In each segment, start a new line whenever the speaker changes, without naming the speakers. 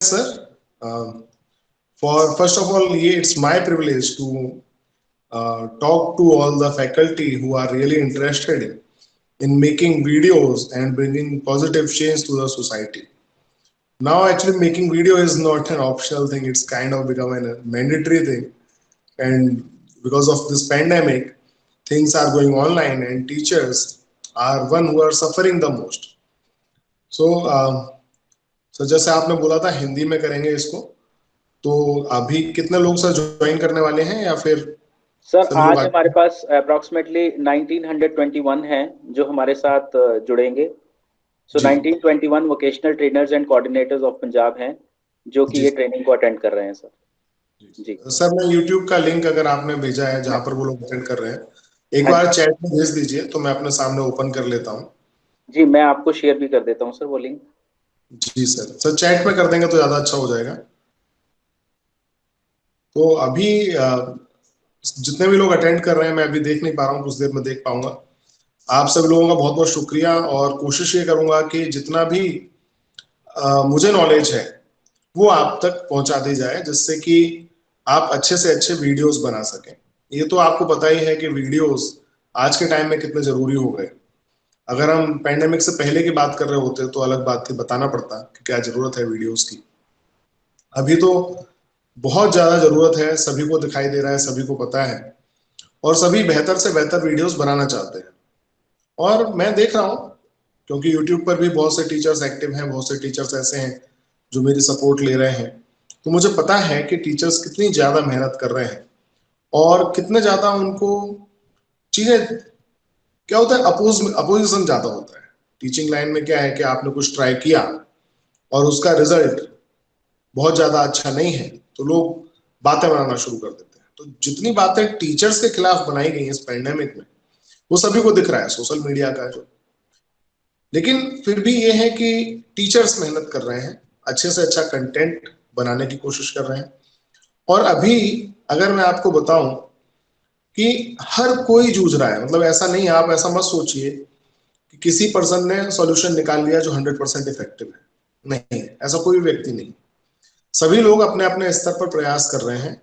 sir. For first of all, it's my privilege to talk to all the faculty who are really interested in making videos and bringing positive change to the society. Now, actually, making video is not an optional thing; it's kind of become a mandatory thing. And because of this pandemic, things are going online, and teachers are one who are suffering the most. So, so जैसे आपने बोला था हिंदी में करेंगे इसको, तो अभी कितने लोग सर ज्वाइन करने वाले हैं या फिर
सर
सभी लोग
आज हमारे पास अप्रोक्सीमेटली 1921 हैं जो हमारे साथ जुड़ेंगे। सो 1921 vocational trainers and coordinators of Punjab हैं जो कि ये ट्रेनिंग को अटेंड कर रहे हैं सर।
जी सर, मैं यूट्यूब का लिंक अगर आपने भेजा है जहाँ पर वो लोग अटेंड कर रहे हैं, एक बार चैट में भेज दीजिए तो मैं अपने सामने ओपन कर लेता हूँ।
जी मैं आपको शेयर भी कर देता हूँ सर वो लिंक।
जी सर चैट में कर देंगे तो ज्यादा अच्छा हो जाएगा। तो अभी जितने भी लोग अटेंड कर रहे हैं मैं अभी देख नहीं पा रहा हूँ, कुछ देर में देख पाऊंगा। आप सब लोगों का बहुत बहुत शुक्रिया और कोशिश ये करूंगा कि जितना भी मुझे नॉलेज है वो आप तक पहुंचा दी जाए, जिससे कि आप अच्छे से अच्छे वीडियोस बना सकें। ये तो आपको पता ही है कि वीडियोस आज के टाइम में कितने जरूरी हो गए। अगर हम पैंडेमिक से पहले की बात कर रहे होते तो अलग बात थी, बताना पड़ता कि क्या जरूरत है वीडियोस की। अभी तो बहुत ज्यादा जरूरत है, सभी को दिखाई दे रहा है, सभी को पता है और सभी बेहतर से बेहतर वीडियोस बनाना चाहते हैं। और मैं देख रहा हूँ क्योंकि यूट्यूब पर भी बहुत से टीचर्स एक्टिव हैं, बहुत से टीचर्स ऐसे हैं जो मेरी सपोर्ट ले रहे हैं, तो मुझे पता है कि टीचर्स कितनी ज्यादा मेहनत कर रहे हैं और कितने ज्यादा उनको चीजें, क्या होता है, अपोजिशन ज्यादा होता है। टीचिंग लाइन में क्या है कि आपने कुछ ट्राई किया और उसका रिजल्ट बहुत ज्यादा अच्छा नहीं है तो लोग बातें बनाना शुरू कर देते हैं। तो जितनी बातें टीचर्स के खिलाफ बनाई गई इस पैंडेमिक में वो सभी को दिख रहा है सोशल मीडिया का जो, लेकिन फिर भी ये है कि टीचर्स मेहनत कर रहे हैं, अच्छे से अच्छा कंटेंट बनाने की कोशिश कर रहे हैं। और अभी अगर मैं आपको बताऊं कि हर कोई जूझ रहा है, मतलब ऐसा नहीं, आप ऐसा मत सोचिए कि किसी पर्सन ने सॉल्यूशन निकाल लिया जो 100% इफेक्टिव है। नहीं, ऐसा कोई व्यक्ति नहीं। सभी लोग अपने अपने स्तर पर प्रयास कर रहे हैं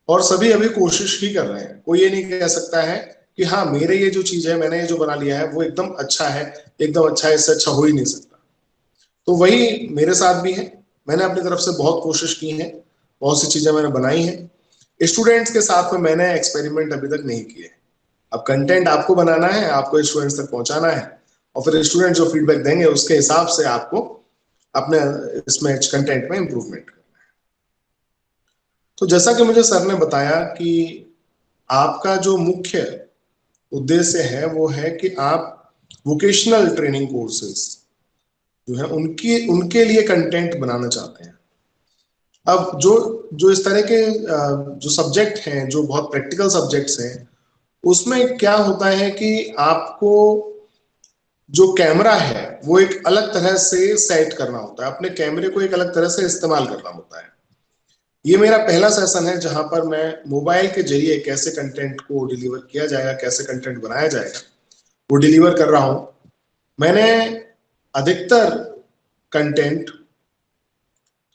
और सभी अभी कोशिश ही कर रहे हैं। कोई ये नहीं कह सकता है कि हाँ मेरे ये जो चीज है, मैंने ये जो बना लिया है वो एकदम अच्छा है, एकदम अच्छा है, इससे अच्छा हो ही नहीं सकता। तो वही मेरे साथ भी है, मैंने अपनी तरफ से बहुत कोशिश की है, बहुत सी चीजें मैंने बनाई हैं। स्टूडेंट्स के साथ में मैंने एक्सपेरिमेंट अभी तक नहीं किए। अब कंटेंट आपको बनाना है, आपको स्टूडेंट्स तक पहुंचाना है और फिर स्टूडेंट जो फीडबैक देंगे उसके हिसाब से आपको अपने इसमें कंटेंट में इंप्रूवमेंट करना है। तो जैसा कि मुझे सर ने बताया कि आपका जो मुख्य उद्देश्य है वो है कि आप वोकेशनल ट्रेनिंग कोर्सेज जो है उनके लिए कंटेंट बनाना चाहते हैं। अब जो जो इस तरह के जो सब्जेक्ट हैं, जो बहुत प्रैक्टिकल सब्जेक्ट्स हैं, उसमें क्या होता है कि आपको जो कैमरा है वो एक अलग तरह से सेट करना होता है, अपने कैमरे को एक अलग तरह से इस्तेमाल करना होता है। ये मेरा पहला सेशन है जहां पर मैं मोबाइल के जरिए कैसे कंटेंट को डिलीवर किया जाएगा, कैसे कंटेंट बनाया जाएगा वो डिलीवर कर रहा हूं। मैंने अधिकतर कंटेंट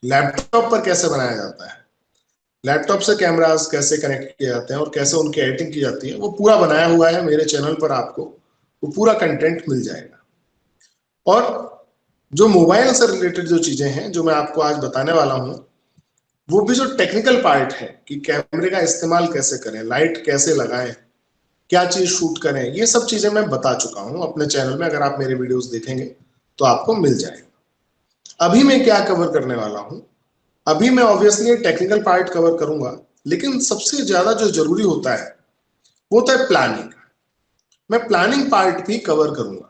लैपटॉप पर कैसे बनाया जाता है, लैपटॉप से कैमरास कैसे कनेक्ट किए जाते हैं और कैसे उनकी एडिटिंग की जाती है, वो पूरा बनाया हुआ है मेरे चैनल पर। आपको वो पूरा कंटेंट मिल जाएगा। और जो मोबाइल से रिलेटेड जो चीजें हैं जो मैं आपको आज बताने वाला हूं, वो भी जो टेक्निकल पार्ट है कि कैमरे का इस्तेमाल कैसे करें, लाइट कैसे लगाएं, क्या चीज शूट करें, ये सब चीजें मैं बता चुका हूं अपने चैनल में। अगर आप मेरे वीडियोस देखेंगे तो आपको मिल जाएगा। अभी मैं क्या कवर करने वाला हूं, अभी मैं ऑब्वियसली टेक्निकल पार्ट कवर करूंगा, लेकिन सबसे ज्यादा जो जरूरी होता है वो होता है प्लानिंग। मैं प्लानिंग पार्ट भी कवर करूंगा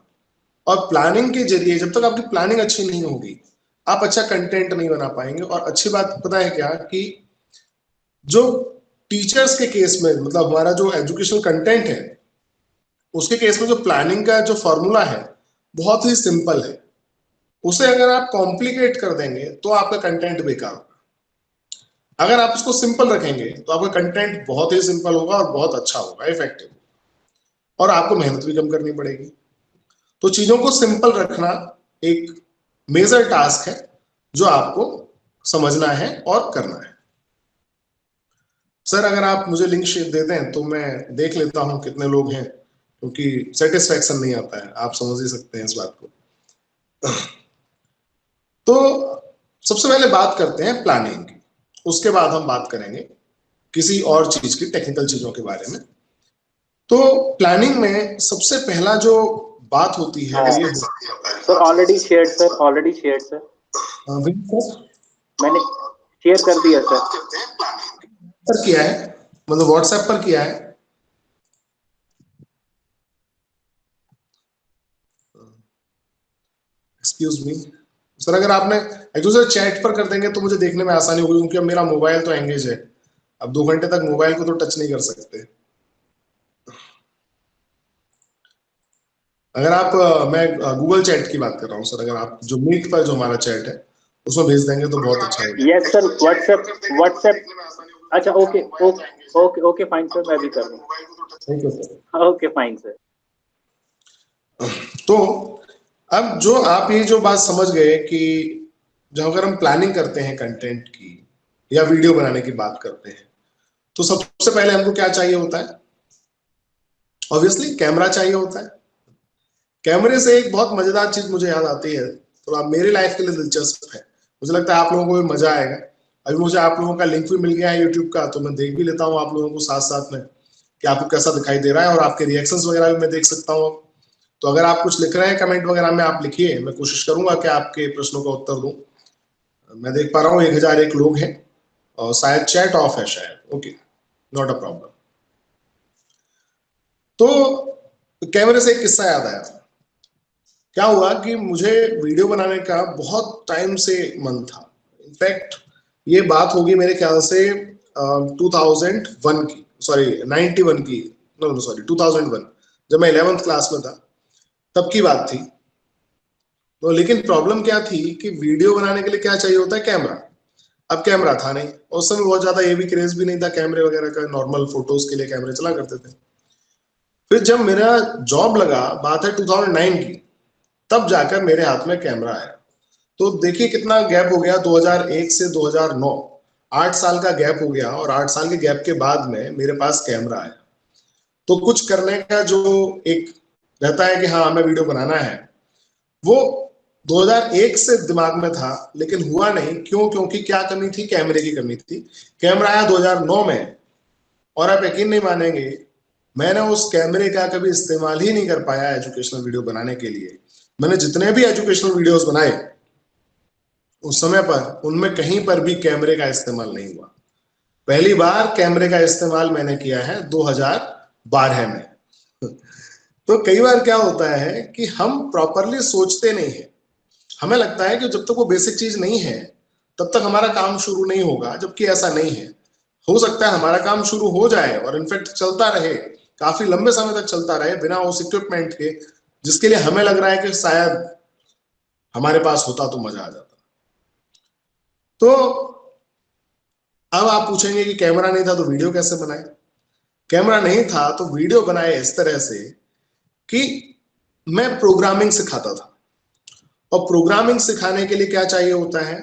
और प्लानिंग के जरिए जब तक आपकी प्लानिंग अच्छी नहीं होगी आप अच्छा कंटेंट नहीं बना पाएंगे। और अच्छी बात पता है क्या, कि जो टीचर्स के केस में, मतलब हमारा जो एजुकेशनल कंटेंट है उसके केस में जो प्लानिंग का जो फॉर्मूला है बहुत ही सिंपल है। उसे अगर आप कॉम्प्लिकेट कर देंगे तो आपका कंटेंट बेकार होगा। अगर आप उसको सिंपल रखेंगे तो आपका कंटेंट बहुत ही सिंपल होगा और बहुत अच्छा होगा, इफेक्टिव, और आपको मेहनत भी कम करनी पड़ेगी। तो चीजों को सिंपल रखना एक मेजर टास्क है जो आपको समझना है और करना है। सर अगर आप मुझे लिंक शेयर दे दें तो मैं देख लेता हूं कितने लोग हैं, क्योंकि सेटिस्फैक्शन नहीं आता है, आप समझ ही सकते हैं इस बात को। तो सबसे पहले बात करते हैं प्लानिंग की, उसके बाद हम बात करेंगे किसी और चीज की, टेक्निकल चीजों के बारे में। तो प्लानिंग में सबसे पहला जो बात होती है वो ये
sir already shared sir, already shared sir, मैंने शेयर कर दिया सर।
पर किया है, मतलब व्हाट्सएप पर किया है। एक्सक्यूज मी सर, अगर आपने एक दूसरे चैट पर कर देंगे तो मुझे देखने में आसानी होगी, क्योंकि अब मेरा मोबाइल तो एंगेज है, अब 2 घंटे तक मोबाइल को तो टच नहीं कर सकते। अगर आप मैं गूगल चैट की बात कर रहा हूँ सर, अगर आप जो मीट पर जो हमारा चैट है उसमें भेज देंगे तो बहुत अच्छा होगा।
Yes sir, WhatsApp. अच्छा okay okay okay fine sir, मैं भी कर रहा हूँ। Okay fine sir.
तो अब जो आप ये जो बात समझ गए कि जब अगर हम प्लानिंग करते हैं कंटेंट की या वीडियो बनाने की बात करते हैं, तो सबसे पहले हमको क्या चाहिए होता है? ऑब्वियसली कैमरा चाहिए होता है। कैमरे से एक बहुत मजेदार चीज मुझे याद आती है, तो आप मेरी लाइफ के लिए दिलचस्प है, मुझे लगता है आप लोगों को भी मजा आएगा। अभी मुझे आप लोगों का लिंक भी मिल गया है यूट्यूब का, तो मैं देख भी लेता हूँ आप लोगों को साथ साथ में कि आपको कैसा दिखाई दे रहा है, और आपके रिएक्शंस वगैरह भी मैं देख सकता हूँ। तो अगर आप कुछ लिख रहे हैं कमेंट वगैरह में, आप लिखिए, मैं कोशिश करूंगा कि आपके प्रश्नों का उत्तर दूं। मैं देख पा रहा हूँ 1001 लोग हैं और शायद चैट ऑफ है शायद, ओके, नॉट अ प्रॉब्लम। तो कैमरे से एक किस्सा याद आया। क्या हुआ कि मुझे वीडियो बनाने का बहुत टाइम से मन था। इनफैक्ट ये बात होगी मेरे ख्याल से 2001 की, सॉरी 91 की, नो सॉरी 2001, जब मैं 11th क्लास में था तब की बात थी। तो लेकिन प्रॉब्लम क्या थी कि वीडियो बनाने के लिए क्या चाहिए होता है? कैमरा। अब कैमरा था नहीं, उस समय बहुत ज्यादा ये भी क्रेज भी नहीं था कैमरे वगैरह का, नॉर्मल फोटोज के लिए कैमरे चला करते थे। फिर जब मेरा जॉब लगा, बात है 2009 की, तब जाकर मेरे हाथ में कैमरा आया। तो देखिए कितना गैप हो गया, 2001 से 2009, 8 साल का गैप हो गया, और 8 साल के गैप के बाद में मेरे पास कैमरा आया। तो कुछ करने का जो एक रहता है कि हाँ हमें वीडियो बनाना है, वो 2001 से दिमाग में था, लेकिन हुआ नहीं। क्यों? क्योंकि क्या कमी थी? कैमरे की कमी थी। कैमरा आया 2009 में, और आप यकीन नहीं मानेंगे, मैंने उस कैमरे का कभी इस्तेमाल ही नहीं कर पाया एजुकेशनल वीडियो बनाने के लिए। मैंने जितने भी एजुकेशनल वीडियोस बनाए उस समय पर, उनमें कहीं पर भी कैमरे का इस्तेमाल नहीं हुआ। पहली बार कैमरे का इस्तेमाल मैंने किया है 2012 में। तो कई बार क्या होता है कि हम प्रॉपरली सोचते नहीं है, हमें लगता है कि जब तक वो बेसिक चीज नहीं है तब तक हमारा काम शुरू नहीं होगा, जबकि ऐसा नहीं है। हो सकता है हमारा काम शुरू हो जाए और इनफैक्ट चलता रहे, काफी लंबे समय तक चलता रहे बिना उस इक्विपमेंट के जिसके लिए हमें लग रहा है कि शायद हमारे पास होता तो मजा आ जाता। तो अब आप पूछेंगे कि कैमरा नहीं था तो वीडियो कैसे बनाए? कैमरा नहीं था तो वीडियो बनाए इस तरह से कि मैं प्रोग्रामिंग सिखाता था, और प्रोग्रामिंग सिखाने के लिए क्या चाहिए होता है?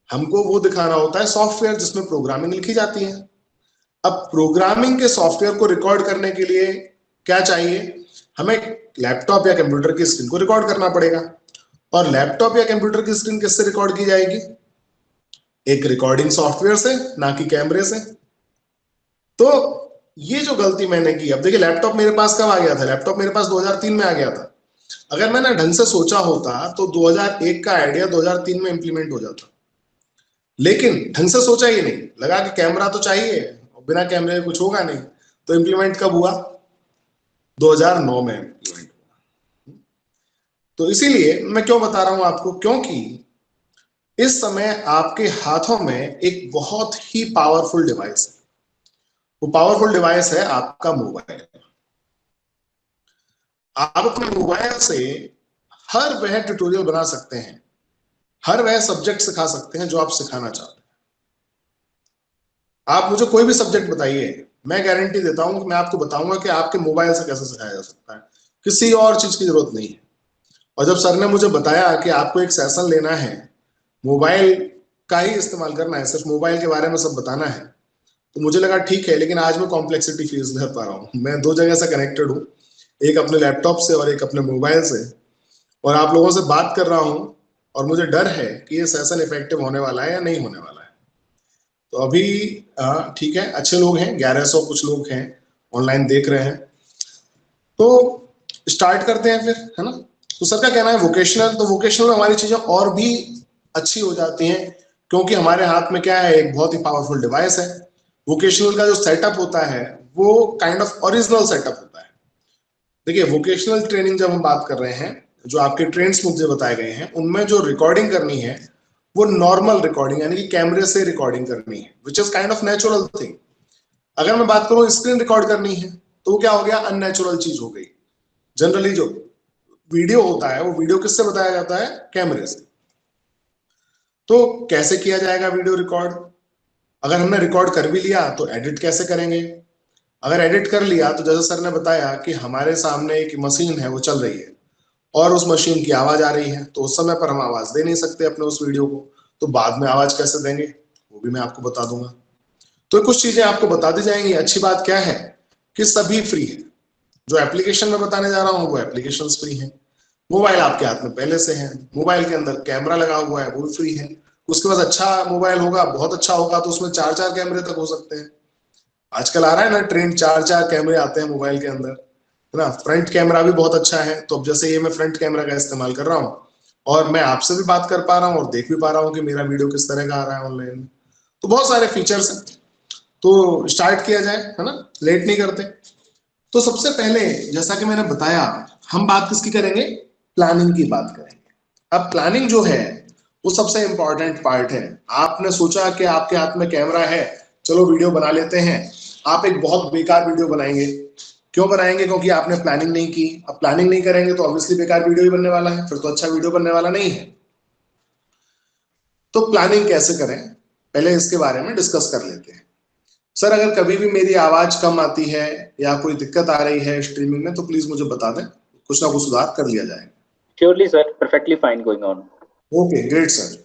हमको वो दिखाना होता है सॉफ्टवेयर जिसमें प्रोग्रामिंग लिखी जाती है। अब प्रोग्रामिंग के सॉफ्टवेयर को रिकॉर्ड करने के लिए क्या चाहिए? हमें लैपटॉप या कंप्यूटर की स्क्रीन को रिकॉर्ड करना पड़ेगा, और लैपटॉप या कंप्यूटर की स्क्रीन किससे रिकॉर्ड की जाएगी? एक रिकॉर्डिंग सॉफ्टवेयर से, ना कि कैमरे से। तो ये जो गलती मैंने की, अब देखिए लैपटॉप मेरे पास कब आ गया था? लैपटॉप मेरे पास 2003 में आ गया था। अगर मैंने ढंग से सोचा होता तो 2001 का आइडिया 2003 में इंप्लीमेंट हो जाता, लेकिन ढंग से सोचा ही नहीं, लगा कि कैमरा तो चाहिए, बिना कैमरे कुछ होगा नहीं। तो इंप्लीमेंट कब हुआ? 2009 में इंप्लीमेंट हुआ। तो इसीलिए मैं क्यों बता रहा हूं आपको, क्योंकि इस समय आपके हाथों में एक बहुत ही पावरफुल डिवाइस है। वो पावरफुल डिवाइस है आपका मोबाइल। आप अपने मोबाइल से हर वह ट्यूटोरियल बना सकते हैं, हर वह सब्जेक्ट सिखा सकते हैं जो आप सिखाना चाहते हैं। आप मुझे कोई भी सब्जेक्ट बताइए, मैं गारंटी देता हूं कि मैं आपको बताऊंगा कि आपके मोबाइल से कैसे सिखाया जा सकता है, किसी और चीज की जरूरत नहीं है। और जब सर ने मुझे बताया कि आपको एक सेशन लेना है मोबाइल का ही इस्तेमाल करना है, सिर्फ मोबाइल के बारे में सब बताना है। तो मुझे लगा ठीक है, लेकिन आज मैं कॉम्प्लेक्सिटी फील कर पा रहा हूँ। मैं 2 जगह से कनेक्टेड हूँ, एक अपने लैपटॉप से और एक अपने मोबाइल से, और आप लोगों से बात कर रहा हूँ, और मुझे डर है कि ये सेशन इफेक्टिव होने वाला है या नहीं होने वाला है। तो अभी ठीक है, अच्छे लोग हैं, 1100 कुछ लोग हैं ऑनलाइन देख रहे हैं, तो स्टार्ट करते हैं फिर, है ना। तो सर का कहना है वोकेशनल, तो वोकेशनल में हमारी चीजें और भी अच्छी हो जाती हैं, क्योंकि हमारे हाथ में क्या है, एक बहुत ही पावरफुल डिवाइस है। वोकेशनल का जो सेटअप होता है वो काइंड ऑफ ओरिजिनल सेटअप होता है। देखिए, वोकेशनल ट्रेनिंग जब हम बात कर रहे हैं, जो आपके ट्रेंड्स मुझे बताए गए हैं, उनमें जो रिकॉर्डिंग करनी है वो नॉर्मल रिकॉर्डिंग, यानी कि कैमरे से रिकॉर्डिंग करनी है, which is kind of natural thing. अगर मैं बात करूं स्क्रीन रिकॉर्ड करनी है, तो वो क्या हो गया, अननेचुरल चीज हो गई। जनरली जो वीडियो होता है, वो वीडियो किससे बताया जाता है, कैमरे से। तो कैसे किया जाएगा वीडियो रिकॉर्ड? अगर हमने रिकॉर्ड कर भी लिया तो एडिट कैसे करेंगे? अगर एडिट कर लिया तो जैसे सर ने बताया कि हमारे सामने एक मशीन है, वो चल रही है और उस मशीन की आवाज आ रही है, तो उस समय पर हम आवाज दे नहीं सकते अपने उस वीडियो को, तो बाद में आवाज कैसे देंगे, वो भी मैं आपको बता दूंगा। तो कुछ चीजें आपको बता दी जाएंगी। अच्छी बात क्या है कि सभी फ्री है। जो एप्लीकेशन में बताने जा रहा हूँ वो एप्लीकेशन फ्री है। मोबाइल आपके हाथ में पहले से है, मोबाइल के अंदर कैमरा लगा हुआ है, वो फ्री है। उसके बाद अच्छा मोबाइल होगा, बहुत अच्छा होगा, तो उसमें 4-4 कैमरे तक हो सकते हैं। आजकल आ रहा है ना ट्रेंड, 4-4 कैमरे आते हैं मोबाइल के अंदर, है ना। फ्रंट कैमरा भी बहुत अच्छा है। तो अब जैसे ये मैं फ्रंट कैमरा का इस्तेमाल कर रहा हूँ और मैं आपसे भी बात कर पा रहा हूँ और देख भी पा रहा हूँ कि मेरा वीडियो किस तरह का आ रहा है ऑनलाइन। तो बहुत सारे फीचर्स हैं। तो स्टार्ट किया जाए, है ना, लेट नहीं करते। तो सबसे पहले, जैसा कि मैंने बताया, हम बात किसकी करेंगे, प्लानिंग की बात करेंगे। अब प्लानिंग जो है वो सबसे इंपॉर्टेंट पार्ट है। आपने सोचा कि आपके हाथ में कैमरा है, चलो वीडियो बना लेते हैं। आप एक बहुत बेकार वीडियो बनाएंगे। क्यों बनाएंगे? क्योंकि आपने प्लानिंग नहीं की। अब प्लानिंग नहीं करेंगे तो ऑब्वियसली बेकार वीडियो ही बनने वाला है, फिर तो अच्छा वीडियो बनने वाला नहीं है। तो प्लानिंग कैसे करें, पहले इसके बारे में डिस्कस कर लेते हैं। सर, अगर कभी भी मेरी आवाज कम आती है या कोई दिक्कत आ रही है स्ट्रीमिंग में, तो प्लीज मुझे बता दें, कुछ ना कुछ सुधार कर लिया जाएगा।
Surely, sir. Perfectly fine going on.
Okay, great sir.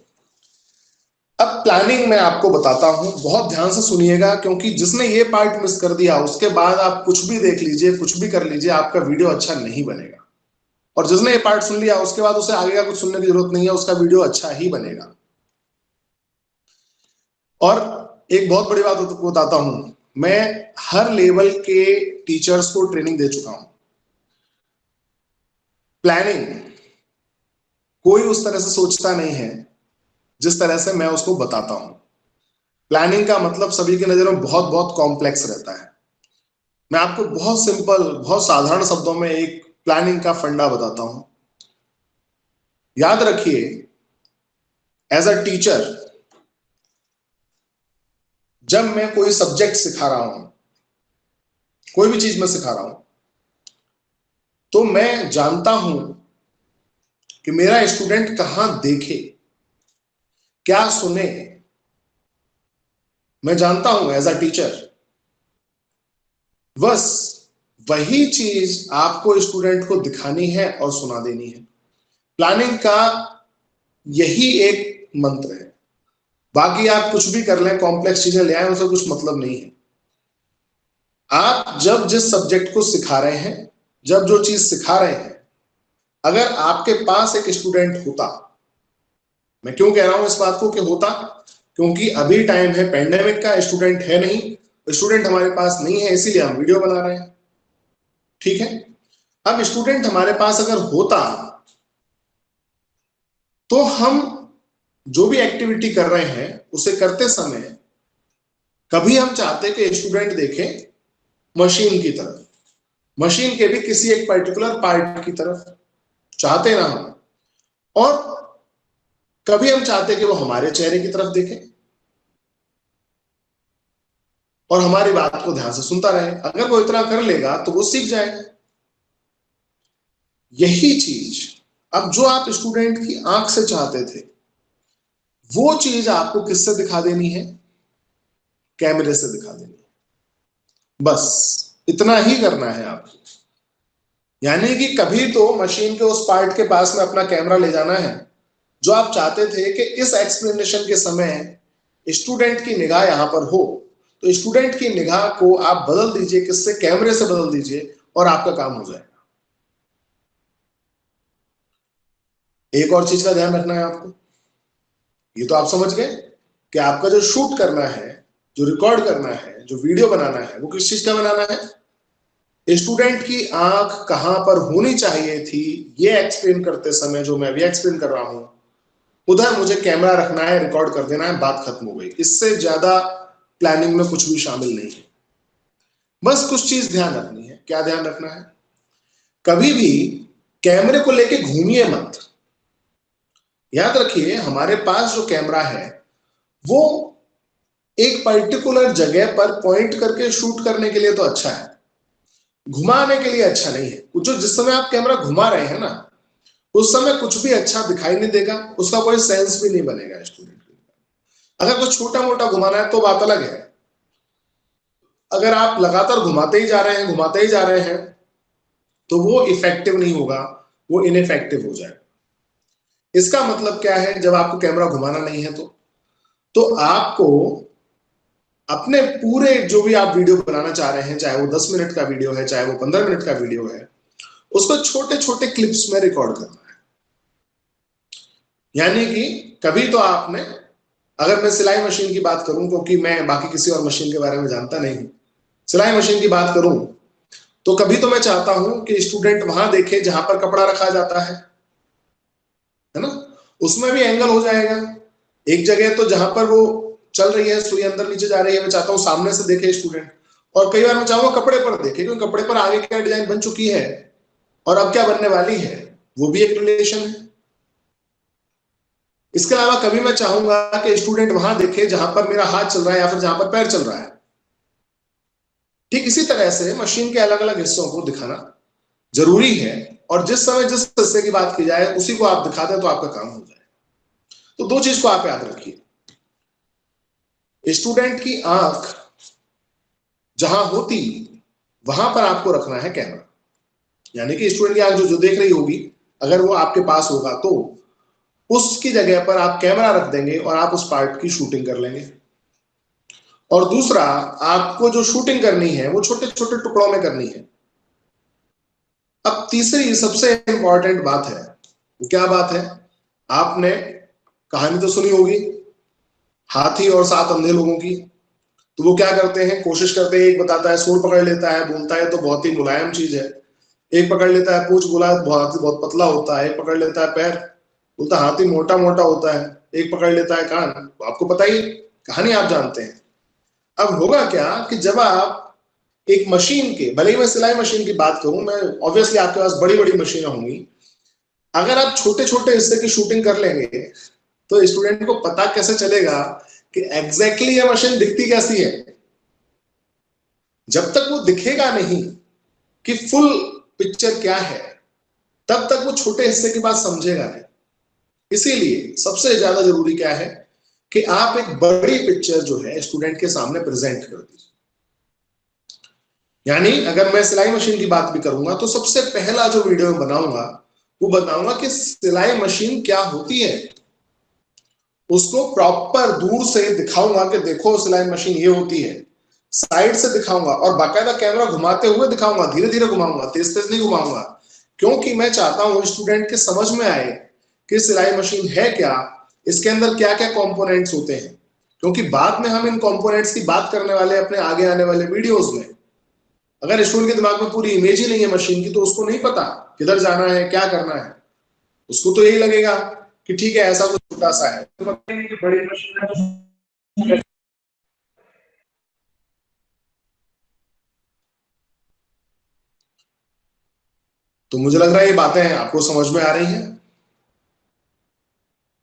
अब प्लानिंग मैं आपको बताता हूं, बहुत ध्यान से सुनिएगा, क्योंकि जिसने ये पार्ट मिस कर दिया उसके बाद आप कुछ भी देख लीजिए, कुछ भी कर लीजिए, आपका वीडियो अच्छा नहीं बनेगा। और जिसने ये पार्ट सुन लिया उसके बाद उसे आगे का कुछ सुनने की जरूरत नहीं है, उसका वीडियो अच्छा ही बनेगा। और एक बहुत बड़ी बात बताता हूं, मैं हर लेवल के टीचर्स को ट्रेनिंग दे चुका हूं। प्लानिंग कोई उस तरह से सोचता नहीं है जिस तरह से मैं उसको बताता हूं। प्लानिंग का मतलब सभी की नजरों में बहुत बहुत कॉम्प्लेक्स रहता है। मैं आपको बहुत सिंपल, बहुत साधारण शब्दों में एक प्लानिंग का फंडा बताता हूं। याद रखिए, एज अ टीचर, जब मैं कोई सब्जेक्ट सिखा रहा हूं, कोई भी चीज मैं सिखा रहा हूं, तो मैं जानता हूं कि मेरा स्टूडेंट कहां देखे, क्या सुने। मैं जानता हूं एज अ टीचर। बस वही चीज आपको स्टूडेंट को दिखानी है और सुना देनी है। प्लानिंग का यही एक मंत्र है। बाकी आप कुछ भी कर लें, कॉम्प्लेक्स चीजें ले आए, उससे कुछ मतलब नहीं है। आप जब जिस सब्जेक्ट को सिखा रहे हैं, जब जो चीज सिखा रहे हैं, अगर आपके पास एक स्टूडेंट होता, मैं क्यों कह रहा हूं इस बात को कि होता, क्योंकि अभी टाइम है पेंडेमिक का, स्टूडेंट है नहीं, स्टूडेंट हमारे पास नहीं है, इसीलिए हम वीडियो बना रहे हैं। ठीक है। अब स्टूडेंट हमारे पास अगर होता, तो हम जो भी एक्टिविटी कर रहे हैं उसे करते समय कभी हम चाहते कि स्टूडेंट देखे मशीन की तरफ, मशीन के भी किसी एक पर्टिकुलर पार्ट की तरफ चाहते ना हम, और कभी हम चाहते कि वो हमारे चेहरे की तरफ देखे और हमारी बात को ध्यान से सुनता रहे। अगर वो इतना कर लेगा तो वो सीख जाएगा। यही चीज अब जो आप स्टूडेंट की आंख से चाहते थे, वो चीज आपको किससे दिखा देनी है, कैमरे से दिखा देनी है। बस इतना ही करना है आपको। यानी कि कभी तो मशीन के उस पार्ट के पास में अपना कैमरा ले जाना है जो आप चाहते थे कि इस एक्सप्लेनेशन के समय स्टूडेंट की निगाह यहां पर हो, तो स्टूडेंट की निगाह को आप बदल दीजिए, किससे? कैमरे से बदल दीजिए और आपका काम हो जाएगा। एक और चीज का ध्यान रखना है आपको, ये तो आप समझ गए कि आपका जो शूट करना है, जो रिकॉर्ड करना है, जो वीडियो बनाना है, वो किस चीज का बनाना है? स्टूडेंट की आंख कहां पर होनी चाहिए थी, ये एक्सप्लेन करते समय जो मैं अभी एक्सप्लेन कर रहा हूं, उधर मुझे कैमरा रखना है, रिकॉर्ड कर देना है, बात खत्म हो गई। इससे ज्यादा प्लानिंग में कुछ भी शामिल नहीं है। बस कुछ चीज ध्यान रखनी है। क्या ध्यान रखना है? कभी भी कैमरे को लेके घूमिए मत। याद रखिए, हमारे पास जो कैमरा है वो एक पर्टिकुलर जगह पर पॉइंट करके शूट करने के लिए तो अच्छा है, घुमाने के लिए अच्छा नहीं है। जो जिस समय आप कैमरा घुमा रहे हैं ना, उस समय कुछ भी अच्छा दिखाई नहीं देगा, उसका कोई सेंस भी नहीं बनेगा स्टूडेंट के लिए। अगर कुछ छोटा मोटा घुमाना है तो बात अलग है। अगर आप लगातार घुमाते ही जा रहे हैं, घुमाते ही जा रहे हैं, तो वो इफेक्टिव नहीं होगा, वो इनइफेक्टिव हो जाएगा। इसका मतलब क्या है? जब आपको कैमरा घुमाना नहीं है तो आपको अपने पूरे जो भी आप वीडियो बनाना चाह रहे हैं, चाहे वो 10 मिनट का वीडियो है, चाहे वो 15 मिनट का वीडियो है, उसको छोटे छोटे क्लिप्स में रिकॉर्ड करना है। यानी कि कभी तो आपने, अगर मैं सिलाई मशीन की बात करूं, क्योंकि मैं बाकी किसी और मशीन के बारे में जानता नहीं हूं, सिलाई मशीन की बात करूं तो कभी तो मैं चाहता हूं कि स्टूडेंट वहां देखे जहां पर कपड़ा रखा जाता है ना? उसमें भी एंगल हो जाएगा। एक जगह तो जहां पर वो चल रही है, सुई अंदर नीचे जा रही है, मैं चाहता हूं सामने से देखे स्टूडेंट। और कई बार मैं चाहूंगा कपड़े पर देखे, क्योंकि कपड़े पर आगे क्या डिजाइन बन चुकी है और अब क्या बनने वाली है, वो भी एक रिलेशन है। इसके अलावा कभी मैं चाहूंगा कि स्टूडेंट वहां देखे जहां पर मेरा हाथ चल रहा है या फिर जहां पर पैर चल रहा है। ठीक इसी तरह से मशीन के अलग अलग हिस्सों को दिखाना जरूरी है, और जिस समय जिस हिस्से की बात की जाए उसी को आप दिखा दें तो आपका काम हो जाए। तो दो चीज को आप याद रखिए, स्टूडेंट की आंख जहां होती वहां पर आपको रखना है कैमरा। यानी कि स्टूडेंट की आंख जो देख रही होगी, अगर वो आपके पास होगा तो उसकी जगह पर आप कैमरा रख देंगे और आप उस पार्ट की शूटिंग कर लेंगे। और दूसरा, आपको जो शूटिंग करनी है वो छोटे छोटे टुकड़ों में करनी है। अब तीसरी सबसे इंपॉर्टेंट बात है, वो क्या बात है? आपने कहानी तो सुनी होगी हाथी और 7 अंधे लोगों की। तो वो क्या करते हैं, कोशिश करते हैं, एक बताता है सूंड पकड़ लेता है, बोलता है तो बहुत ही मुलायम चीज है। एक पकड़ लेता है पूंछ, बोला बहुत पतला होता है। एक पकड़ लेता है पैर, बोलता हाथी मोटा मोटा होता है। एक पकड़ लेता है कान। आपको पता ही, कहानी आप जानते हैं। अब होगा क्या कि जब आप एक मशीन के, भले ही मैं सिलाई मशीन की बात करूं, मैं ऑब्वियसली आपके पास बड़ी बड़ी मशीनें होंगी, अगर आप छोटे छोटे हिस्से की शूटिंग कर लेंगे तो स्टूडेंट को पता कैसे चलेगा कि एग्जैक्टली ये मशीन दिखती कैसी है? जब तक वो दिखेगा नहीं कि फुल पिक्चर क्या है, तब तक वो छोटे हिस्से की बात समझेगा नहीं। इसीलिए सबसे ज्यादा जरूरी क्या है कि आप एक बड़ी पिक्चर जो है स्टूडेंट के सामने प्रेजेंट कर दीजिए। यानी अगर मैं सिलाई मशीन की बात भी करूंगा तो सबसे पहला जो वीडियो बनाऊंगा वो बताऊंगा कि सिलाई मशीन क्या होती है। उसको प्रॉपर दूर से दिखाऊंगा कि देखो सिलाई मशीन ये होती है, साइड से दिखाऊंगा और बाकायदा कैमरा घुमाते हुए दिखाऊंगा, धीरे धीरे घुमाऊंगा, तेज तेज नहीं घुमाऊंगा। क्योंकि मैं चाहता हूं स्टूडेंट के समझ में आए कि सिलाई मशीन है क्या, इसके अंदर क्या क्या कंपोनेंट्स होते हैं। क्योंकि बाद में हम इन कंपोनेंट्स की बात करने वाले अपने आगे आने वाले वीडियोस में। अगर स्टूडेंट के दिमाग में पूरी इमेज ही नहीं है मशीन की, तो उसको नहीं पता किधर जाना है, क्या करना है। उसको तो यही लगेगा कि ठीक है ऐसा कुछ छोटा सा है, तो बड़ी मशीन है। तो मुझे लग रहा है ये बातें आपको समझ में आ रही हैं।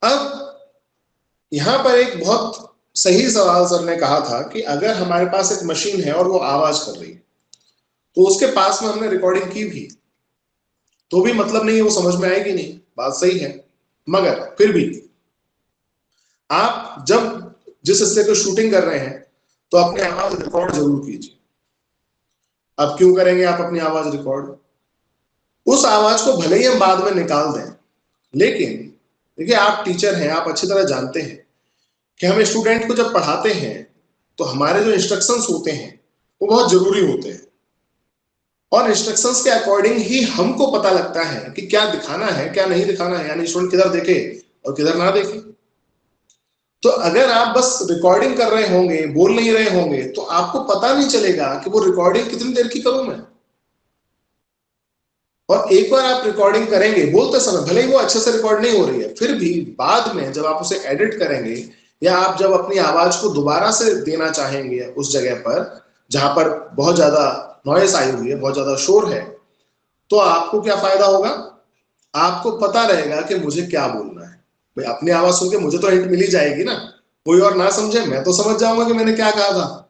अब यहां पर एक बहुत सही सवाल सर ने कहा था कि अगर हमारे पास एक मशीन है और वो आवाज कर रही है, तो उसके पास में हमने रिकॉर्डिंग की भी तो भी मतलब नहीं है, वो समझ में आएगी नहीं। बात सही है, मगर फिर भी आप जब जिस हिस्से को शूटिंग कर रहे हैं तो अपनी आवाज रिकॉर्ड जरूर कीजिए। अब क्यों करेंगे आप अपनी आवाज रिकॉर्ड? उस आवाज को भले ही हम बाद में निकाल दें, लेकिन देखिए आप टीचर हैं, आप अच्छी तरह जानते हैं कि हम स्टूडेंट को जब पढ़ाते हैं तो हमारे जो इंस्ट्रक्शंस होते हैं वो बहुत जरूरी होते हैं, और इंस्ट्रक्शंस के अकॉर्डिंग ही हमको पता लगता है कि क्या दिखाना है क्या नहीं दिखाना है, यानी स्टूडेंट किधर देखे और किधर ना देखे। तो अगर आप बस रिकॉर्डिंग कर रहे होंगे, बोल नहीं रहे होंगे, तो आपको पता नहीं चलेगा कि वो रिकॉर्डिंग कितनी देर की करूं मैं। और एक बार आप रिकॉर्डिंग करेंगे बोलते समय, भले ही वो अच्छे से रिकॉर्ड नहीं हो रही है, फिर भी बाद में जब आप उसे एडिट करेंगे या आप जब अपनी आवाज को दोबारा से देना चाहेंगे उस जगह पर जहां पर बहुत ज्यादा नॉइस आई हुई है, बहुत ज्यादा शोर है, तो आपको क्या फायदा होगा, आपको पता रहेगा कि मुझे क्या बोलना है। भाई अपनी आवाज सुन के मुझे तो हिंट मिल ही जाएगी ना, कोई और ना समझे मैं तो समझ जाऊंगा कि मैंने क्या कहा था।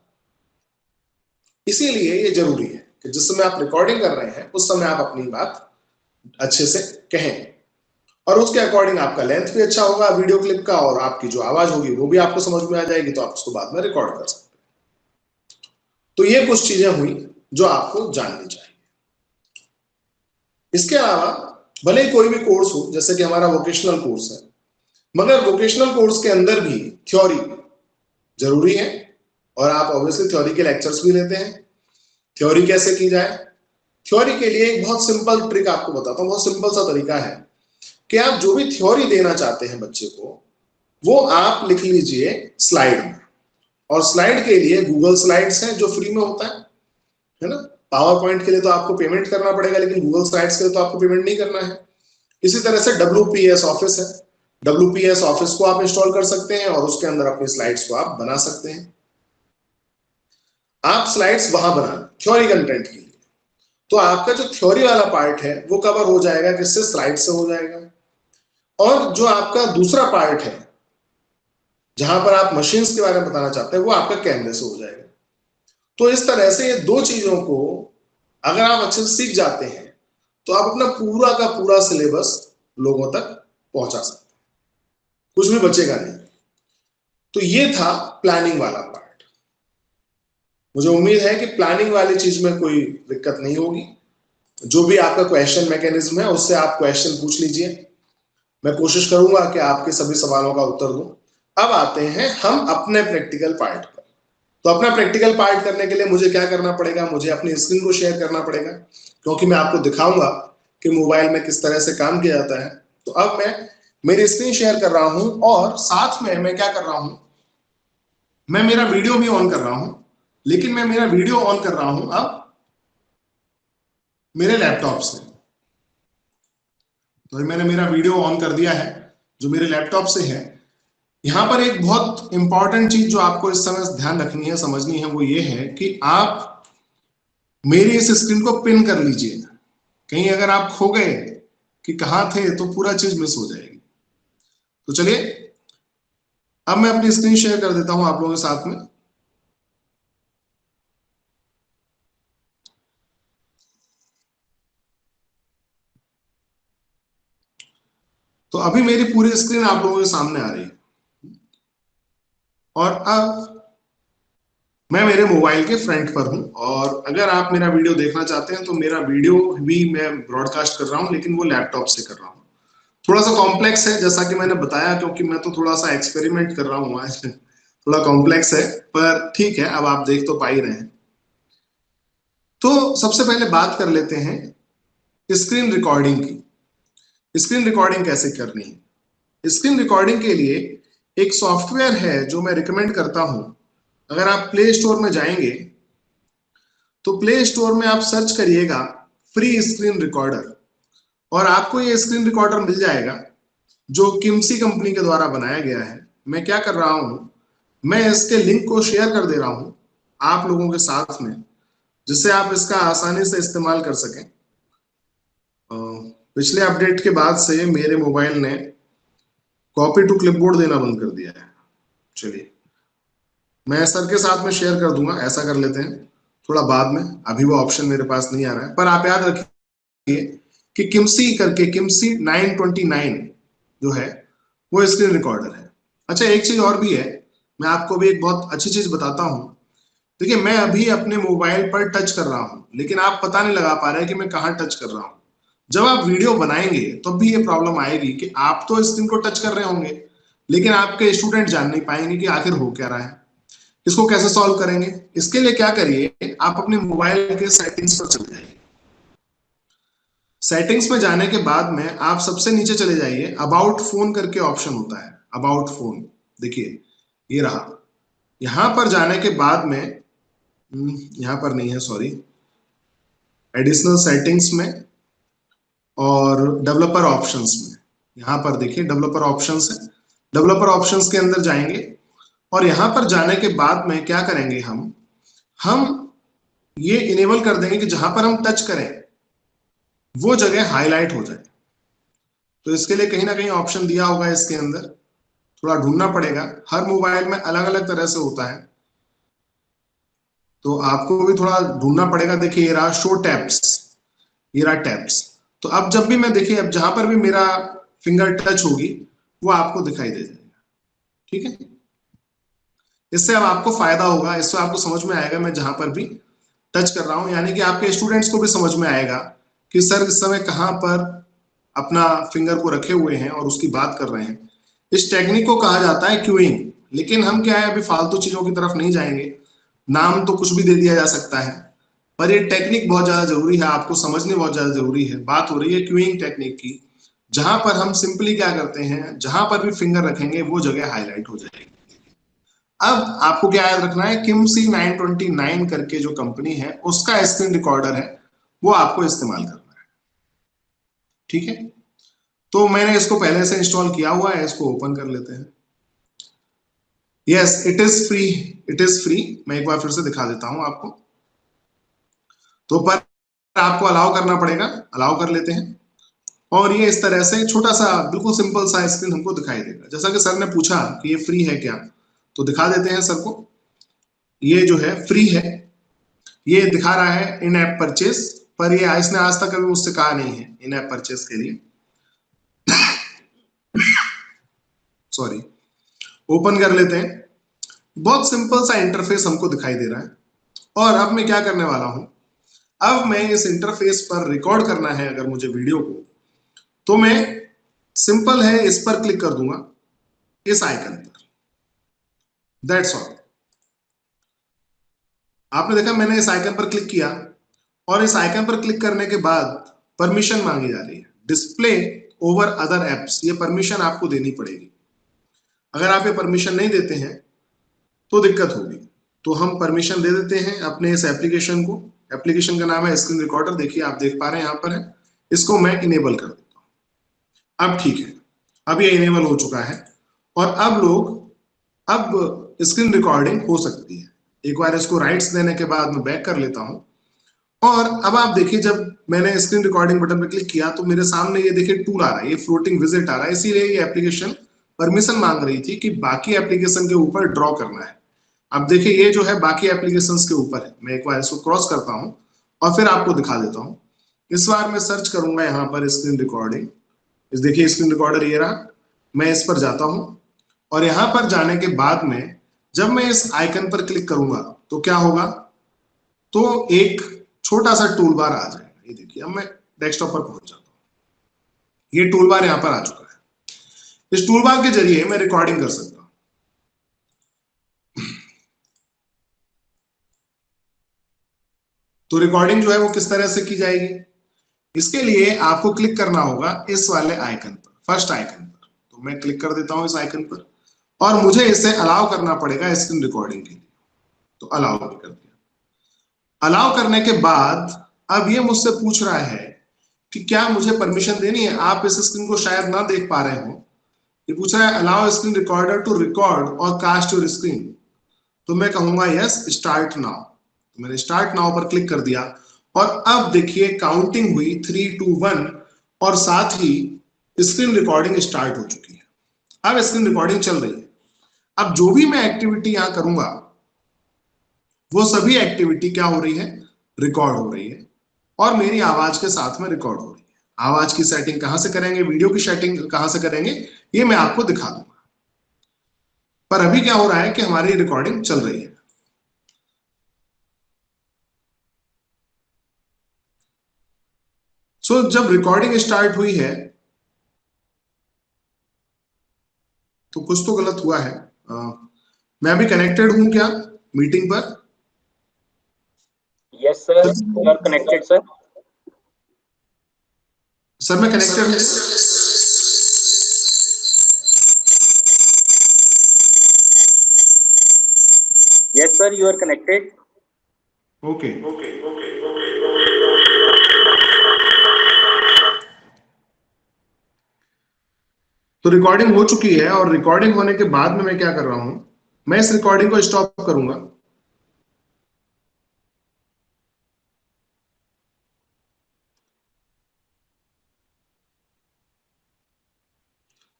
इसीलिए ये जरूरी है कि जिस समय आप रिकॉर्डिंग कर रहे हैं उस समय आप अपनी बात अच्छे से कहें, और उसके अकॉर्डिंग आपका लेंथ भी अच्छा होगा वीडियो क्लिप का, और आपकी जो आवाज होगी वो भी आपको समझ में आ जाएगी, तो आप उसको बाद में रिकॉर्ड कर सकते हैं। तो ये कुछ चीजें हुई जो आपको जाननी चाहिए। इसके अलावा भले ही कोई भी कोर्स हो, जैसे कि हमारा वोकेशनल कोर्स है, मगर वोकेशनल कोर्स के अंदर भी थ्योरी जरूरी है, और आप ऑब्वियसली थ्योरी के लेक्चर्स भी लेते हैं। थ्योरी कैसे की जाए, थ्योरी के लिए एक बहुत सिंपल ट्रिक आपको बताता हूं, बहुत सिंपल सा तरीका है कि आप जो भी थ्योरी देना चाहते हैं बच्चे को, वो आप लिख लीजिए स्लाइड में। और स्लाइड के लिए गूगल स्लाइड्स है जो फ्री में होता है ना। पावर पॉइंट के लिए तो आपको पेमेंट करना पड़ेगा, लेकिन गूगल स्लाइड्स के लिए तो आपको पेमेंट नहीं करना है। इसी तरह से WPS ऑफिस है, WPS ऑफिस को आप इंस्टॉल कर सकते हैं और उसके अंदर अपनी स्लाइड्स को आप बना सकते हैं। आप स्लाइड्स वहां बनाना थ्योरी कंटेंट के लिए, तो आपका जो थ्योरी वाला पार्ट है वो कवर हो जाएगा, किससे, स्लाइड से हो जाएगा। और जो आपका दूसरा पार्ट है जहां पर आप मशीन्स के बारे में बताना चाहते हैं, वो आपका कैमरे से हो जाएगा। तो इस तरह से ये दो चीजों को अगर आप अच्छे से सीख जाते हैं तो आप अपना पूरा का पूरा सिलेबस लोगों तक पहुंचा सकते हैं, कुछ भी बचेगा नहीं। तो ये था प्लानिंग वाला पार्ट। मुझे उम्मीद है कि प्लानिंग वाली चीज में कोई दिक्कत नहीं होगी। जो भी आपका क्वेश्चन मैकेनिज्म है उससे आप क्वेश्चन पूछ लीजिए, मैं कोशिश करूंगा कि आपके सभी सवालों का उत्तर दूं। अब आते हैं हम अपने प्रैक्टिकल पार्ट पर। तो अपना प्रैक्टिकल पार्ट करने के लिए मुझे क्या करना पड़ेगा, मुझे अपनी स्क्रीन को शेयर करना पड़ेगा, क्योंकि मैं आपको दिखाऊंगा कि मोबाइल में किस तरह से काम किया जाता है। तो अब मैं मेरी स्क्रीन शेयर कर रहा हूं, और साथ में मैं क्या कर रहा हूं, मैं मेरा वीडियो भी ऑन कर रहा हूं, लेकिन मैं मेरा वीडियो ऑन कर रहा हूं अब मेरे लैपटॉप से। तो मैंने मेरा वीडियो ऑन कर दिया है जो मेरे लैपटॉप से है। यहां पर एक बहुत इंपॉर्टेंट चीज जो आपको इस समय ध्यान रखनी है, समझनी है, वो ये है कि आप मेरी इस स्क्रीन को पिन कर लीजिए। कहीं अगर आप खो गए कि कहां थे तो पूरा चीज मिस हो जाएगी। तो चलिए अब मैं अपनी स्क्रीन शेयर कर देता हूं आप लोगों के साथ में। तो अभी मेरी पूरी स्क्रीन आप लोगों के सामने आ रही है, और अब मैं मेरे मोबाइल के फ्रंट पर हूं। और अगर आप मेरा वीडियो देखना चाहते हैं तो मेरा वीडियो भी मैं ब्रॉडकास्ट कर रहा हूं, लेकिन वो लैपटॉप से कर रहा हूं। थोड़ा सा कॉम्प्लेक्स है जैसा कि मैंने बताया, क्योंकि मैं तो थोड़ा सा एक्सपेरिमेंट कर रहा हूं आज। थोड़ा कॉम्प्लेक्स है, पर ठीक है, अब आप देख तो पा ही रहे हैं। तो सबसे पहले बात कर लेते हैं स्क्रीन रिकॉर्डिंग की। स्क्रीन रिकॉर्डिंग कैसे करनी है। स्क्रीन रिकॉर्डिंग के लिए एक सॉफ्टवेयर है जो मैं रिकमेंड करता हूं। अगर आप प्ले स्टोर में जाएंगे तो प्ले स्टोर में आप सर्च करिएगा फ्री स्क्रीन रिकॉर्डर, और आपको ये स्क्रीन रिकॉर्डर मिल जाएगा जो किम्सी कंपनी के द्वारा बनाया गया है। मैं क्या कर रहा हूं, मैं इसके लिंक को शेयर कर दे रहा हूं आप लोगों के साथ में, जिससे आप इसका आसानी से इस्तेमाल कर सकें। पिछले अपडेट के बाद से मेरे मोबाइल ने कॉपी टू क्लिपबोर्ड देना बंद कर दिया है। चलिए मैं सर के साथ में शेयर कर दूंगा, ऐसा कर लेते हैं थोड़ा बाद में, अभी वो ऑप्शन मेरे पास नहीं आ रहा है। पर आप याद रखिए कि किम्सी करके, किम्सी 929 जो है वो स्क्रीन रिकॉर्डर है। अच्छा एक चीज और भी है, मैं आपको भी एक बहुत अच्छी चीज बताता हूं। देखिए मैं अभी अपने मोबाइल पर टच कर रहा हूं, लेकिन आप पता नहीं लगा पा रहे हैं कि मैं कहां टच कर रहा हूं। जब आप वीडियो बनाएंगे तब भी ये प्रॉब्लम आएगी कि आप तो स्क्रीन को टच कर रहे होंगे लेकिन आपके स्टूडेंट जान नहीं पाएंगे कि आखिर हो क्या रहा है। इसको कैसे सॉल्व करेंगे? इसके लिए क्या करिए, आप अपने मोबाइल के सेटिंग्स पर चले जाइए। सेटिंग्स में जाने के बाद में आप सबसे नीचे चले जाइए, अबाउट फोन करके ऑप्शन होता है, अबाउट फोन देखिए ये रहा। यहां पर जाने के बाद में यहां पर नहीं है, सॉरी, एडिशनल सेटिंग्स में और डेवलपर ऑप्शंस में, यहां पर देखिए डेवलपर ऑप्शंस है। डेवलपर ऑप्शंस के अंदर जाएंगे और यहां पर जाने के बाद में क्या करेंगे, हम ये इनेबल कर देंगे कि जहां पर हम टच करें वो जगह हाईलाइट हो जाए। तो इसके लिए कहीं ना कहीं ऑप्शन दिया होगा इसके अंदर, थोड़ा ढूंढना पड़ेगा, हर मोबाइल में अलग अलग तरह से होता है तो आपको भी थोड़ा ढूंढना पड़ेगा। देखिए ये रहा शो टैप्स, ये रहा टैप्स। तो अब जब भी मैं देखिए, अब जहां पर भी मेरा फिंगर टच होगी वो आपको दिखाई दे जाएगा। ठीक है, इससे अब आपको फायदा होगा, इससे आपको समझ में आएगा मैं जहां पर भी टच कर रहा हूं, यानी कि आपके स्टूडेंट्स को भी समझ में आएगा कि सर इस समय कहां पर अपना फिंगर को रखे हुए हैं और उसकी बात कर रहे हैं। इस टेक्निक को कहा जाता है क्यूइंग। लेकिन हम क्या है, अभी फालतू चीजों की तरफ नहीं जाएंगे, नाम तो कुछ भी दे दिया जा सकता है, पर ये टेक्निक बहुत ज्यादा जरूरी है, आपको समझनी बहुत ज्यादा जरूरी है। बात हो रही है क्यूइंग टेक्निक की, जहां पर हम सिंपली क्या करते हैं, जहां पर भी फिंगर रखेंगे वो जगह हाईलाइट हो जाएगी। अब आपको क्या याद रखना है, किमसी 929 करके जो कंपनी है उसका स्क्रीन रिकॉर्डर है, वो आपको इस्तेमाल करना है। ठीक है, तो मैंने इसको पहले से इंस्टॉल किया हुआ है, इसको ओपन कर लेते हैं। Yes it is free, it is free. मैं एक बार फिर से दिखा देता हूं आपको। तो पर आपको अलाउ करना पड़ेगा, अलाउ कर लेते हैं और ये इस तरह से छोटा सा बिल्कुल सिंपल सा स्क्रीन हमको दिखाई देगा। जैसा कि सर ने पूछा कि ये फ्री है क्या, तो दिखा देते हैं सर को। ये जो है फ्री है, ये दिखा रहा है इन ऐप परचेस, पर ये इसने आज तक कभी मुझसे कहा नहीं है इन ऐप परचेस के लिए। सॉरी, ओपन कर लेते हैं। बहुत सिंपल सा इंटरफेस हमको दिखाई दे रहा है और अब मैं क्या करने वाला हूं, अब मैं इस इंटरफेस पर रिकॉर्ड करना है अगर मुझे वीडियो को, तो मैं सिंपल है इस पर क्लिक कर दूंगा, इस आइकन पर। That's all. आपने देखा मैंने इस आइकन पर क्लिक किया और इस आइकन पर क्लिक करने के बाद परमिशन मांगी जा रही है, डिस्प्ले ओवर अदर एप्स, ये परमिशन आपको देनी पड़ेगी। अगर आप ये परमिशन नहीं देते हैं तो दिक्कत होगी। तो हम परमिशन दे देते हैं अपने इस एप्लीकेशन को। एप्लीकेशन का नाम है स्क्रीन रिकॉर्डर, देखिए आप देख पा रहे हैं यहाँ पर है। इसको मैं इनेबल कर देता हूँ। अब ठीक है, अब ये इनेबल हो चुका है और अब स्क्रीन रिकॉर्डिंग हो सकती है। एक बार इसको राइट्स देने के बाद मैं बैक कर लेता हूँ और अब आप देखिए जब मैंने स्क्रीन रिकॉर्डिंग बटन पर क्लिक किया तो मेरे सामने ये देखिए टूल आ रहा है, ये फ्लोटिंग विजिट आ रहा है। इसीलिए ये एप्लीकेशन परमिशन मांग रही थी कि बाकी एप्लीकेशन के ऊपर ड्रॉ करना है। अब देखिए ये जो है बाकी एप्लीकेशंस के ऊपर है। मैं एक बार इसको क्रॉस करता हूं और फिर आपको दिखा देता हूं। इस बार मैं सर्च करूंगा यहाँ पर स्क्रीन रिकॉर्डिंग। इस देखिए स्क्रीन रिकॉर्डर ये रहा, मैं इस पर जाता हूं और यहाँ पर जाने के बाद में जब मैं इस आइकन पर क्लिक करूंगा तो क्या होगा, तो एक छोटा सा टूल बार आ जाएगा। ये देखिए अब मैं डेस्कटॉप पर पहुंच जाता हूँ, ये टूल बार यहाँ पर आ चुका है। इस टूल बार के जरिए मैं रिकॉर्डिंग कर सकता हूँ। तो रिकॉर्डिंग जो है वो किस तरह से की जाएगी, इसके लिए आपको क्लिक करना होगा इस वाले आइकन पर, फर्स्ट आइकन पर। तो मैं क्लिक कर देता हूं इस आइकन पर और मुझे इसे अलाउ करना पड़ेगा स्क्रीन रिकॉर्डिंग के लिए। तो अलाउ भी कर दिया। अलाउ करने के बाद अब ये मुझसे पूछ रहा है कि क्या मुझे परमिशन देनी है। आप इस स्क्रीन को शायद ना देख पा रहे हो, ये पूछ रहा है allow screen recorder to record और कास्ट योर स्क्रीन। तो मैं कहूंगा यस स्टार्ट नाउ। तो मैंने स्टार्ट नाउ पर क्लिक कर दिया और अब देखिए काउंटिंग हुई 3 2 1 और साथ ही स्क्रीन रिकॉर्डिंग स्टार्ट हो चुकी है। अब स्क्रीन रिकॉर्डिंग चल रही है। अब जो भी मैं एक्टिविटी यहां करूंगा वो सभी एक्टिविटी क्या हो रही है, रिकॉर्ड हो रही है और मेरी आवाज के साथ में रिकॉर्ड हो रही है। आवाज की सेटिंग कहां से करेंगे, वीडियो की सेटिंग कहां से करेंगे, ये मैं आपको दिखा दूंगा। पर अभी क्या हो रहा है कि हमारी रिकॉर्डिंग चल रही है। सो जब रिकॉर्डिंग स्टार्ट हुई है तो कुछ तो गलत हुआ है। मैं अभी कनेक्टेड हूं क्या मीटिंग पर?
Yes sir, you are connected sir.
Sir मैं कनेक्टेड हूँ।
Yes sir, you are connected.
Okay. तो रिकॉर्डिंग हो चुकी है और रिकॉर्डिंग होने के बाद में मैं क्या कर रहा हूं, मैं इस रिकॉर्डिंग को स्टॉप करूंगा।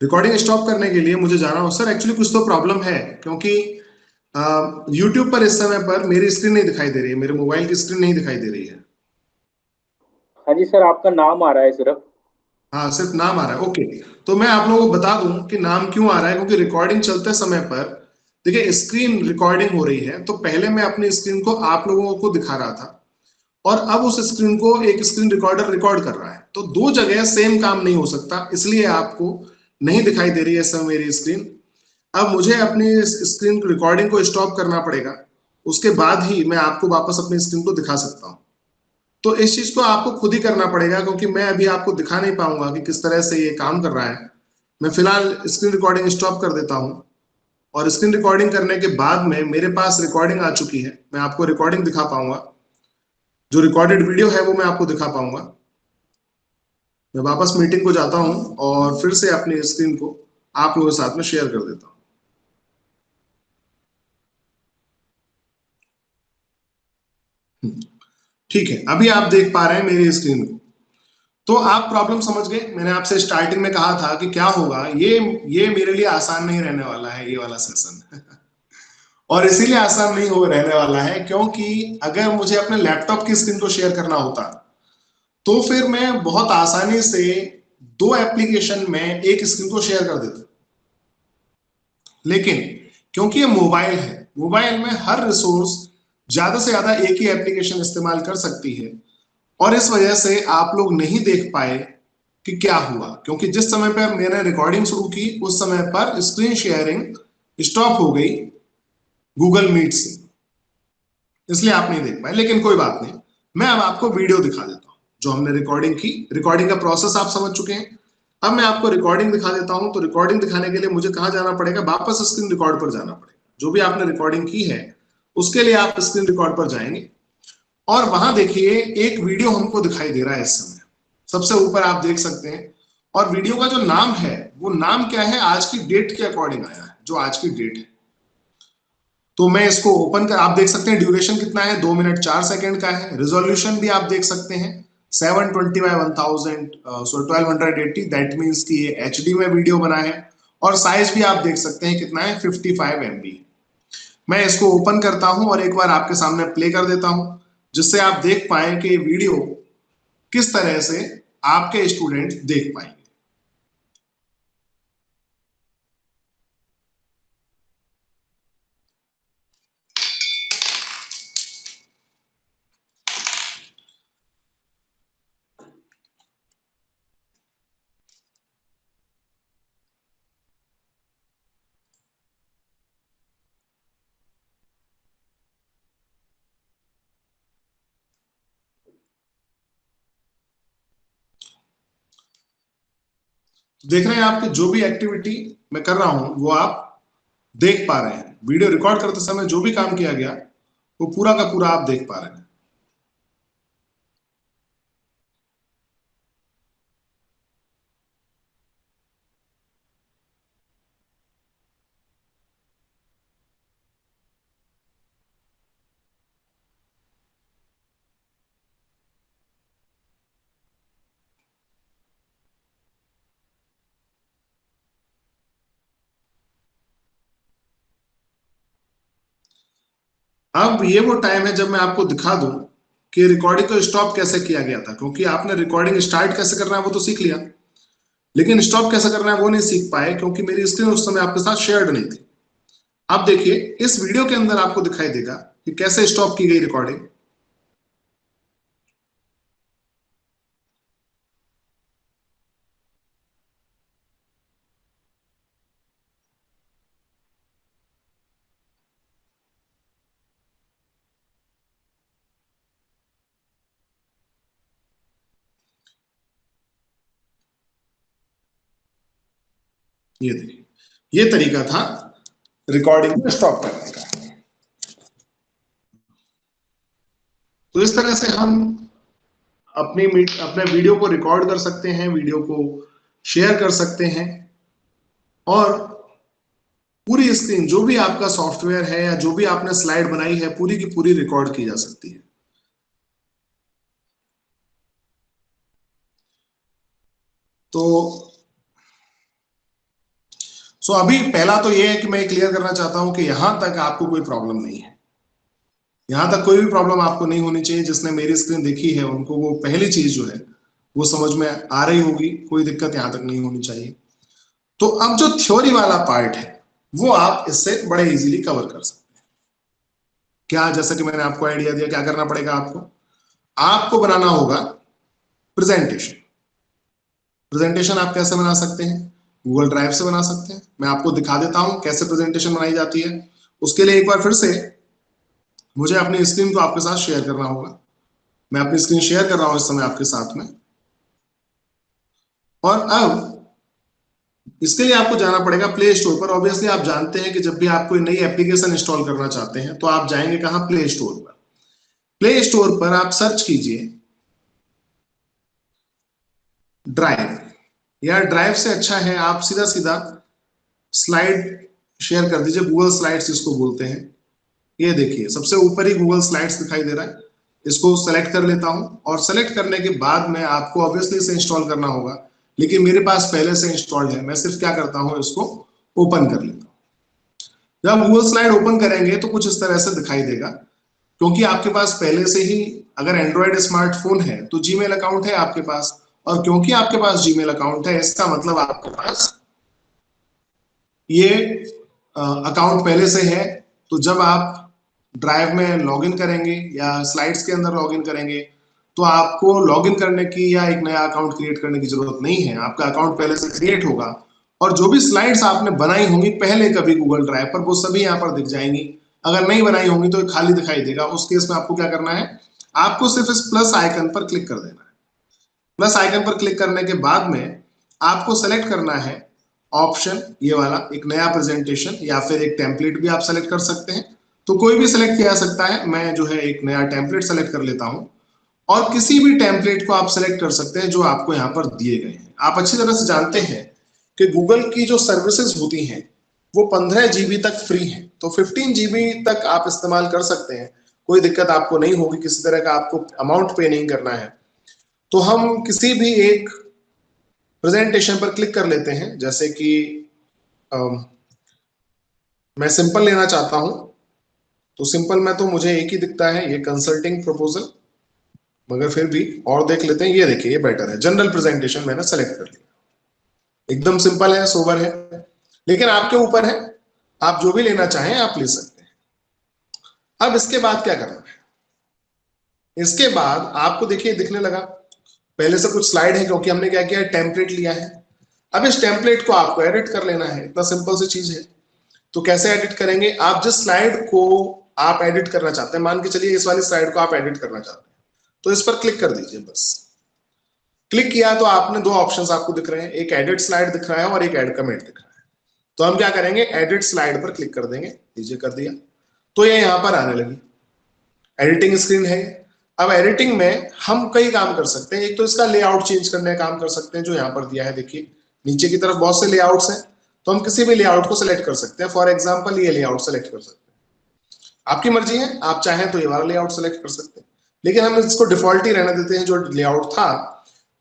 रिकॉर्डिंग स्टॉप करने के लिए मुझे जाना हो सर, एक्चुअली कुछ तो प्रॉब्लम है क्योंकि यूट्यूब पर इस समय पर मेरी स्क्रीन नहीं दिखाई दे रही है, मेरे मोबाइल की स्क्रीन नहीं दिखाई दे रही है।
हाँ जी सर, आपका नाम आ रहा है सिर्फ।
हाँ सिर्फ नाम आ रहा है, ओके। तो मैं आप लोगों को बता दूं कि नाम क्यों आ रहा है, क्योंकि रिकॉर्डिंग चलते समय पर देखिए स्क्रीन रिकॉर्डिंग हो रही है, तो पहले मैं अपनी स्क्रीन को आप लोगों को दिखा रहा था और अब उस स्क्रीन को एक स्क्रीन रिकॉर्डर रिकॉर्ड कर रहा है, तो दो जगह सेम काम नहीं हो सकता, इसलिए आपको नहीं दिखाई दे रही है इस समय मेरी स्क्रीन। अब मुझे अपनी स्क्रीन रिकॉर्डिंग को स्टॉप करना पड़ेगा, उसके बाद ही मैं आपको वापस अपनी स्क्रीन को दिखा सकता हूँ। तो इस चीज को आपको खुद ही करना पड़ेगा, क्योंकि मैं अभी आपको दिखा नहीं पाऊंगा कि किस तरह से ये काम कर रहा है। मैं फिलहाल स्क्रीन रिकॉर्डिंग स्टॉप कर देता हूँ और स्क्रीन रिकॉर्डिंग करने के बाद में मेरे पास रिकॉर्डिंग आ चुकी है, मैं आपको रिकॉर्डिंग दिखा पाऊंगा, जो रिकॉर्डेड वीडियो है वो मैं आपको दिखा पाऊंगा। मैं वापस मीटिंग को जाता हूं और फिर से अपनी स्क्रीन को आप लोगों के साथ में शेयर कर देता हूं। ठीक है, अभी आप देख पा रहे हैं मेरी स्क्रीन को। तो आप प्रॉब्लम समझ गए। मैंने आपसे स्टार्टिंग में कहा था कि क्या होगा, ये मेरे लिए आसान नहीं रहने वाला है ये वाला सेशन और इसीलिए आसान नहीं हो रहने वाला है क्योंकि अगर मुझे अपने लैपटॉप की स्क्रीन को शेयर करना होता तो फिर मैं बहुत आसानी से दो एप्लीकेशन में एक स्क्रीन को शेयर कर देता, लेकिन क्योंकि ये मोबाइल है, मोबाइल में हर रिसोर्स ज्यादा से ज्यादा एक ही एप्लीकेशन इस्तेमाल कर सकती है और इस वजह से आप लोग नहीं देख पाए कि क्या हुआ, क्योंकि जिस समय पर मैंने रिकॉर्डिंग शुरू की उस समय पर स्क्रीन शेयरिंग स्टॉप हो गई गूगल मीट से, इसलिए आप नहीं देख पाए। लेकिन कोई बात नहीं, मैं अब आपको वीडियो दिखा देता हूं जो हमने रिकॉर्डिंग की। रिकॉर्डिंग का प्रोसेस आप समझ चुके हैं, अब मैं आपको रिकॉर्डिंग दिखा देता हूं। तो रिकॉर्डिंग दिखाने के लिए मुझे कहां जाना पड़ेगा, वापस स्क्रीन रिकॉर्ड पर जाना पड़ेगा। जो भी आपने रिकॉर्डिंग की है उसके लिए आप स्क्रीन रिकॉर्ड पर जाएंगे और वहां देखिए एक वीडियो हमको दिखाई दे रहा है इस समय, सबसे ऊपर आप देख सकते हैं। और वीडियो का जो नाम है वो नाम क्या है, आज की डेट के अकॉर्डिंग आया है, जो आज की डेट है। तो मैं इसको ओपन कर, आप देख सकते हैं ड्यूरेशन कितना है, 2 मिनट 4 सेकंड का है। रिजोल्यूशन भी आप देख सकते हैं 720 बाय 1000 1280, दैट मींस कि ये एचडी में वीडियो बना है। और साइज भी आप देख सकते हैं कितना है, 55 MB। मैं इसको ओपन करता हूं और एक बार आपके सामने प्ले कर देता हूं, जिससे आप देख पाए कि वीडियो किस तरह से आपके स्टूडेंट देख पाएंगे। देख रहे हैं आपकी जो भी एक्टिविटी मैं कर रहा हूं वो आप देख पा रहे हैं। वीडियो रिकॉर्ड करते समय जो भी काम किया गया वो पूरा का पूरा आप देख पा रहे हैं। अब ये वो टाइम है जब मैं आपको दिखा दूं कि रिकॉर्डिंग को स्टॉप कैसे किया गया था, क्योंकि आपने रिकॉर्डिंग स्टार्ट कैसे करना है वो तो सीख लिया, लेकिन स्टॉप कैसे करना है वो नहीं सीख पाए क्योंकि मेरी स्क्रीन उस समय आपके साथ शेयर्ड नहीं थी। अब देखिए इस वीडियो के अंदर आपको दिखाई देगा कि कैसे स्टॉप की गई रिकॉर्डिंग। ये देखिए, ये तरीका था रिकॉर्डिंग को स्टॉप करने का। तो इस तरह से हम अपने वीडियो को रिकॉर्ड कर सकते हैं, वीडियो को शेयर कर सकते हैं, और पूरी स्क्रीन जो भी आपका सॉफ्टवेयर है या जो भी आपने स्लाइड बनाई है पूरी की पूरी रिकॉर्ड की जा सकती है। तो अभी पहला तो ये है कि मैं क्लियर करना चाहता हूं कि यहां तक आपको कोई प्रॉब्लम नहीं है, यहां तक कोई भी प्रॉब्लम आपको नहीं होनी चाहिए। जिसने मेरी स्क्रीन देखी है उनको वो पहली चीज जो है वो समझ में आ रही होगी, कोई दिक्कत यहां तक नहीं होनी चाहिए। तो अब जो थ्योरी वाला पार्ट है वो आप इससे बड़े इजीली कवर कर सकते हैं। क्या, जैसा कि मैंने आपको आइडिया दिया, क्या करना पड़ेगा आपको? आपको बनाना होगा प्रेजेंटेशन। प्रेजेंटेशन आप कैसे बना सकते हैं? गूगल ड्राइव से बना सकते हैं। मैं आपको दिखा देता हूं कैसे प्रेजेंटेशन बनाई जाती है। उसके लिए एक बार फिर से मुझे अपनी स्क्रीन को आपके साथ शेयर करना होगा। मैं अपनी स्क्रीन शेयर कर रहा हूं इस समय आपके साथ में। और अब इसके लिए आपको जाना पड़ेगा प्ले स्टोर पर। ऑब्वियसली आप जानते हैं कि जब भी आप कोई नई एप्लीकेशन इंस्टॉल करना चाहते हैं तो आप जाएंगे कहां? प्ले स्टोर पर। प्ले स्टोर पर आप सर्च कीजिए ड्राइव, या ड्राइव से अच्छा है आप सीधा सीधा स्लाइड शेयर कर दीजिए, गूगल स्लाइड्स जिसको बोलते हैं। ये देखिए सबसे ऊपर ही गूगल स्लाइड्स दिखाई दे रहा है, इसको सेलेक्ट कर लेता हूं। और सेलेक्ट करने के बाद में आपको ऑब्वियसली इसे इंस्टॉल करना होगा, लेकिन मेरे पास पहले से इंस्टॉल्ड है। मैं सिर्फ क्या करता हूं, इसको ओपन कर लेता हूं। जब गूगल स्लाइड ओपन करेंगे तो कुछ इस तरह से दिखाई देगा, क्योंकि आपके पास पहले से ही अगर एंड्रॉयड स्मार्टफोन है तो जीमेल अकाउंट है आपके पास, और क्योंकि आपके पास जीमेल अकाउंट है इसका मतलब आपके पास ये अकाउंट पहले से है। तो जब आप ड्राइव में लॉगिन करेंगे या स्लाइड्स के अंदर लॉगिन करेंगे तो आपको लॉगिन करने की या एक नया अकाउंट क्रिएट करने की जरूरत नहीं है। आपका अकाउंट पहले से क्रिएट होगा, और जो भी स्लाइड्स आपने बनाई होंगी पहले कभी गूगल ड्राइव पर वो सभी यहाँ पर दिख जाएंगी। अगर नहीं बनाई होंगी तो खाली दिखाई देगा। उस केस में आपको क्या करना है, आपको सिर्फ इस प्लस आइकन पर क्लिक कर देना है। प्लस आइकन पर क्लिक करने के बाद में आपको सेलेक्ट करना है ऑप्शन ये वाला, एक नया प्रेजेंटेशन, या फिर एक टेम्पलेट भी आप सेलेक्ट कर सकते हैं। तो कोई भी सिलेक्ट किया सकता है। मैं जो है एक नया टेम्पलेट सेलेक्ट कर लेता हूं, और किसी भी टेम्पलेट को आप सेलेक्ट कर सकते हैं जो आपको यहाँ पर दिए गए हैं। आप अच्छी तरह से जानते हैं कि गूगल की जो सर्विसेज होती हैं वो 15 GB तक फ्री है, तो 15 GB तक आप इस्तेमाल कर सकते हैं। कोई दिक्कत आपको नहीं होगी, किसी तरह का आपको अमाउंट पे नहीं करना है। तो हम किसी भी एक प्रेजेंटेशन पर क्लिक कर लेते हैं, जैसे कि मैं सिंपल लेना चाहता हूं, तो सिंपल में तो मुझे एक ही दिखता है, ये कंसल्टिंग प्रपोजल, मगर फिर भी और देख लेते हैं। ये देखिए ये बेटर है, जनरल प्रेजेंटेशन मैंने सेलेक्ट कर लिया। एकदम सिंपल है, सोबर है, लेकिन आपके ऊपर है, आप जो भी लेना चाहें आप ले सकते हैं। अब इसके बाद क्या करना है, इसके बाद आपको देखिए दिखने लगा पहले से कुछ स्लाइड है, क्योंकि हमने क्या किया, टेम्पलेट लिया है। अब इस टेम्पलेट को आपको एडिट कर लेना है, इतना सिंपल सी चीज है। तो कैसे एडिट करेंगे, आप जिस स्लाइड को आप एडिट करना चाहते हैं, मान के चलिए इस वाली स्लाइड को आप एडिट करना चाहते हैं, तो इस पर क्लिक कर दीजिए। बस क्लिक किया तो आपने दो ऑप्शंस आपको दिख रहे हैं, एक एडिट स्लाइड दिख रहा है और एक एड कमेंट दिख रहा है। तो हम क्या करेंगे, एडिट स्लाइड पर क्लिक कर देंगे। लीजिए कर दिया, तो ये यहां पर आने लगी, एडिटिंग स्क्रीन है। अब एडिटिंग में हम कई काम कर सकते हैं। एक तो इसका लेआउट चेंज करने का काम कर सकते हैं, जो यहाँ पर दिया है देखिए नीचे की तरफ बहुत से लेआउट्स हैं, तो हम किसी भी लेआउट को सिलेक्ट कर सकते हैं। फॉर एग्जांपल ये लेआउट सेलेक्ट कर सकते हैं, आपकी मर्जी है, आप चाहें तो ये वाला लेआउट सेलेक्ट कर सकते हैं, लेकिन हम इसको डिफॉल्ट ही रहने देते हैं जो लेआउट था।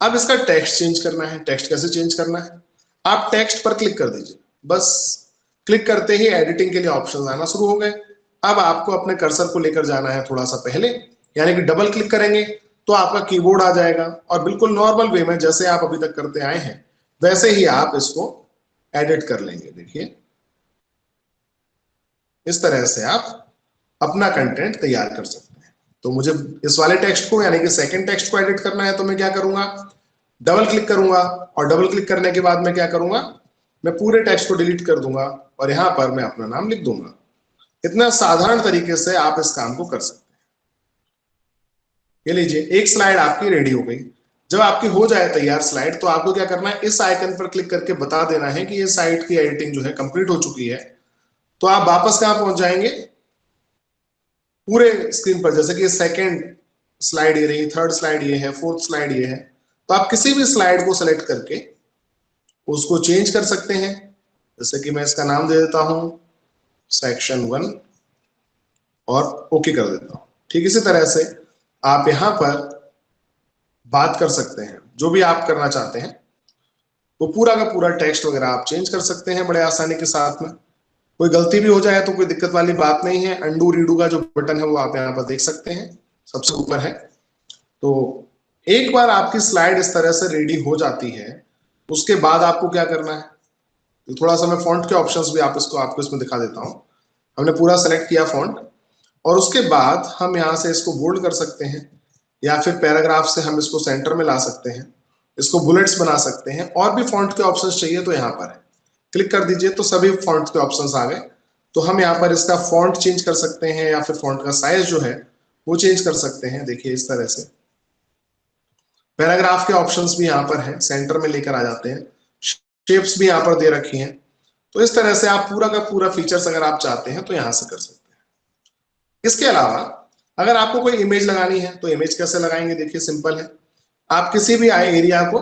अब इसका टेक्स्ट चेंज करना है। टेक्स्ट कैसे चेंज करना है, आप टेक्स्ट पर क्लिक कर दीजिए। बस क्लिक करते ही एडिटिंग के लिए ऑप्शन आना शुरू हो गए। अब आपको अपने कर्सर को लेकर जाना है थोड़ा सा पहले, यानी कि डबल क्लिक करेंगे तो आपका कीबोर्ड आ जाएगा, और बिल्कुल नॉर्मल वे में जैसे आप अभी तक करते आए हैं वैसे ही आप इसको एडिट कर लेंगे। देखिए इस तरह से आप अपना कंटेंट तैयार कर सकते हैं। तो मुझे इस वाले टेक्स्ट को यानी कि सेकंड टेक्स्ट को एडिट करना है, तो मैं क्या करूंगा, डबल क्लिक करूंगा, और डबल क्लिक करने के बाद मैं क्या करूंगा, मैं पूरे टेक्स्ट को डिलीट कर दूंगा और यहां पर मैं अपना नाम लिख दूंगा। इतना साधारण तरीके से आप इस काम को कर सकते हैं। ये लीजिए एक स्लाइड आपकी रेडी हो गई। जब आपकी हो जाए तैयार स्लाइड तो आपको क्या करना है, इस आइकन पर क्लिक करके बता देना है कि ये साइट की एडिटिंग जो है कंप्लीट हो चुकी है। तो आप वापस कहां पहुंच जाएंगे, पूरे स्क्रीन पर, जैसे कि सेकंड स्लाइड ये रही, थर्ड स्लाइड ये है, फोर्थ स्लाइड ये है। तो आप किसी भी स्लाइड को सेलेक्ट करके उसको चेंज कर सकते हैं। जैसे कि मैं इसका नाम दे देता हूं सेक्शन 1 और ओके कर देता हूं। ठीक इसी तरह से आप यहां पर बात कर सकते हैं, जो भी आप करना चाहते हैं वो पूरा का पूरा टेक्स्ट वगैरह आप चेंज कर सकते हैं बड़े आसानी के साथ में। कोई गलती भी हो जाए तो कोई दिक्कत वाली बात नहीं है। अंडू रीडू का जो बटन है वो आप यहाँ पर देख सकते हैं, सबसे ऊपर है। तो एक बार आपकी स्लाइड इस तरह से रेडी हो जाती है, उसके बाद आपको क्या करना है, तो थोड़ा सा मैं फॉन्ट के ऑप्शंस भी आपको इसमें दिखा देता हूँ। हमने पूरा सेलेक्ट किया फॉन्ट, और उसके बाद हम यहाँ से इसको बोल्ड कर सकते हैं, या फिर पैराग्राफ से हम इसको सेंटर में ला सकते हैं, इसको बुलेट्स बना सकते हैं। और भी फॉन्ट के ऑप्शंस चाहिए तो यहाँ पर है, क्लिक कर दीजिए तो सभी फॉन्ट के ऑप्शंस आ गए। तो हम यहाँ पर इसका फॉन्ट चेंज कर सकते हैं, या फिर फॉन्ट का साइज जो है वो चेंज कर सकते हैं। देखिए इस तरह से पैराग्राफ के ऑप्शंस भी यहाँ पर हैं, सेंटर में लेकर आ जाते हैं, शेप्स भी यहाँ पर दे रखी हैं। तो इस तरह से आप पूरा का पूरा फीचर्स अगर आप चाहते हैं तो यहाँ से कर सकते हैं। इसके अलावा अगर आपको कोई इमेज लगानी है तो इमेज कैसे लगाएंगे, देखिए सिंपल है। आप किसी भी एरिया को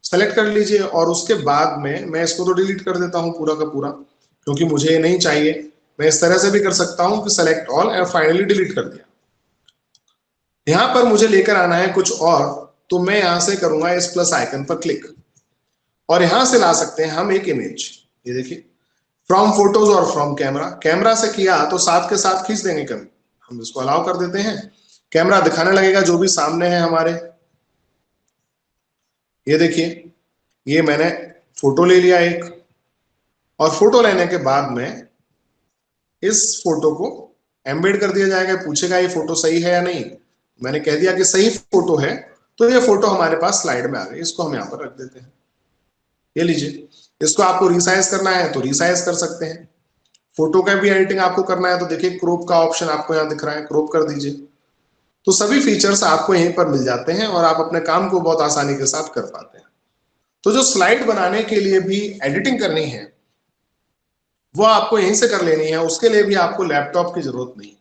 सेलेक्ट कर लीजिए, और उसके बाद में मैं इसको तो डिलीट कर देता हूं पूरा का पूरा, क्योंकि मुझे ये नहीं चाहिए। मैं इस तरह से भी कर सकता हूं कि सेलेक्ट ऑल और फाइनली डिलीट कर दिया। यहां पर मुझे लेकर आना है कुछ और, तो मैं यहां से करूंगा इस प्लस आइकन पर क्लिक, और यहां से ला सकते हैं हम एक इमेज। ये देखिए, फ्रॉम फोटोज और फ्रॉम कैमरा। कैमरा से किया तो साथ के साथ खींच देंगे कभी, हम इसको अलाउ कर देते हैं, कैमरा दिखाने लगेगा जो भी सामने है हमारे। ये देखिए, ये मैंने फोटो ले लिया एक, और फोटो लेने के बाद में इस फोटो को एम्बेड कर दिया जाएगा। पूछेगा ये फोटो सही है या नहीं, मैंने कह दिया कि सही फोटो है, तो ये फोटो हमारे पास स्लाइड में आ गई। इसको हम यहाँ पर रख देते हैं। ये लीजिए, इसको आपको रिसाइज करना है तो रिसाइज कर सकते हैं। फोटो का भी एडिटिंग आपको करना है तो देखिए क्रोप का ऑप्शन आपको यहाँ दिख रहा है, क्रोप कर दीजिए। तो सभी फीचर्स आपको यहीं पर मिल जाते हैं, और आप अपने काम को बहुत आसानी के साथ कर पाते हैं। तो जो स्लाइड बनाने के लिए भी एडिटिंग करनी है वो आपको यहीं से कर लेनी है, उसके लिए भी आपको लैपटॉप की जरूरत नहीं।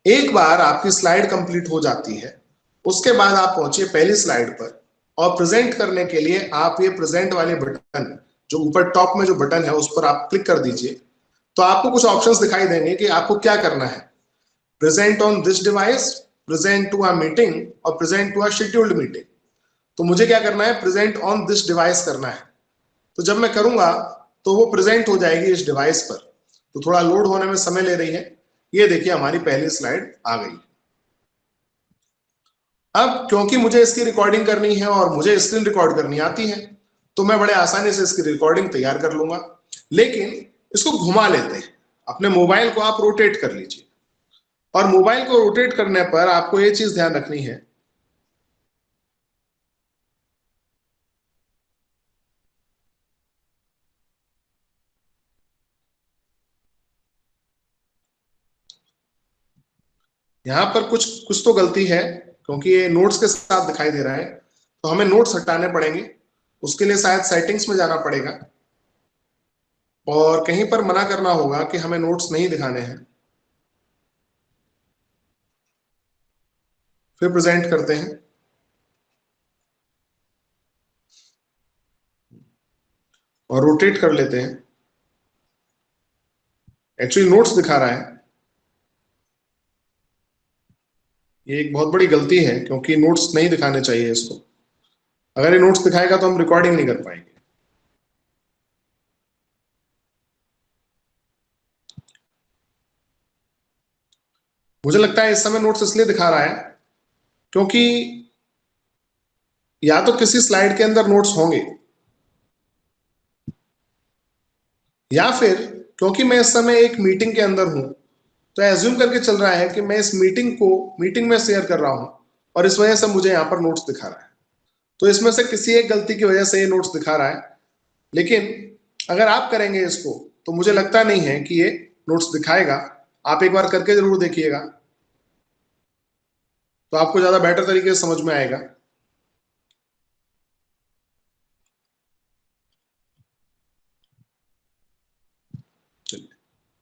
एक बार आपकी स्लाइड कंप्लीट हो जाती है, उसके बाद आप पहुंचिए पहली स्लाइड पर, और प्रेजेंट करने के लिए आप ये प्रेजेंट वाले बटन, जो ऊपर टॉप में जो बटन है उस पर आप क्लिक कर दीजिए। तो आपको कुछ ऑप्शंस दिखाई देंगे कि आपको क्या करना है, present on this device, present to a meeting, और present to a scheduled meeting. तो मुझे क्या करना है, प्रेजेंट ऑन दिस डिवाइस करना है। तो जब मैं करूंगा तो वो प्रेजेंट हो जाएगी इस डिवाइस पर। तो थोड़ा लोड होने में समय ले रही है। ये देखिए हमारी पहली स्लाइड आ गई। अब क्योंकि मुझे इसकी रिकॉर्डिंग करनी है और मुझे स्क्रीन रिकॉर्ड करनी आती है, तो मैं बड़े आसानी से इसकी रिकॉर्डिंग तैयार कर लूंगा। लेकिन इसको घुमा लेते हैं, अपने मोबाइल को आप रोटेट कर लीजिए, और मोबाइल को रोटेट करने पर आपको ये चीज ध्यान रखनी है, यहां पर कुछ कुछ तो गलती है, क्योंकि ये नोट्स के साथ दिखाई दे रहा है, तो हमें नोट्स हटाने पड़ेंगे। उसके लिए शायद सेटिंग्स में जाना पड़ेगा, और कहीं पर मना करना होगा कि हमें नोट्स नहीं दिखाने हैं। फिर प्रेजेंट करते हैं, और रोटेट कर लेते हैं। एक्चुअली नोट्स दिखा रहा है, ये एक बहुत बड़ी गलती है, क्योंकि नोट्स नहीं दिखाने चाहिए इसको। अगर ये नोट्स दिखाएगा तो हम रिकॉर्डिंग नहीं कर पाएंगे। मुझे लगता है इस समय नोट्स इसलिए दिखा रहा है क्योंकि या तो किसी स्लाइड के अंदर नोट्स होंगे, या फिर क्योंकि मैं इस समय एक मीटिंग के अंदर हूं, तो एज्यूम करके चल रहा है कि मैं इस मीटिंग में शेयर कर रहा हूं, और इस वजह से मुझे यहाँ पर नोट्स दिखा रहा है। तो इसमें से किसी एक गलती की वजह से ये नोट्स दिखा रहा है। लेकिन अगर आप करेंगे इसको तो मुझे लगता नहीं है कि ये नोट्स दिखाएगा। आप एक बार करके जरूर देखिएगा, तो आपको ज्यादा बेटर तरीके से समझ में आएगा।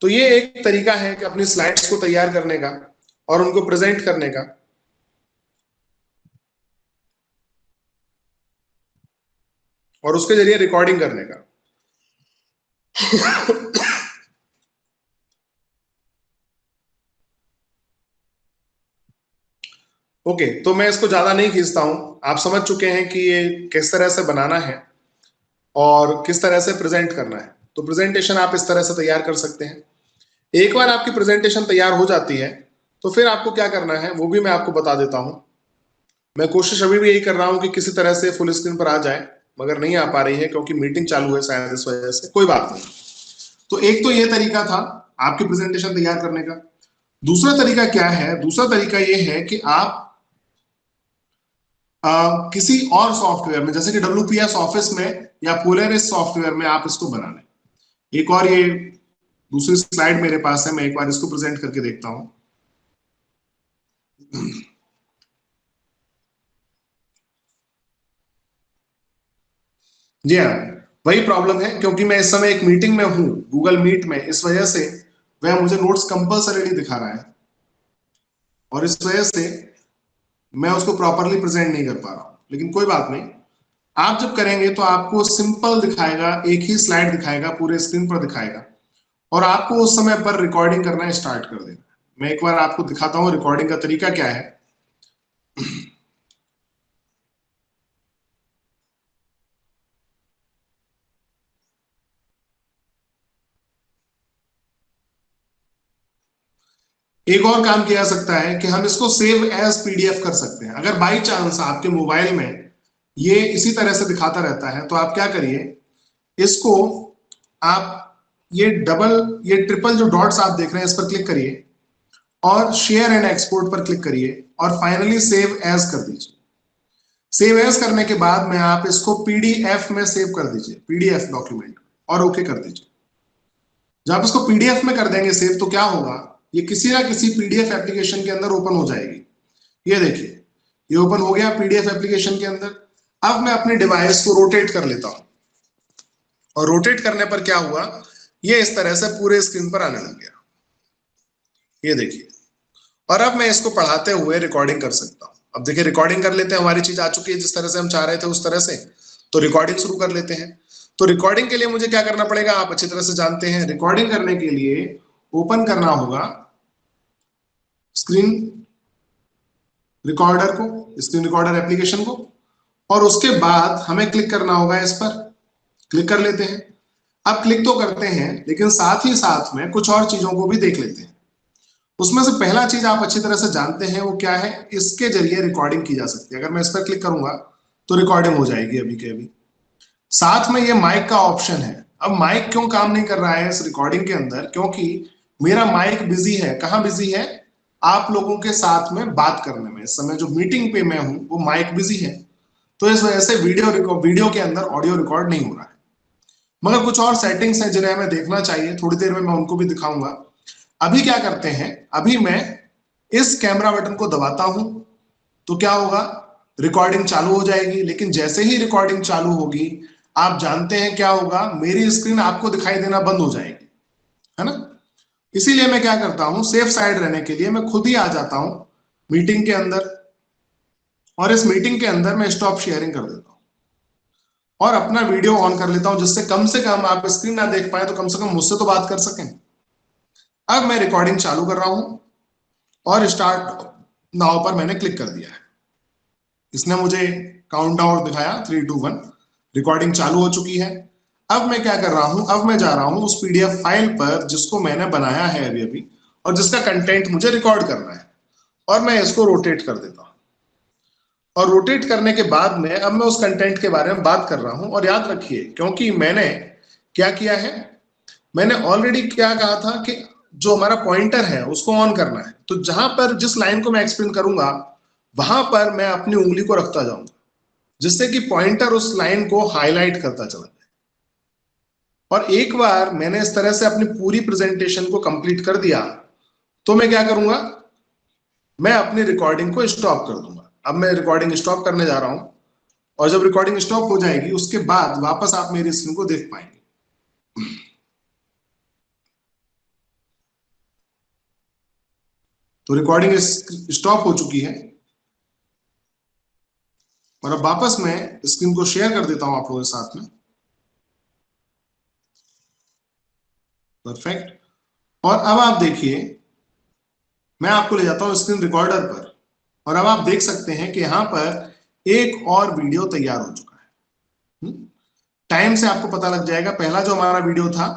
तो ये एक तरीका है कि अपनी स्लाइड्स को तैयार करने का और उनको प्रेजेंट करने का। और उसके जरिए रिकॉर्डिंग करने का। ओके, तो मैं इसको ज्यादा नहीं खींचता हूं। आप समझ चुके हैं कि ये किस तरह से बनाना है और किस तरह से प्रेजेंट करना है। तो प्रेजेंटेशन आप इस तरह से तैयार कर सकते हैं। एक बार आपकी प्रेजेंटेशन तैयार हो जाती है तो फिर आपको क्या करना है वो भी मैं आपको बता देता हूं। मैं कोशिश अभी भी यही कर रहा हूं कि किसी तरह से फुल स्क्रीन पर आ जाए, मगर नहीं आ पा रही है क्योंकि मीटिंग चालू है शायद, इस वजह से। कोई बात नहीं। तो एक तो ये तरीका था आपकी प्रेजेंटेशन तैयार करने का। दूसरा तरीका क्या है? दूसरा तरीका ये है कि आप किसी और सॉफ्टवेयर में, जैसे कि WPS ऑफिस में या पोलरिस सॉफ्टवेयर में आप इसको बना लें। एक और ये दूसरी स्लाइड मेरे पास है, मैं एक बार इसको प्रेजेंट करके देखता हूं। जी हाँ, वही प्रॉब्लम है क्योंकि मैं इस समय एक मीटिंग में हूं, गूगल मीट में, इस वजह से वह मुझे नोट्स कंपल्सरीली दिखा रहा है और इस वजह से मैं उसको प्रॉपरली प्रेजेंट नहीं कर पा रहा हूं। लेकिन कोई बात नहीं, आप जब करेंगे तो आपको सिंपल दिखाएगा, एक ही स्लाइड दिखाएगा, पूरे स्क्रीन पर दिखाएगा और आपको उस समय पर रिकॉर्डिंग करना स्टार्ट कर देना। मैं एक बार आपको दिखाता हूं रिकॉर्डिंग का तरीका क्या है। एक और काम किया जा सकता है कि हम इसको सेव एज PDF कर सकते हैं। अगर बाई चांस आपके मोबाइल में ये इसी तरह से दिखाता रहता है तो आप क्या करिए, इसको आप ये ट्रिपल जो डॉट्स आप देख रहे हैं इस पर क्लिक करिए और शेयर एंड एक्सपोर्ट पर क्लिक करिए और फाइनली सेव एज कर दीजिए। सेव एज करने के बाद में आप इसको PDF में सेव कर दीजिए, PDF डॉक्यूमेंट, और ओके कर दीजिए। जब आप इसको PDF में कर देंगे सेव तो क्या होगा, ये किसी ना किसी PDF एप्लीकेशन के अंदर ओपन हो जाएगी। ये देखिए, ये ओपन हो गया PDF एप्लीकेशन के अंदर। अब मैं अपने डिवाइस को रोटेट कर लेता हूं और रोटेट करने पर क्या हुआ, ये इस तरह से पूरे स्क्रीन पर आने लग गया। ये देखिए, और अब मैं इसको पढ़ाते हुए रिकॉर्डिंग कर सकता हूं। अब देखिए रिकॉर्डिंग कर लेते हैं, हमारी चीज आ चुकी है जिस तरह से हम चाह रहे थे उस तरह से। तो रिकॉर्डिंग शुरू कर लेते हैं। तो रिकॉर्डिंग के लिए मुझे क्या करना पड़ेगा, आप अच्छी तरह से जानते हैं। रिकॉर्डिंग करने के लिए ओपन करना होगा स्क्रीन रिकॉर्डर को, स्क्रीन रिकॉर्डर एप्लीकेशन को, और उसके बाद हमें क्लिक करना होगा इस पर। क्लिक कर लेते हैं। अब क्लिक तो करते हैं लेकिन साथ ही साथ में कुछ और चीजों को भी देख लेते हैं। उसमें से पहला चीज आप अच्छी तरह से जानते हैं वो क्या है, इसके जरिए रिकॉर्डिंग की जा सकती है। अगर मैं इस पर क्लिक करूंगा तो रिकॉर्डिंग हो जाएगी अभी के अभी। साथ में ये माइक का ऑप्शन है। अब माइक क्यों काम नहीं कर रहा है इस रिकॉर्डिंग के अंदर, क्योंकि मेरा माइक बिजी है। कहां बिजी है, आप लोगों के साथ में बात करने में। इस समय जो मीटिंग पे मैं हूं वो माइक बिजी है, तो इस वजह से वीडियो के अंदर ऑडियो रिकॉर्ड नहीं हो रहा है। मगर कुछ और सेटिंग्स हैं जिन्हें हमें देखना चाहिए, थोड़ी देर में मैं उनको भी दिखाऊंगा। अभी क्या करते हैं, अभी मैं इस कैमरा बटन को दबाता हूं तो क्या होगा, रिकॉर्डिंग चालू हो जाएगी। लेकिन जैसे ही रिकॉर्डिंग चालू होगी, आप जानते हैं क्या होगा, मेरी स्क्रीन आपको दिखाई देना बंद हो जाएगी, है ना। इसीलिए मैं क्या करता हूं, सेफ साइड रहने के लिए मैं खुद ही आ जाता हूं मीटिंग के अंदर और इस मीटिंग के अंदर मैं स्टॉप शेयरिंग कर देता हूं और अपना वीडियो ऑन कर लेता हूं, जिससे कम से कम आप स्क्रीन ना देख पाए तो कम से कम मुझसे तो बात कर सकें। अब मैं रिकॉर्डिंग चालू कर रहा हूं और स्टार्ट नाउ पर मैंने क्लिक कर दिया है। इसने मुझे काउंटडाउन दिखाया 3 2 1, रिकॉर्डिंग चालू हो चुकी है। अब मैं क्या कर रहा हूं, अब मैं जा रहा हूं उस PDF फाइल पर जिसको मैंने बनाया है अभी अभी और जिसका कंटेंट मुझे रिकॉर्ड करना है, और मैं इसको रोटेट कर देता हूं। और रोटेट करने के बाद में अब मैं उस कंटेंट के बारे में बात कर रहा हूं। और याद रखिए, क्योंकि मैंने क्या किया है, मैंने ऑलरेडी क्या कहा था कि जो हमारा पॉइंटर है उसको ऑन करना है। तो जहां पर जिस लाइन को मैं एक्सप्लेन करूंगा वहां पर मैं अपनी उंगली को रखता जाऊंगा, जिससे कि पॉइंटर उस लाइन को हाईलाइट करता चला जाए। और एक बार मैंने इस तरह से अपनी पूरी प्रेजेंटेशन को कंप्लीट कर दिया तो मैं क्या करूंगा, मैं अपनी रिकॉर्डिंग को स्टॉप कर दूंगा। अब मैं रिकॉर्डिंग स्टॉप करने जा रहा हूं और जब रिकॉर्डिंग स्टॉप हो जाएगी उसके बाद वापस आप मेरी स्क्रीन को देख पाएंगे। तो रिकॉर्डिंग स्टॉप हो चुकी है और अब वापस मैं स्क्रीन को शेयर कर देता हूं आप लोगों के साथ में। परफेक्ट। और अब आप देखिए, मैं आपको ले जाता हूं स्क्रीन रिकॉर्डर पर और अब आप देख सकते हैं कि यहां पर एक और वीडियो तैयार हो चुका है। टाइम से आपको पता लग जाएगा, पहला जो हमारा वीडियो था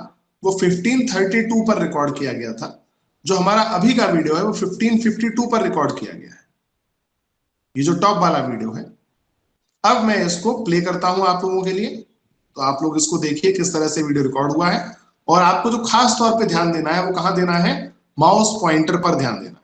वो 1532 पर रिकॉर्ड किया गया था, जो हमारा अभी का वीडियो है वो 1552 पर रिकॉर्ड किया गया है, ये जो टॉप वाला वीडियो है। अब मैं इसको प्ले करता हूं आप लोगों के लिए, तो आप लोग इसको देखिए किस तरह से वीडियो रिकॉर्ड हुआ है। और आपको जो खास तौर पे ध्यान देना है वो कहां देना है, माउस पॉइंटर पर ध्यान देना है।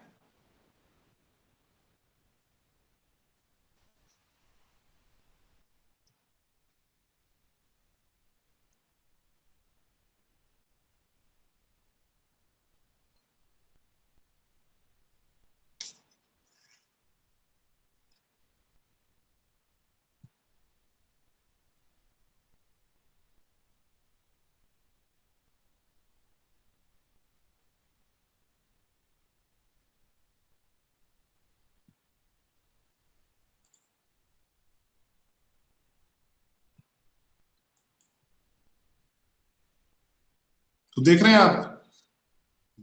तो देख रहे हैं आप,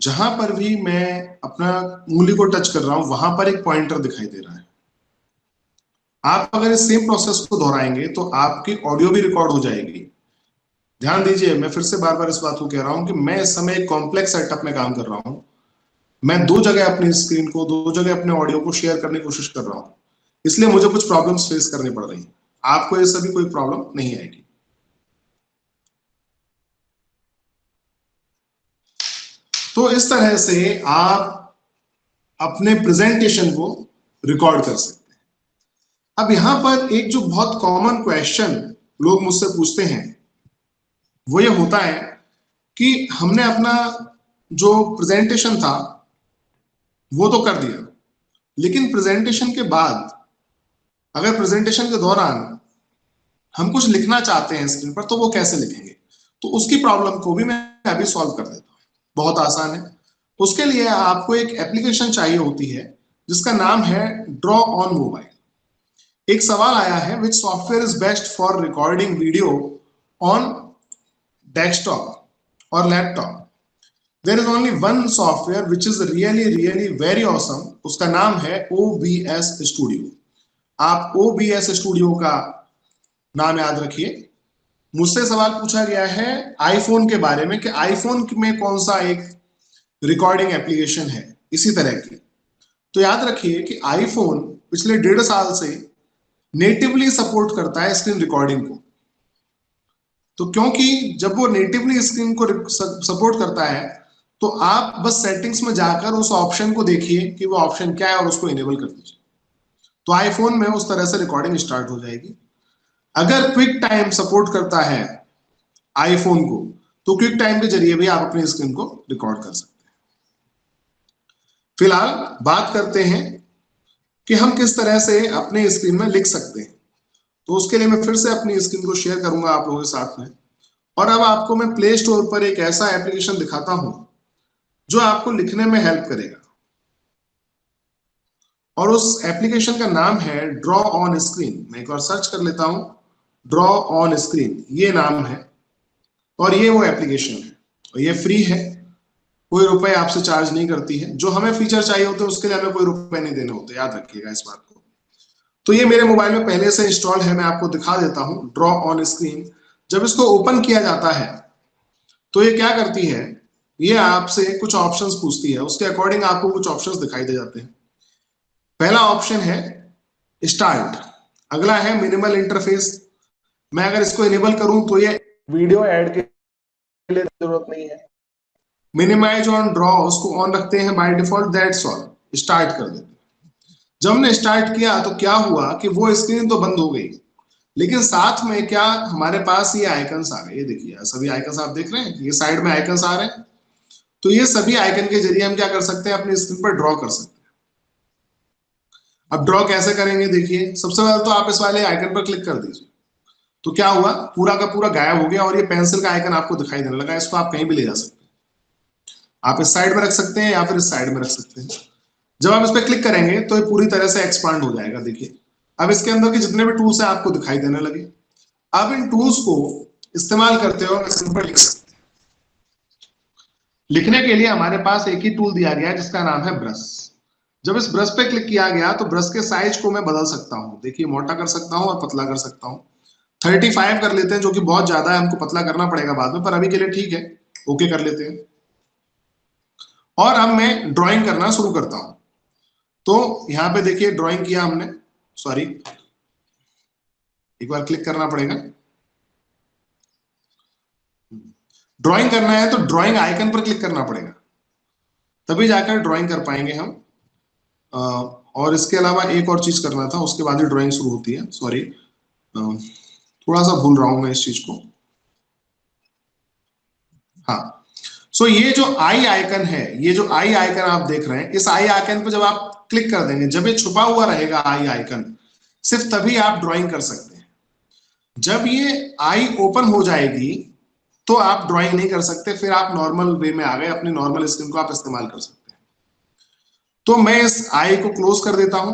जहां पर भी मैं अपना उंगली को टच कर रहा हूं वहां पर एक पॉइंटर दिखाई दे रहा है। आप अगर इस सेम प्रोसेस को दोहराएंगे तो आपकी ऑडियो भी रिकॉर्ड हो जाएगी। ध्यान दीजिए, मैं फिर से बार बार इस बात को कह रहा हूं कि मैं इस समय एक कॉम्प्लेक्स सेटअप में काम कर रहा हूं। मैं दो जगह अपनी स्क्रीन को, दो जगह अपने ऑडियो को शेयर करने की कोशिश कर रहा हूं, इसलिए मुझे कुछ प्रॉब्लम्स फेस करनी पड़ रही हैं। आपको ये सभी कोई प्रॉब्लम नहीं आएगी। तो इस तरह से आप अपने प्रेजेंटेशन को रिकॉर्ड कर सकते हैं। अब यहां पर एक जो बहुत कॉमन क्वेश्चन लोग मुझसे पूछते हैं वो ये होता है कि हमने अपना जो प्रेजेंटेशन था वो तो कर दिया, लेकिन प्रेजेंटेशन के बाद अगर प्रेजेंटेशन के दौरान हम कुछ लिखना चाहते हैं स्क्रीन पर तो वो कैसे लिखेंगे। तो उसकी प्रॉब्लम को भी मैं अभी सॉल्व कर देता हूं। बहुत आसान है। उसके लिए आपको एक एप्लीकेशन चाहिए होती है जिसका नाम है ड्रॉ ऑन मोबाइल। एक सवाल आया है, which software is best for recording video on desktop और laptop. There is only one software which is really very awesome, उसका नाम है OBS स्टूडियो। आप OBS स्टूडियो का नाम याद रखिए। मुझसे सवाल पूछा गया है आईफोन के बारे में कि आईफोन में कौन सा एक रिकॉर्डिंग एप्लीकेशन है इसी तरह की। तो याद रखिए कि आईफोन पिछले 1.5 साल से नेटिवली सपोर्ट करता है स्क्रीन रिकॉर्डिंग को। तो क्योंकि जब वो नेटिवली स्क्रीन को सपोर्ट करता है तो आप बस सेटिंग्स में जाकर उस ऑप्शन को देखिए कि वो ऑप्शन क्या है और उसको इनेबल कर दीजिए, तो आईफोन में उस तरह से रिकॉर्डिंग स्टार्ट हो जाएगी। अगर क्विक टाइम सपोर्ट करता है आईफोन को तो क्विक टाइम के जरिए भी आप अपनी स्क्रीन को रिकॉर्ड कर सकते हैं। फिलहाल बात करते हैं कि हम किस तरह से अपने स्क्रीन में लिख सकते हैं। तो उसके लिए मैं फिर से अपनी स्क्रीन को शेयर करूंगा आप लोगों के साथ में, और अब आपको मैं प्ले स्टोर पर एक ऐसा एप्लीकेशन दिखाता हूं जो आपको लिखने में हेल्प करेगा। और उस एप्लीकेशन का नाम है ड्रॉ ऑन स्क्रीन। मैं एक बार सर्च कर लेता हूं, ड्रॉ ऑन स्क्रीन ये नाम है और ये वो एप्लीकेशन है और ये फ्री है, कोई रुपए आपसे चार्ज नहीं करती है। जो हमें फीचर चाहिए होते हैं उसके लिए हमें कोई रुपए नहीं देने होते, याद रखिएगा इस बात को। तो ये मेरे मोबाइल में पहले से इंस्टॉल है, मैं आपको दिखा देता हूं ड्रॉ ऑन स्क्रीन। जब इसको ओपन किया जाता है तो ये क्या करती है, ये आपसे कुछ ऑप्शंस पूछती है, उसके अकॉर्डिंग आपको कुछ ऑप्शंस दिखाई दे जाते हैं। पहला ऑप्शन है स्टार्ट, अगला है मिनिमल इंटरफेस। मैं अगर इसको इनेबल करूं तो ये वीडियो ऐड के लिए जरूरत नहीं है। मिनिमाइज ऑन ड्रॉ उसको ऑन रखते हैं by default, that's all. Start कर देते हैं। जब हमने स्टार्ट किया तो क्या हुआ कि वो स्क्रीन तो बंद हो गई, लेकिन साथ में क्या हमारे पास ये आइकन्स आ गए। ये देखिए सभी आइकन्स आप देख रहे हैं, ये साइड में आइकन्स आ रहे हैं। तो ये सभी आइकन के जरिए हम क्या कर सकते हैं, अपनी स्क्रीन पर ड्रॉ कर सकते हैं। अब ड्रॉ कैसे करेंगे, देखिए सबसे पहले तो आप इस वाले आइकन पर क्लिक कर दीजिए। तो क्या हुआ, पूरा का पूरा गायब हो गया और ये पेंसिल का आइकन आपको दिखाई देने लगा। इसको आप कहीं भी ले जा सकते हैं, आप इस साइड में रख सकते हैं या फिर इस साइड में रख सकते हैं। जब आप इस पर क्लिक करेंगे तो ये पूरी तरह से एक्सपांड हो जाएगा। देखिए अब इसके अंदर के जितने भी टूल्स हैं आपको दिखाई देने लगे। अब इन टूल्स को इस्तेमाल करते हुए सिंपल लिखने के लिए हमारे पास एक ही टूल दिया गया है जिसका नाम है ब्रश। जब इस ब्रश पे क्लिक किया गया तो ब्रश के साइज को मैं बदल सकता हूं। देखिए मोटा कर सकता हूं और पतला कर सकता हूं। 35 कर लेते हैं, जो कि बहुत ज्यादा है, हमको पतला करना पड़ेगा बाद में, पर अभी के लिए ठीक है, ओके कर लेते हैं। और अब मैं ड्राइंग करना शुरू करता हूं। तो यहां पे देखिए ड्राइंग किया हमने, सॉरी एक बार क्लिक करना पड़ेगा। ड्राइंग करना है तो ड्राइंग आइकन पर क्लिक करना पड़ेगा, तभी जाकर ड्राइंग कर पाएंगे हम। और इसके अलावा एक और चीज करना था, उसके बाद ही ड्राइंग शुरू होती है। सॉरी थोड़ा सा भूल रहा हूं मैं इस चीज को। हाँ, सो ये जो आई आइकन है, ये जो आई आइकन आप देख रहे हैं, इस आई आइकन पर जब आप क्लिक कर देंगे, जब ये छुपा हुआ रहेगा आई आइकन, सिर्फ तभी आप ड्राइंग कर सकते हैं। जब ये आई ओपन हो जाएगी तो आप ड्राइंग नहीं कर सकते, फिर आप नॉर्मल वे में आ गए, अपनी नॉर्मल स्क्रीन को आप इस्तेमाल कर सकते हैं। तो मैं इस आई को क्लोज कर देता हूं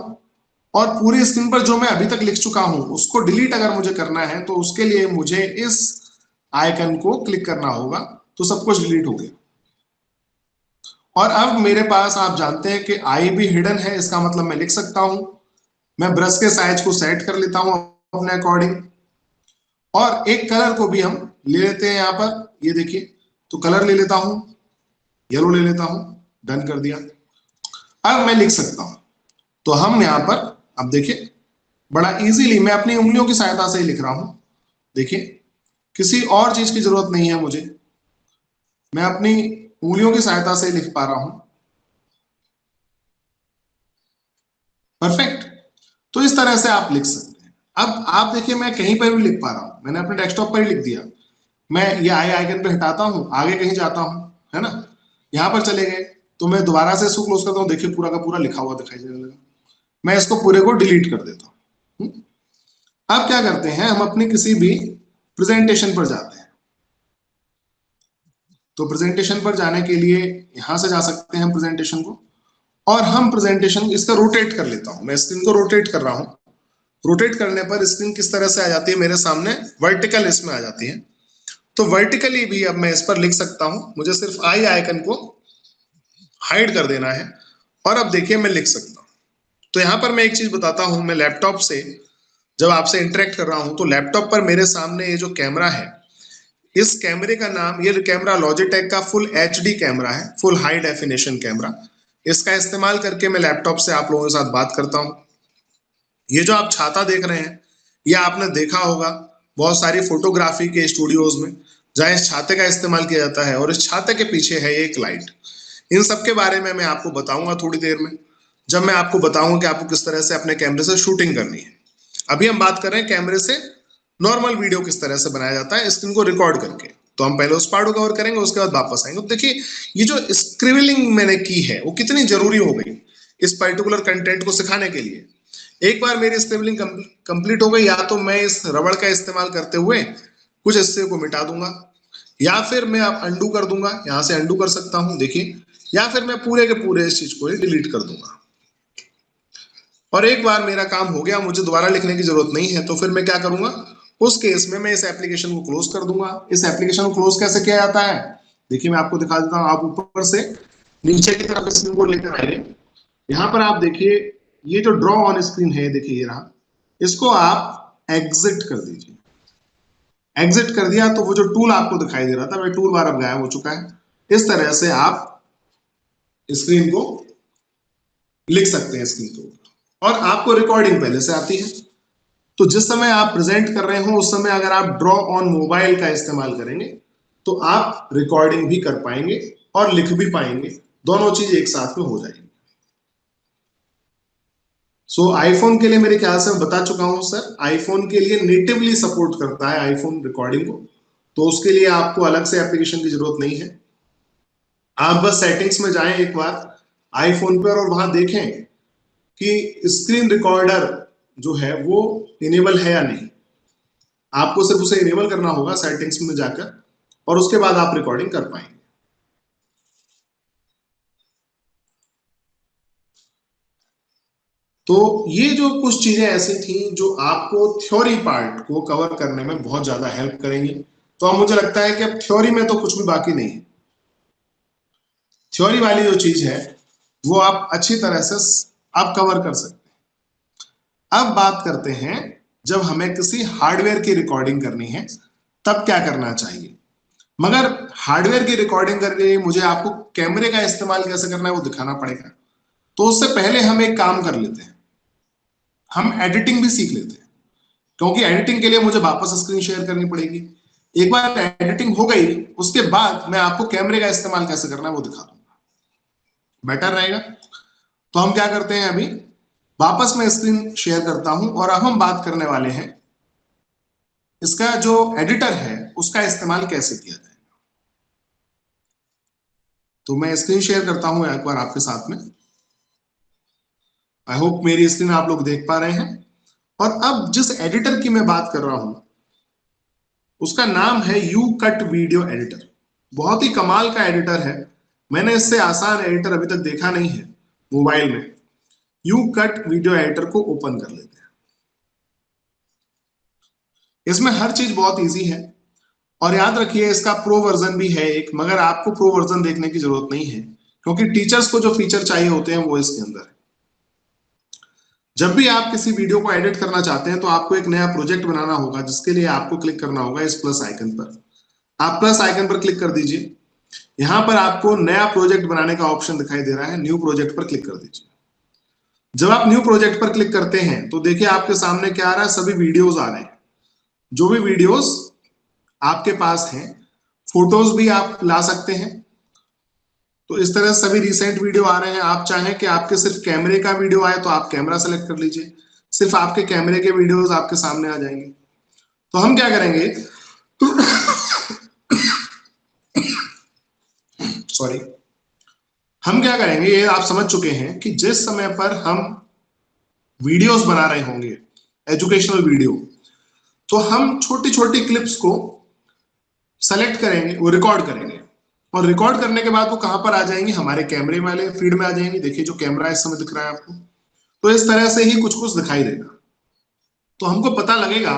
और पूरी स्क्रीन पर जो मैं अभी तक लिख चुका हूं उसको डिलीट अगर मुझे करना है तो उसके लिए मुझे इस आइकन को क्लिक करना होगा, तो सब कुछ डिलीट हो गया। और अब मेरे पास, आप जानते हैं कि आई भी हिडन है, इसका मतलब मैं लिख सकता हूं। मैं ब्रश के साइज को सेट कर लेता हूं अपने अकॉर्डिंग, और एक कलर को भी हम ले लेते हैं यहां पर। ये देखिए, तो कलर ले लेता हूं, येलो ले लेता हूं, डन कर दिया। अब मैं लिख सकता हूं। तो हम यहां पर अब देखिए बड़ा इजीली मैं अपनी उंगलियों की सहायता से ही लिख रहा हूं। देखिए किसी और चीज की जरूरत नहीं है मुझे, मैं अपनी उंगलियों की सहायता से लिख पा रहा हूं। परफेक्ट। तो इस तरह से आप लिख सकते हैं। अब आप देखिए मैं कहीं पर भी लिख पा रहा हूं, मैंने अपने डेस्कटॉप पर ही लिख दिया। मैं ये आई आइकन पे हटाता हूं, आगे कहीं जाता हूं, है ना, यहां पर चले गए, तो मैं दोबारा से इसको क्लोज करता हूं, देखिए पूरा का पूरा लिखा हुआ दिखाई देने लगा। मैं इसको पूरे को डिलीट कर देता हूं। अब क्या करते हैं, हम अपनी किसी भी प्रेजेंटेशन पर जाते हैं। तो प्रेजेंटेशन पर जाने के लिए यहां से जा सकते हैं हम प्रेजेंटेशन को, और हम प्रेजेंटेशन इसका रोटेट कर लेता हूं। मैं स्क्रीन को रोटेट कर रहा हूं। रोटेट करने पर स्क्रीन किस तरह से आ जाती है मेरे सामने, वर्टिकल इसमें आ जाती है। तो वर्टिकली भी अब मैं इस पर लिख सकता हूं, मुझे सिर्फ आई आइकन को हाइड कर देना है, और अब देखिए मैं लिख सकता हूं। तो यहां पर मैं एक चीज बताता हूं, मैं लैपटॉप से जब आपसे इंटरेक्ट कर रहा हूं तो लैपटॉप पर मेरे सामने ये जो कैमरा है, इस कैमरे का नाम, ये कैमरा लॉजिटेक का फुल एचडी कैमरा है, फुल हाई डेफिनेशन कैमरा। इसका इस्तेमाल करके मैं लैपटॉप से आप लोगों के साथ बात करता हूं। ये जो आप छाता देख रहे हैं, ये आपने देखा होगा बहुत सारी फोटोग्राफी के स्टूडियोज में, जहां इस छाते का इस्तेमाल किया जाता है, और इस छाते के पीछे है एक लाइट। इन सब के बारे में मैं आपको बताऊंगा थोड़ी देर में, जब मैं आपको बताऊंगा कि आपको किस तरह से अपने कैमरे से शूटिंग करनी है। अभी हम बात कर रहे हैं कैमरे से नॉर्मल वीडियो किस तरह से बनाया जाता है स्क्रीन को रिकॉर्ड करके। तो हम पहले उस पार्ट को कवर करेंगे, उसके बाद वापस आएंगे। तो देखिए ये जो स्क्रिबलिंग मैंने की है वो कितनी जरूरी हो गई इस पर्टिकुलर कंटेंट को सिखाने के लिए। एक बार मेरी स्क्रिबलिंग कंप्लीट हो गई, या तो मैं इस रबड़ का इस्तेमाल करते हुए कुछ हिस्से को मिटा दूंगा, या फिर मैं अब अंडू कर दूंगा, यहां से अंडू कर सकता हूं देखिए, या फिर मैं पूरे के पूरे इस चीज को ही डिलीट कर दूंगा। और एक बार मेरा काम हो गया, मुझे दोबारा लिखने की जरूरत नहीं है, तो फिर मैं क्या करूंगा, उस केस में मैं इस एप्लीकेशन को क्लोज कर दूंगा। इस एप्लीकेशन को क्लोज कैसे किया जाता है, देखिए मैं आपको दिखा देता हूं। आप ऊपर से नीचे की तरफ स्क्रीन को लेकर आएंगे, यहां पर आप देखिए ये जो ड्रॉ ऑन स्क्रीन है, देखिए ये रहा, इसको आप एग्जिट कर दीजिए। एग्जिट कर दिया तो वो जो टूल आपको दिखाई दे रहा था, वह टूल बार अब गायब हो चुका है। इस तरह से आप स्क्रीन को लिख सकते हैं स्क्रीन के ऊपर, और आपको रिकॉर्डिंग पहले से आती है। तो जिस समय आप प्रेजेंट कर रहे हो उस समय अगर आप ड्रॉ ऑन मोबाइल का इस्तेमाल करेंगे तो आप रिकॉर्डिंग भी कर पाएंगे और लिख भी पाएंगे, दोनों चीज एक साथ में हो जाएगी। सो आईफोन के लिए मेरे ख्याल से मैं बता चुका हूं सर, आईफोन के लिए नेटिवली सपोर्ट करता है आईफोन रिकॉर्डिंग को, तो उसके लिए आपको अलग से एप्लीकेशन की जरूरत नहीं है। आप बस सेटिंग्स में जाएं एक बार आईफोन पर, और वहां देखें कि स्क्रीन रिकॉर्डर जो है वो इनेबल है या नहीं। आपको सिर्फ उसे इनेबल करना होगा सेटिंग्स में जाकर, और उसके बाद आप रिकॉर्डिंग कर पाएंगे। तो ये जो कुछ चीजें ऐसी थी जो आपको थ्योरी पार्ट को कवर करने में बहुत ज्यादा हेल्प करेंगी। तो अब मुझे लगता है कि अब थ्योरी में तो कुछ भी बाकी नहीं है। थ्योरी वाली जो चीज है वो आप अच्छी तरह से आप कवर कर सकते हैं। अब बात करते हैं जब हमें किसी हार्डवेयर की रिकॉर्डिंग करनी है तब क्या करना चाहिए। मगर हार्डवेयर की रिकॉर्डिंग करके मुझे आपको कैमरे का इस्तेमाल कैसे करना है वो दिखाना पड़ेगा। तो उससे पहले हम एक काम कर लेते हैं, हम एडिटिंग भी सीख लेते हैं, क्योंकि एडिटिंग के लिए मुझे वापस स्क्रीन शेयर करनी पड़ेगी। एक बार एडिटिंग हो गई उसके बाद मैं आपको कैमरे का इस्तेमाल कैसे करना है वो दिखा दूंगा, बेटर रहेगा। तो हम क्या करते हैं, अभी वापस मैं स्क्रीन शेयर करता हूं और अब हम बात करने वाले हैं इसका जो एडिटर है उसका इस्तेमाल कैसे किया जाए। तो मैं स्क्रीन शेयर करता हूं एक बार आपके साथ में। आई होप मेरी स्क्रीन आप लोग देख पा रहे हैं। और अब जिस एडिटर की मैं बात कर रहा हूं उसका नाम है यू कट वीडियो एडिटर। बहुत ही कमाल का एडिटर है, मैंने इससे आसान एडिटर अभी तक देखा नहीं है मोबाइल में। यू कट वीडियो एडिटर को ओपन कर लेते हैं। इसमें हर चीज बहुत इजी है और याद रखिए इसका प्रो वर्जन भी है एक, मगर आपको प्रो वर्जन देखने की जरूरत नहीं है क्योंकि टीचर्स को जो फीचर चाहिए होते हैं वो इसके अंदर है। जब भी आप किसी वीडियो को एडिट करना चाहते हैं तो आपको एक नया प्रोजेक्ट बनाना होगा, जिसके लिए आपको क्लिक करना होगा इस प्लस आइकन पर। आप प्लस आइकन पर क्लिक कर दीजिए, यहां पर आपको नया प्रोजेक्ट बनाने का ऑप्शन दिखाई दे रहा है, न्यू प्रोजेक्ट पर क्लिक कर दीजिए। जब आप न्यू प्रोजेक्ट पर क्लिक करते हैं तो देखिए आपके सामने क्या आ रहा है, सभी वीडियोस आ रहे हैं। जो भी वीडियोस आपके पास हैं, फोटोज भी आप ला सकते हैं। तो इस तरह सभी रिसेंट वीडियो आ रहे हैं। आप चाहें कि आपके सिर्फ कैमरे का वीडियो आए तो आप कैमरा सेलेक्ट कर लीजिए, सिर्फ आपके कैमरे के वीडियोस आपके सामने आ जाएंगे। तो हम क्या करेंगे सॉरी, हम क्या करेंगे ये आप समझ चुके हैं कि जिस समय पर हम वीडियोस बना रहे होंगे एजुकेशनल वीडियो, तो हम छोटी छोटी क्लिप्स को सेलेक्ट करेंगे, वो रिकॉर्ड करेंगे और रिकॉर्ड करने के बाद वो कहां पर आ जाएंगी, हमारे कैमरे वाले फीड में आ जाएंगी। देखिए जो कैमरा इस समय दिख रहा है आपको, तो इस तरह से ही कुछ कुछ दिखाई देगा। तो हमको पता लगेगा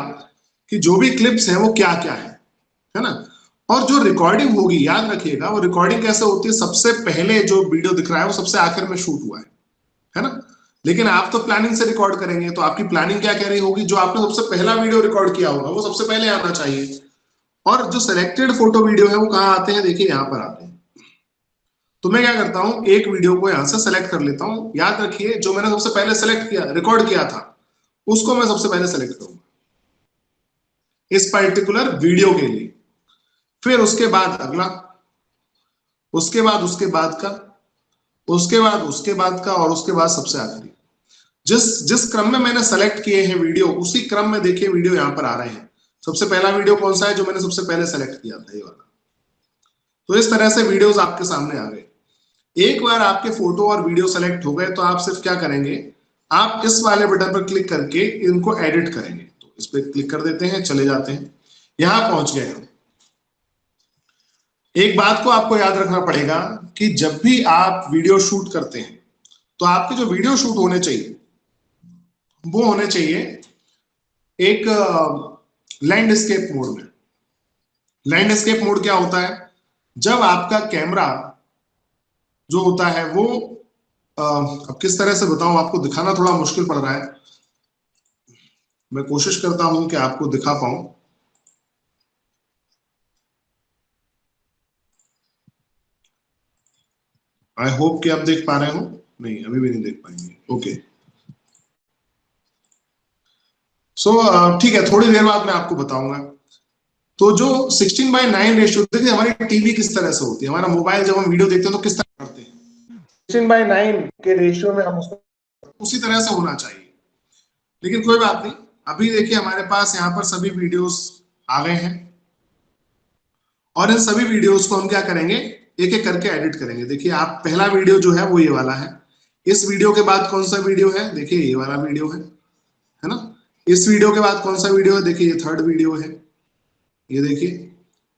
कि जो भी क्लिप्स है वो क्या क्या है ना। और जो रिकॉर्डिंग होगी याद रखिएगा, वो रिकॉर्डिंग कैसे होती है, सबसे पहले जो वीडियो दिख रहा है वो सबसे आखिर में शूट हुआ है ना। लेकिन आप तो प्लानिंग से रिकॉर्ड करेंगे, तो आपकी प्लानिंग क्या कह रही होगी, जो आपने सबसे पहला वीडियो रिकॉर्ड किया होगा वो सबसे पहले आना चाहिए। और जो सिलेक्टेड फोटो वीडियो है वो कहाँ आते हैं, देखिए यहाँ पर आते हैं। तो मैं क्या करता हूँ, एक वीडियो को यहाँ से सेलेक्ट कर लेता हूँ। याद रखिए जो मैंने सबसे पहले सेलेक्ट किया, रिकॉर्ड किया था, उसको मैं सबसे पहले सेलेक्ट करूंगा इस पर्टिकुलर वीडियो के लिए। फिर उसके बाद अगला, उसके बाद उसके बाद का, उसके बाद उसके बाद का और उसके बाद सबसे आखिरी। जिस जिस क्रम में मैंने सेलेक्ट किए हैं वीडियो, उसी क्रम में देखिए वीडियो यहाँ पर आ रहे हैं। सबसे पहला वीडियो कौन सा है, जो मैंने सबसे पहले सेलेक्ट किया था, ये वाला। तो इस तरह से वीडियोस आपके सामने आ गए। एक बार आपके फोटो और वीडियो सेलेक्ट हो गए तो आप सिर्फ क्या करेंगे, आप इस वाले बटन पर क्लिक करके इनको एडिट करेंगे। तो इस पर क्लिक कर देते हैं, चले जाते हैं, यहां पहुंच गए हम। एक बात को आपको याद रखना पड़ेगा कि जब भी आप वीडियो शूट करते हैं तो आपके जो वीडियो शूट होने चाहिए वो होने चाहिए एक लैंडस्केप मोड में। लैंडस्केप मोड क्या होता है, जब आपका कैमरा जो होता है वो अब किस तरह से बताऊं, आपको दिखाना थोड़ा मुश्किल पड़ रहा है, मैं कोशिश करता हूं कि आपको दिखा पाऊं। आई होप कि आप देख पा रहे हो। नहीं, अभी भी नहीं देख पाएंगे, ओके। सो ठीक है, थोड़ी देर बाद मैं आपको बताऊंगा। तो जो 16:9 रेशियो, देखिए हमारी टीवी किस तरह से होती है, हमारा मोबाइल जब हम वीडियो देखते हैं तो किस तरह करते हैं, 16:9 के रेशियो में हम उसको उसी तरह से होना चाहिए। लेकिन कोई बात नहीं, अभी देखिए हमारे पास यहाँ पर सभी वीडियोस आ गए हैं और इन सभी वीडियोस को हम क्या करेंगे, एक एक करके एडिट करेंगे। देखिए आप पहला वीडियो जो है वो ये वाला है। इस वीडियो के बाद कौन सा वीडियो है, देखिए ये वाला वीडियो है ना। इस वीडियो के बाद कौन सा वीडियो है, देखिए ये थर्ड वीडियो है, ये देखिए।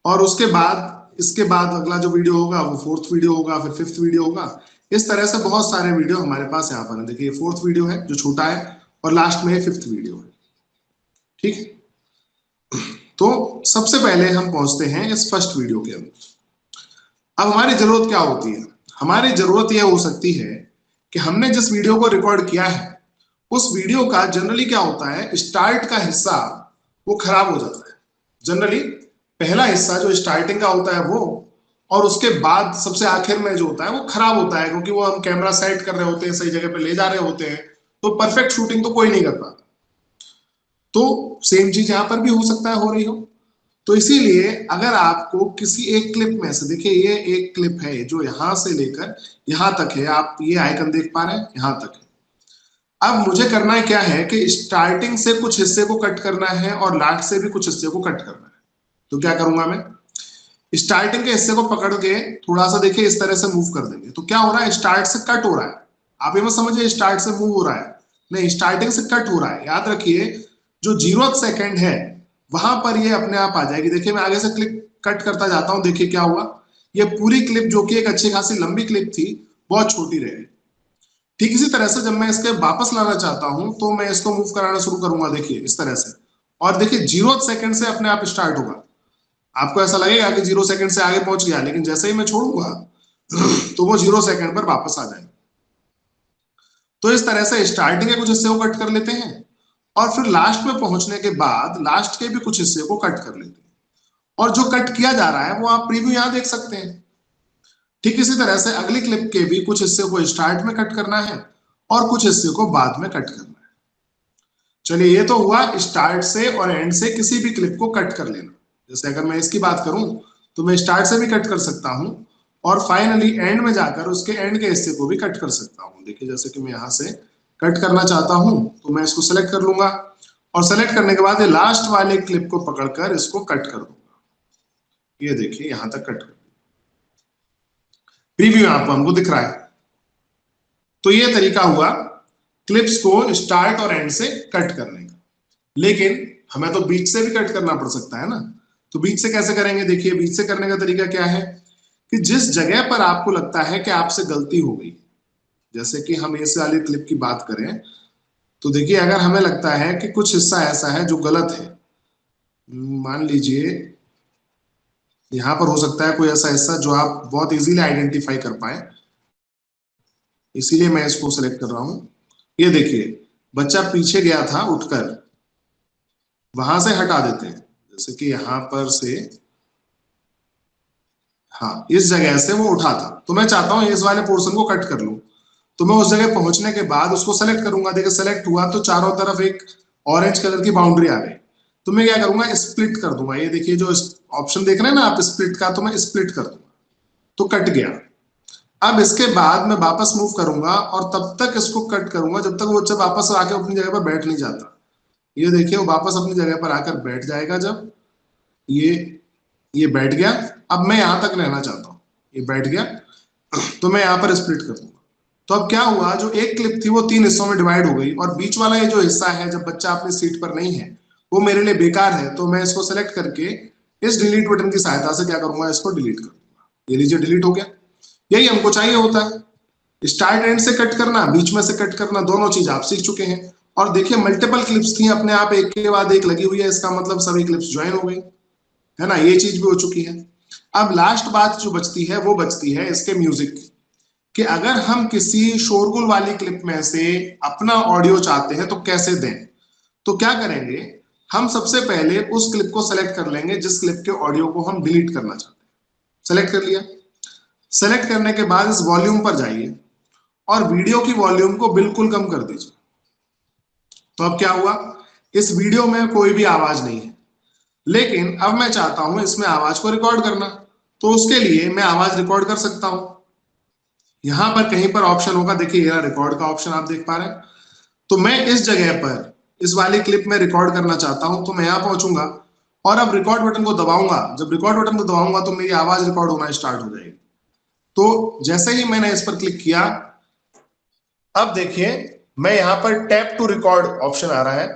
और उसके बाद इसके बाद अगला जो वीडियो होगा वो फोर्थ वीडियो होगा, फिर फिफ्थ वीडियो होगा। इस तरह से बहुत सारे वीडियो हमारे पास यहाँ पर है। देखिए 4th वीडियो है जो छोटा है और लास्ट में 5th वीडियो है। ठीक है, तो सबसे पहले हम पहुंचते हैं इस फर्स्ट वीडियो के अंदर। अब हमारी जरूरत क्या होती है? हमारी जरूरत यह हो सकती है कि हमने जिस वीडियो को रिकॉर्ड किया है उस वीडियो का जनरली क्या होता है, स्टार्ट का हिस्सा वो खराब हो जाता है। जनरली पहला हिस्सा जो स्टार्टिंग का होता है वो, और उसके बाद सबसे आखिर में जो होता है वो खराब होता है, क्योंकि वो हम कैमरा सेट कर रहे होते हैं, सही जगह पे ले जा रहे होते हैं, तो परफेक्ट शूटिंग तो कोई नहीं कर पाता। तो सेम चीज यहां पर भी हो सकता है हो रही हो। तो इसीलिए अगर आपको किसी एक क्लिप में से, देखिए ये एक क्लिप है जो यहां से लेकर यहां तक है, आप ये आइकन देख पा रहे हैं, यहां तक है। अब मुझे करना क्या है कि स्टार्टिंग से कुछ हिस्से को कट करना है और लास्ट से भी कुछ हिस्से को कट करना है। तो क्या करूंगा मैं, स्टार्टिंग के हिस्से को पकड़ के थोड़ा सा देखिए इस तरह से मूव कर देंगे। तो क्या हो रहा है, स्टार्ट से कट हो रहा है। आप ये मत समझिए स्टार्ट से मूव हो रहा है, नहीं, स्टार्टिंग से कट हो रहा है। याद रखिए जो 0th सेकंड है वहां पर ये अपने आप आ जाएगी। देखिए मैं आगे से क्लिप कट करता जाता हूं, देखिए क्या हुआ, ये पूरी क्लिप जो कि एक अच्छी खासी लंबी क्लिप थी बहुत छोटी रह गई। ठीक इसी तरह से जब मैं इसके वापस लाना चाहता हूं तो मैं इसको मूव कराना शुरू करूंगा, देखिए इस तरह से, और देखिए 0th सेकंड से अपने आप स्टार्ट होगा। आपको ऐसा लगेगा कि 0 सेकंड से आगे पहुंच गया, लेकिन जैसे ही मैं छोड़ूंगा तो वो 0 सेकंड पर वापस आ जाएगा। तो इस तरह से स्टार्टिंग के कुछ हिस्से को कट कर लेते हैं और फिर लास्ट में पहुंचने के बाद लास्ट के भी कुछ हिस्से को कट कर लेते हैं, और जो कट किया जा रहा है वो आप प्रीव्यू यहां देख सकते हैं। ठीक इसी तरह से अगली क्लिप के भी कुछ हिस्से को स्टार्ट में कट करना है और कुछ हिस्से को बाद में कट करना है। चलिए ये तो हुआ स्टार्ट से और एंड से किसी भी क्लिप को कट कर लेना। जैसे अगर मैं इसकी बात करूं तो मैं स्टार्ट से भी कट कर सकता हूं और फाइनली एंड में जाकर उसके एंड के हिस्से को भी कट कर सकता हूं। देखिए जैसे कि मैं यहां से कट करना चाहता हूं तो मैं इसको सेलेक्ट कर लूंगा और सेलेक्ट करने के बाद ये लास्ट वाले क्लिप को पकड़कर इसको कट कर दूंगा। ये देखिए यहां तक कट कर, प्रीव्यू यहां पर हमको दिख रहा है। तो ये तरीका हुआ क्लिप्स को स्टार्ट और एंड से कट करने का। लेकिन हमें तो बीच से भी कट करना पड़ सकता है ना, तो बीच से कैसे करेंगे? देखिए बीच से करने का तरीका क्या है कि जिस जगह पर आपको लगता है कि आपसे गलती हो गई, जैसे कि हम इस वाली क्लिप की बात करें तो देखिए अगर हमें लगता है कि कुछ हिस्सा ऐसा है जो गलत है, मान लीजिए यहां पर हो सकता है कोई ऐसा हिस्सा जो आप बहुत इजीली आइडेंटिफाई कर पाए, इसीलिए मैं इसको सेलेक्ट कर रहा हूं। ये देखिए बच्चा पीछे गया था उठकर, वहां से हटा देते हैं, जैसे कि यहां पर से, हाँ इस जगह से वो उठा था, तो मैं चाहता हूं इस वाले पोर्शन को कट कर लूं। तो मैं उस जगह पहुंचने के बाद उसको सेलेक्ट करूंगा। देखिए सेलेक्ट हुआ तो चारों तरफ एक ऑरेंज कलर की बाउंड्री आ गई। तो मैं क्या करूंगा, स्प्लिट कर दूंगा। ये देखिए जो ऑप्शन देख रहे हैं ना आप स्प्लिट का, तो मैं स्प्लिट कर दूंगा तो कट गया। अब इसके बाद मैं वापस मूव करूंगा और तब तक इसको कट करूंगा जब तक वो बच्चा वापस आके अपनी जगह पर बैठ नहीं जाता। ये देखिए वो वापस अपनी जगह पर आकर बैठ जाएगा। जब ये बैठ गया, अब मैं यहां तक लेना चाहता हूं, ये बैठ गया तो मैं यहां पर स्प्लिट कर दूंगा। तो अब क्या हुआ, जो एक क्लिप थी वो 3 हिस्सों में डिवाइड हो गई और बीच वाला ये जो हिस्सा है जब बच्चा अपनी सीट पर नहीं है वो मेरे लिए बेकार है। तो मैं इसको सेलेक्ट करके इस डिलीट बटन की सहायता से क्या करूंगा, इसको डिलीट कर दूंगा। ये लीजिए डिलीट हो गया। यही हमको चाहिए होता है, स्टार्ट एंड से कट करना, बीच में से कट करना, दोनों चीज आप सीख चुके हैं। और देखिए मल्टीपल क्लिप्स थी अपने आप एक के बाद एक लगी हुई है, इसका मतलब सभी क्लिप्स ज्वाइन हो गई है ना, ये चीज भी हो चुकी है। अब लास्ट बात जो बचती है वो बचती है इसके म्यूजिक की, कि अगर हम किसी शोरगुल वाली क्लिप में से अपना ऑडियो चाहते हैं तो कैसे दें। तो क्या करेंगे, हम सबसे पहले उस क्लिप को सेलेक्ट कर लेंगे जिस क्लिप के ऑडियो को हम डिलीट करना चाहते हैं। सेलेक्ट कर लिया। सेलेक्ट करने के बाद इस वॉल्यूम पर जाइए और वीडियो की वॉल्यूम को बिल्कुल कम कर दीजिए। तो अब क्या हुआ, इस वीडियो में कोई भी आवाज नहीं है, लेकिन अब मैं चाहता हूं इसमें आवाज को रिकॉर्ड करना। तो उसके लिए मैं आवाज रिकॉर्ड कर सकता हूं। यहां पर कहीं पर ऑप्शन होगा, देखिए यह रिकॉर्ड का ऑप्शन आप देख पा रहे हैं। तो मैं इस जगह पर इस वाली क्लिप में रिकॉर्ड करना चाहता हूं, तो मैं यहां पहुंचूंगा और अब रिकॉर्ड बटन को दबाऊंगा। जब रिकॉर्ड बटन को दबाऊंगा तो मेरी आवाज रिकॉर्ड होना स्टार्ट हो जाएगी। तो जैसे ही मैंने इस पर क्लिक किया, अब देखिए मैं यहां पर टैप टू रिकॉर्ड ऑप्शन आ रहा है।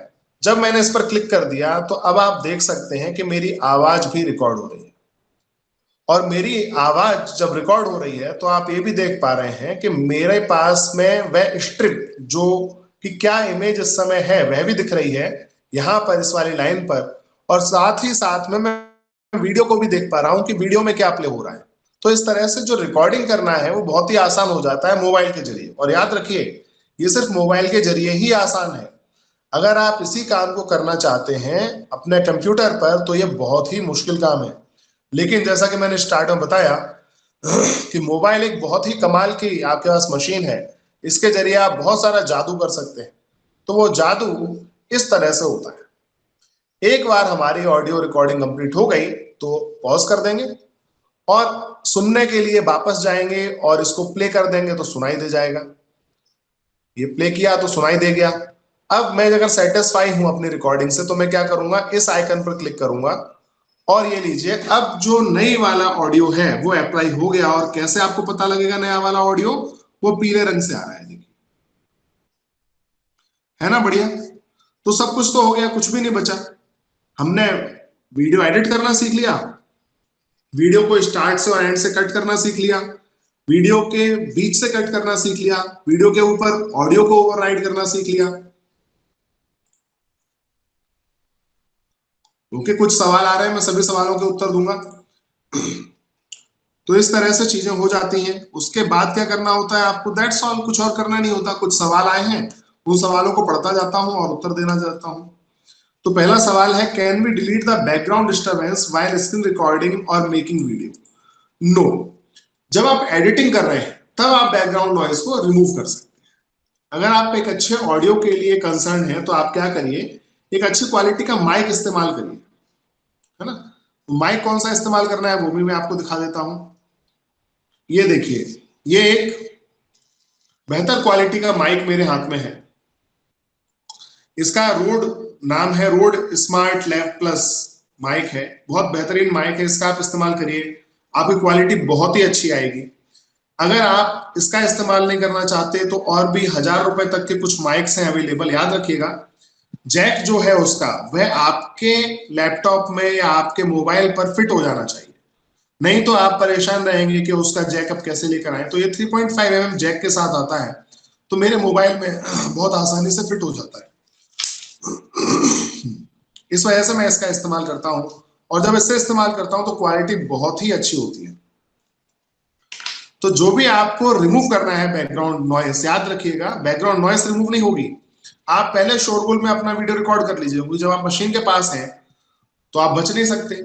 जब मैंने इस पर क्लिक कर दिया तो अब आप देख सकते हैं कि मेरी आवाज भी रिकॉर्ड हो रही है। और मेरी आवाज जब रिकॉर्ड हो रही है तो आप ये भी देख पा रहे हैं कि मेरे पास में वह स्ट्रिप जो कि क्या इमेज इस समय है वह भी दिख रही है यहाँ पर इस वाली लाइन पर, और साथ ही साथ में मैं वीडियो को भी देख पा रहा हूँ कि वीडियो में क्या प्ले हो रहा है। तो इस तरह से जो रिकॉर्डिंग करना है वो बहुत ही आसान हो जाता है मोबाइल के जरिए। और याद रखिए ये सिर्फ मोबाइल के जरिए ही आसान है। अगर आप इसी काम को करना चाहते हैं अपने कंप्यूटर पर तो ये बहुत ही मुश्किल काम है। लेकिन जैसा कि मैंने स्टार्ट में बताया कि मोबाइल एक बहुत ही कमाल की आपके पास मशीन है, इसके जरिए आप बहुत सारा जादू कर सकते हैं। तो वो जादू इस तरह से होता है, एक बार हमारी ऑडियो रिकॉर्डिंग कंप्लीट हो गई तो पॉज कर देंगे और सुनने के लिए वापस जाएंगे और इसको प्ले कर देंगे तो सुनाई दे जाएगा। ये प्ले किया तो सुनाई दे गया। अब मैं अगर सेटिस्फाई हूं अपनी रिकॉर्डिंग से तो मैं क्या करूंगा, इस आइकन पर क्लिक करूंगा और ये लीजिए अब जो नई वाला ऑडियो है वो अप्लाई हो गया। और कैसे आपको पता लगेगा नया वाला ऑडियो, वो पीले रंग से आ रहा है, देखिए, है ना बढ़िया। तो सब कुछ तो हो गया, कुछ भी नहीं बचा। हमने वीडियो एडिट करना सीख लिया, वीडियो को स्टार्ट से और एंड से कट करना सीख लिया, वीडियो के बीच से कट करना सीख लिया, वीडियो के ऊपर ऑडियो को ओवरराइड करना सीख लिया। क्योंकि कुछ सवाल आ रहे हैं, मैं सभी सवालों के उत्तर दूंगा। तो इस तरह से चीजें हो जाती हैं। उसके बाद क्या करना होता है आपको, दैट्स ऑल, कुछ और करना नहीं होता। कुछ सवाल आए हैं, उन सवालों को पढ़ता जाता हूं और उत्तर देना चाहता हूं। तो पहला सवाल है, can we delete the background disturbance while screen recording और मेकिंग वीडियो? नो। जब आप एडिटिंग कर रहे हैं तब आप बैकग्राउंड नॉइस को रिमूव कर सकते हैं। अगर आप एक अच्छे ऑडियो के लिए कंसर्न है तो आप क्या करिए, एक अच्छी क्वालिटी का माइक इस्तेमाल करिए, है ना। माइक कौन सा इस्तेमाल करना है वो भी मैं आपको दिखा देता हूं। ये देखिए, ये एक बेहतर क्वालिटी का माइक मेरे हाथ में है। इसका रोड नाम है, Rode smart lav plus mic है। बहुत बेहतरीन माइक है, इसका आप इस्तेमाल करिए, आपकी क्वालिटी बहुत ही अच्छी आएगी। अगर आप इसका इस्तेमाल नहीं करना चाहते तो और भी 1000 रुपए तक के कुछ माइक्स हैं अवेलेबल। याद रखिएगा जैक जो है उसका वह आपके लैपटॉप में या आपके मोबाइल पर फिट हो जाना चाहिए, नहीं तो आप परेशान रहेंगे कि उसका जैक अब कैसे लेकर आए। तो ये 3.5 mm जैक के साथ आता है, तो मेरे मोबाइल में बहुत आसानी से फिट हो जाता है। इस वजह से मैं इसका इस्तेमाल करता हूं, और जब इससे इस्तेमाल करता हूं तो क्वालिटी बहुत ही अच्छी होती है। तो जो भी आपको रिमूव करना है बैकग्राउंड नॉइस, याद रखिएगा बैकग्राउंड नॉइस रिमूव नहीं होगी। आप पहले शोरगुल में अपना वीडियो रिकॉर्ड कर लीजिए, क्योंकि जब आप मशीन के पास हैं तो आप बच नहीं सकते।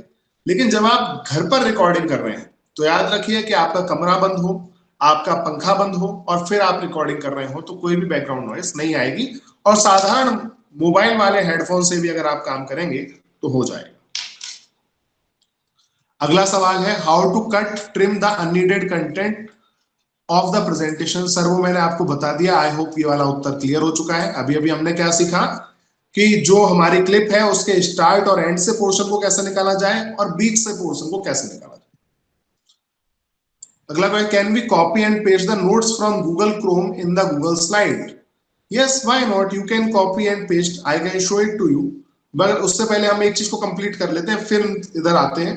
लेकिन जब आप घर पर रिकॉर्डिंग कर रहे हैं तो याद रखिए कि आपका कमरा बंद हो, आपका पंखा बंद हो और फिर आप रिकॉर्डिंग कर रहे हो तो कोई भी बैकग्राउंड नॉइस नहीं आएगी। और साधारण मोबाइल वाले हेडफोन से भी अगर आप काम करेंगे तो हो जाएगा। अगला सवाल है, how to cut trim the unneeded content of the presentation? Sir वो मैंने आपको बता दिया, आई होप ये वाला उत्तर क्लियर हो चुका है। अभी अभी हमने क्या सीखा कि जो हमारी क्लिप है उसके स्टार्ट और एंड से पोर्शन को कैसे निकाला जाए और बीच से पोर्शन को कैसे निकाला जाए। अगला question, can we copy and paste the notes from Google Chrome in the Google slide? Yes, why not, you can copy and paste, I can show it to you. मगर उससे पहले हम एक चीज को कंप्लीट कर लेते हैं, फिर इधर आते हैं।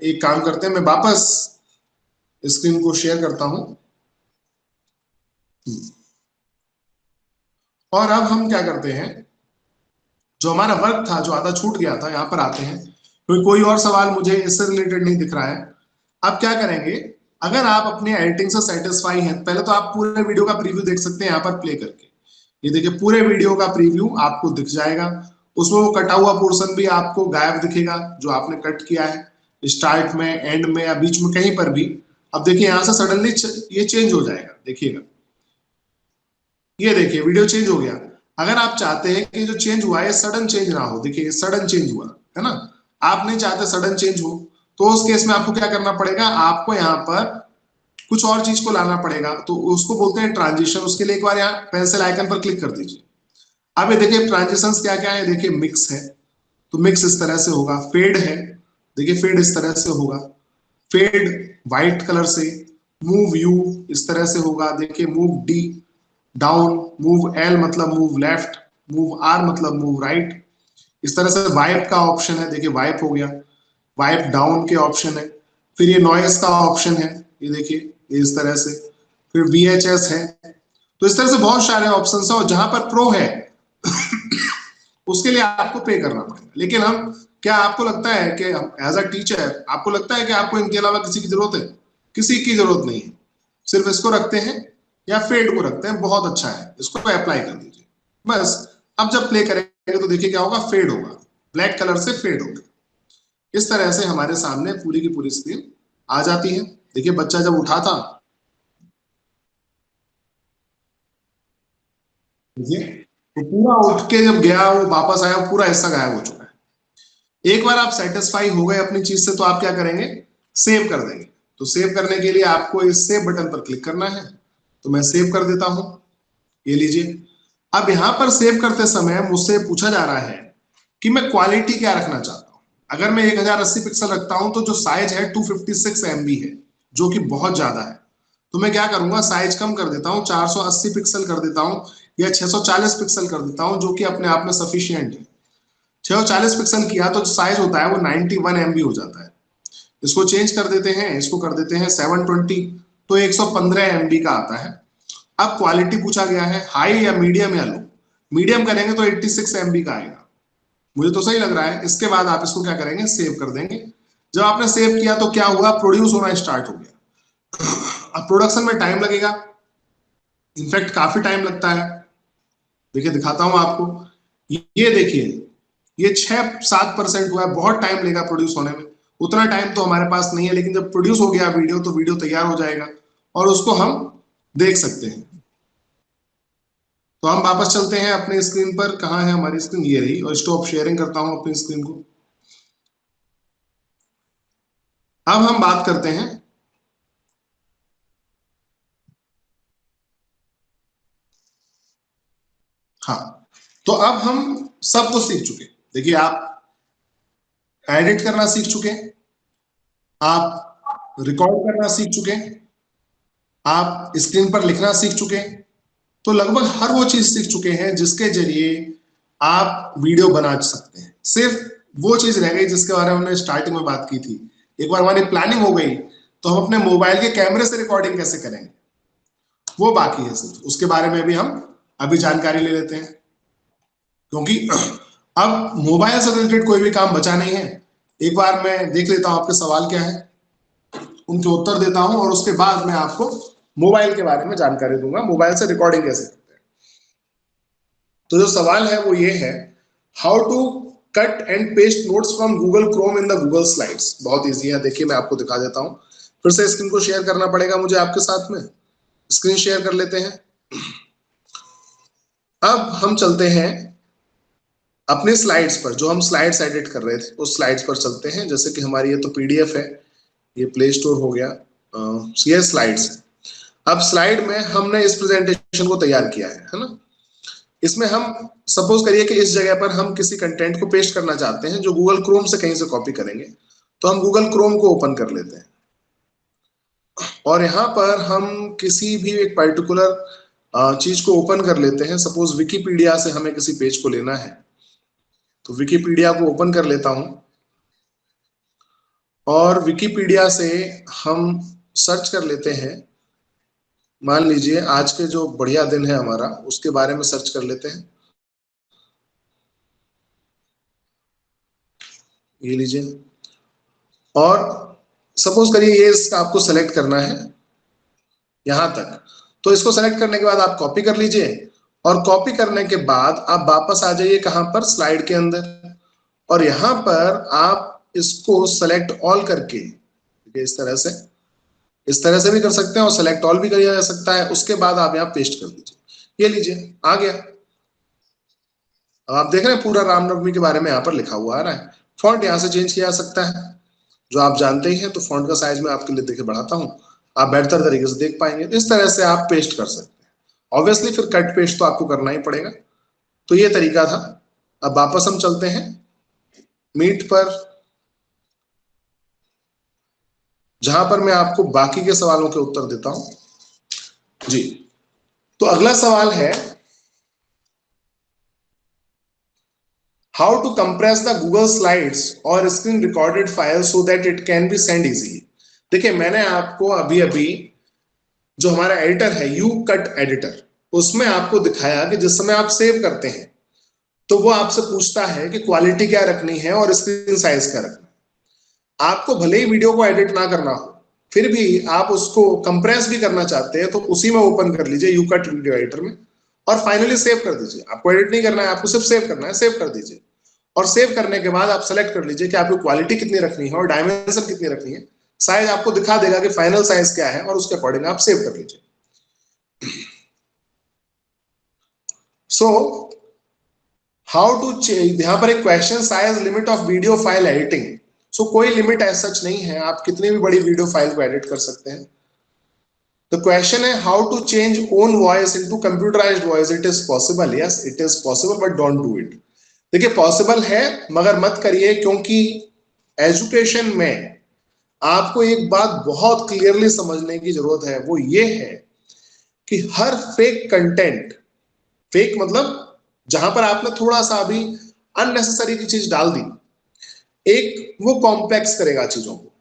एक काम करते हैं, मैं वापस स्क्रीन को शेयर करता हूं और अब हम क्या करते हैं, जो हमारा वर्क था जो आधा छूट गया था, यहां पर आते हैं क्योंकि कोई और सवाल मुझे इससे रिलेटेड नहीं दिख रहा है। अब क्या करेंगे, अगर आप अपनी एडिटिंग से सेटिस्फाई हैं पहले तो आप पूरे वीडियो का प्रीव्यू देख सकते हैं यहाँ पर प्ले करके। ये देखिए पूरे वीडियो का प्रीव्यू आपको दिख जाएगा, उसमें वो कटा हुआ पोर्शन भी आपको गायब दिखेगा जो आपने कट किया है, स्टार्ट में, एंड में या बीच में कहीं पर भी। अब देखिए यहाँ से सडनली ये चेंज हो जाएगा, देखिएगा ये देखिए वीडियो चेंज हो गया। अगर आप चाहते हैं कि जो चेंज हुआ है सडन चेंज ना हो, देखिए सडन चेंज हुआ है ना, आप नहीं चाहते सडन चेंज हो, तो उस केस में आपको क्या करना पड़ेगा, आपको यहाँ पर कुछ और चीज को लाना पड़ेगा, तो उसको बोलते हैं ट्रांजिशन। उसके लिए एक बार यहाँ पेंसिल आइकन पर क्लिक कर दीजिए। अब ये देखिए ट्रांजिशंस क्या क्या है, देखिए मिक्स है तो मिक्स इस तरह से होगा, फेड है देखिए फेड इस तरह से होगा, फेड व्हाइट कलर से, मूव यू इस तरह से होगा, देखिए move D down, move L मतलब मूव लेफ्ट, मूव आर मतलब मूव राइट, इस तरह से वाइप का ऑप्शन है, देखिए वाइप हो गया। वाइप डाउन के ऑप्शन है, फिर ये नॉइस का ऑप्शन है, ये देखिए ये इस तरह से, फिर VHS है। तो इस तरह से बहुत सारे ऑप्शंस है, और जहां पर प्रो है उसके लिए आपको पे करना पड़ेगा। लेकिन हम, क्या आपको लगता है कि एज अ टीचर आपको लगता है कि आपको इनके अलावा किसी की जरूरत है? किसी की जरूरत नहीं है, सिर्फ इसको रखते हैं या फेड को रखते हैं, बहुत अच्छा है, इसको अप्लाई कर दीजिए बस। अब जब प्ले करेंगे तो देखिए क्या होगा, फेड होगा, ब्लैक कलर से फेड होगा। इस तरह से हमारे सामने पूरी की पूरी स्क्रीन आ जाती है। देखिए बच्चा जब उठा था, देखिए तो पूरा उठ के जब गया, वो वापस आया, पूरा हिस्सा गायब हो चुका है। एक बार आप सेटिस्फाई हो गए अपनी चीज से, तो आप क्या करेंगे, सेव कर देंगे। तो सेव करने के लिए आपको इस सेव बटन पर क्लिक करना है, तो मैं सेव कर देता हूं, ये लीजिए। अब यहां पर सेव करते समय मुझसे पूछा जा रहा है कि मैं क्वालिटी क्या रखना चाहता हूं। अगर मैं 1080 पिक्सल रखता हूं तो जो साइज है 256 MB है, जो कि बहुत ज्यादा है। तो मैं क्या करूंगा, साइज कम कर देता हूं, 480 पिक्सल कर देता हूं, या 640 पिक्सल कर देता हूं, जो कि अपने आप में सफिशियंट है। 640 पिक्सल किया तो जो साइज होता है वो 91 MB हो जाता है। इसको चेंज कर देते हैं, इसको कर देते हैं 720, तो 115 MB का आता है। अब क्वालिटी पूछा गया है हाई या मीडियम या लो, मीडियम करेंगे तो 86 MB का आएगा, मुझे तो सही लग रहा है। इसके बाद आप इसको क्या करेंगे, सेव कर देंगे। जब आपने सेव किया तो क्या हुआ, प्रोड्यूस होना स्टार्ट हो गया। अब प्रोडक्शन में टाइम लगेगा, इनफैक्ट काफी टाइम लगता है। देखिए दिखाता हूं आपको, ये देखिए ये 6-7% हुआ है, बहुत टाइम लेगा प्रोड्यूस होने में। उतना टाइम तो हमारे पास नहीं है, लेकिन जब प्रोड्यूस हो गया वीडियो तो वीडियो तैयार हो जाएगा और उसको हम देख सकते हैं। तो हम वापस चलते हैं अपने स्क्रीन पर, कहाँ है हमारी स्क्रीन, ये रही, और स्टॉप शेयरिंग करता हूं अपनी स्क्रीन को। अब हम बात करते हैं, हाँ, तो अब हम सब कुछ सीख चुके। देखिए आप एडिट करना सीख चुके, आप रिकॉर्ड करना सीख चुके, आप स्क्रीन पर लिखना सीख चुके, तो लगभग हर वो चीज सीख चुके हैं जिसके जरिए आप वीडियो बना सकते हैं। सिर्फ वो चीज रह गई जिसके बारे में हमने स्टार्टिंग में बात की थी। एक बार हमारी प्लानिंग हो गई तो हम अपने मोबाइल के कैमरे से रिकॉर्डिंग कैसे करेंगे, वो बाकी है। सिर्फ उसके बारे में भी हम अभी जानकारी ले लेते हैं, क्योंकि अब मोबाइल से रिलेटेड कोई भी काम बचा नहीं है। एक बार मैं देख लेता हूं आपके सवाल क्या है, उनके उत्तर देता हूं, और उसके बाद मैं आपको मोबाइल के बारे में जानकारी दूंगा, मोबाइल से रिकॉर्डिंग कैसे करते हैं। तो जो सवाल है वो ये है, how to cut and paste notes from Google Chrome in the Google slides. बहुत इजी है, देखिए मैं आपको दिखा देता हूं। फिर से स्क्रीन को शेयर करना पड़ेगा मुझे आपके साथ में, स्क्रीन शेयर कर लेते हैं। अब हम चलते हैं अपने स्लाइड्स पर, जो हम स्लाइड्स एडिट कर रहे थे उस स्लाइड्स पर चलते हैं। जैसे कि हमारी ये तो PDF है, ये प्ले स्टोर हो गया, ये स्लाइड्स है। अब स्लाइड में हमने इस प्रेजेंटेशन को तैयार किया है ना। इसमें हम सपोज करिए कि इस जगह पर हम किसी कंटेंट को पेस्ट करना चाहते हैं जो गूगल क्रोम से कहीं से कॉपी करेंगे, तो हम गूगल क्रोम को ओपन कर लेते हैं, और यहाँ पर हम किसी भी एक पर्टिकुलर चीज को ओपन कर लेते हैं। सपोज विकिपीडिया से हमें किसी पेज को लेना है, तो विकिपीडिया को ओपन कर लेता हूं, और विकिपीडिया से हम सर्च कर लेते हैं। मान लीजिए आज के जो बढ़िया दिन है हमारा, उसके बारे में सर्च कर लेते हैं, ये लीजिए। और सपोज करिए ये इसका आपको सेलेक्ट करना है यहां तक, तो इसको सेलेक्ट करने के बाद आप कॉपी कर लीजिए, और कॉपी करने के बाद आप वापस आ जाइए कहां पर, स्लाइड के अंदर, और यहां पर आप इसको सेलेक्ट ऑल करके, इस तरह से, इस तरह से भी कर सकते हैं और सेलेक्ट ऑल भी किया जा सकता है। उसके बाद आप यहाँ पेस्ट कर दीजिए, ये लीजिए आ गया। अब आप देख रहे हैं पूरा रामनवमी के बारे में यहाँ पर लिखा हुआ आ रहा है। फॉन्ट यहाँ से चेंज किया जा सकता है, जो आप जानते ही हैं। तो फॉन्ट का साइज मैं आपके लिए देखिए बढ़ाता हूँ, आप बेहतर तरीके से देख पाएंगे। इस तरह से आप पेस्ट कर सकते हैं। ऑब्वियसली फिर कट पेस्ट तो आपको करना ही पड़ेगा। तो ये तरीका था। अब वापस हम चलते हैं मीट पर, जहां पर मैं आपको बाकी के सवालों के उत्तर देता हूं जी। तो अगला सवाल है, how to compress the Google slides और screen recorded file so that it can be send easily. देखिए मैंने आपको अभी अभी जो हमारा एडिटर है यू कट एडिटर, उसमें आपको दिखाया कि जिस समय आप सेव करते हैं तो वो आपसे पूछता है कि क्वालिटी क्या रखनी है और स्क्रीन साइज क्या रखना है। आपको भले ही वीडियो को एडिट ना करना हो, फिर भी आप उसको कंप्रेस भी करना चाहते हैं तो उसी में ओपन कर लीजिए यू कट वीडियो एडिटर में और फाइनली सेव कर दीजिए। आपको एडिट नहीं करना है, आपको सिर्फ सेव करना है, सेव कर दीजिए। और सेव करने के बाद आप सेलेक्ट कर लीजिए कि आपको क्वालिटी कितनी रखनी है और डायमेंशन कितनी रखनी है। साइज आपको दिखा देगा कि फाइनल साइज क्या है और उसके अकॉर्डिंग आप सेव कर लीजिए। सो हाउ टू चेंज, यहाँ पर एक question size limit of video file editing. So कोई लिमिट एज सच नहीं है, आप कितनी भी बड़ी वीडियो फाइल को एडिट कर सकते हैं। The question है how to change own voice into computerized voice. It is possible, yes, it is possible, but don't do it. देखिए पॉसिबल है मगर मत करिए, क्योंकि एजुकेशन में आपको एक बात बहुत क्लियरली समझने की जरूरत है, वो ये है कि हर फेक कंटेंट, फेक मतलब जहां पर आपने थोड़ा सा भी अननेसेसरी की चीज डाल दी, एक वो कॉम्प्लेक्स करेगा चीजों को,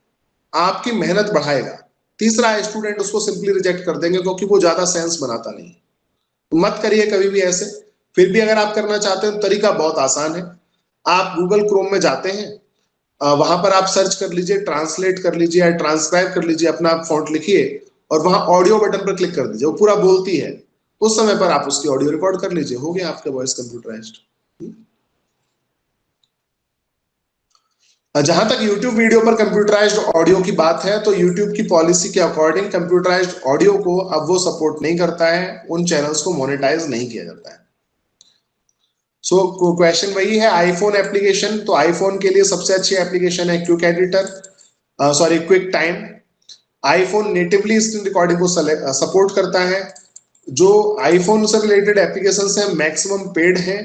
आपकी मेहनत बढ़ाएगा। तीसरा, स्टूडेंट उसको सिंपली रिजेक्ट कर देंगे क्योंकि वो ज्यादा सेंस बनाता नहीं। तो मत करिए कभी भी ऐसे। फिर भी अगर आप करना चाहते हैं तो तरीका बहुत आसान है। आप गूगल क्रोम में जाते हैं, वहां पर आप सर्च कर लीजिए, ट्रांसलेट कर लीजिए या ट्रांसक्राइब कर लीजिए, अपना फॉन्ट लिखिए और वहां ऑडियो बटन पर क्लिक कर दीजिए, वो पूरा बोलती है, उस समय पर आप उसकी ऑडियो रिकॉर्ड कर लीजिए, हो गया आपका वॉइस कंप्यूटराइज्ड। जहां तक YouTube वीडियो पर कंप्यूटराइज्ड ऑडियो की बात है, तो YouTube की पॉलिसी के अकॉर्डिंग कंप्यूटराइज्ड ऑडियो को अब वो सपोर्ट नहीं करता है, उन चैनल्स को मोनेटाइज नहीं किया जाता है। सो क्वेश्चन वही है, आईफोन एप्लीकेशन, तो आईफोन के लिए सबसे अच्छी एप्लीकेशन है quick editor, sorry quick time. IPhone natively screen recording को सपोर्ट करता है। जो आईफोन से रिलेटेड एप्लीकेशन है मैक्सिमम पेड है,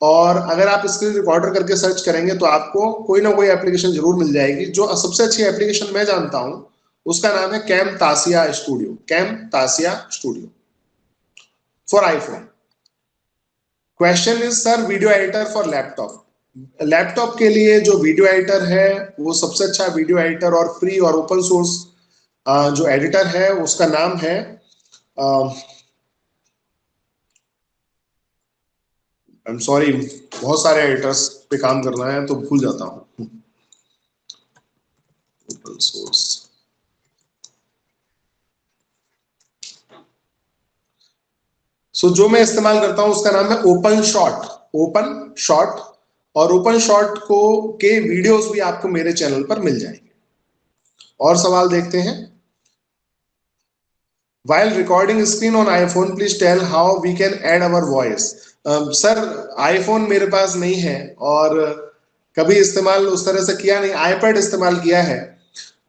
और अगर आप स्क्रीन रिकॉर्डर करके सर्च करेंगे तो आपको कोई ना कोई एप्लीकेशन जरूर मिल जाएगी। जो सबसे अच्छी एप्लीकेशन मैं जानता हूं उसका नाम है Camtasia studio, Camtasia studio for iPhone. Question is sir video editor for laptop. Laptop के लिए जो वीडियो एडिटर है वो सबसे अच्छा वीडियो एडिटर और फ्री और ओपन सोर्स जो एडिटर है उसका नाम है आई एम सॉरी, बहुत सारे एडिटर्स पे काम करना है तो भूल जाता हूं। ओपन सोर्स, सो जो मैं इस्तेमाल करता हूं उसका नाम है ओपन शॉट, ओपन शॉट। और ओपन शॉट को के वीडियोस भी आपको मेरे चैनल पर मिल जाएंगे। और सवाल देखते हैं। While recording screen on iPhone, please tell how we can add our voice. Sir iPhone मेरे पास नहीं है और कभी इस्तेमाल उस तरह से किया नहीं, आईपैड इस्तेमाल किया है।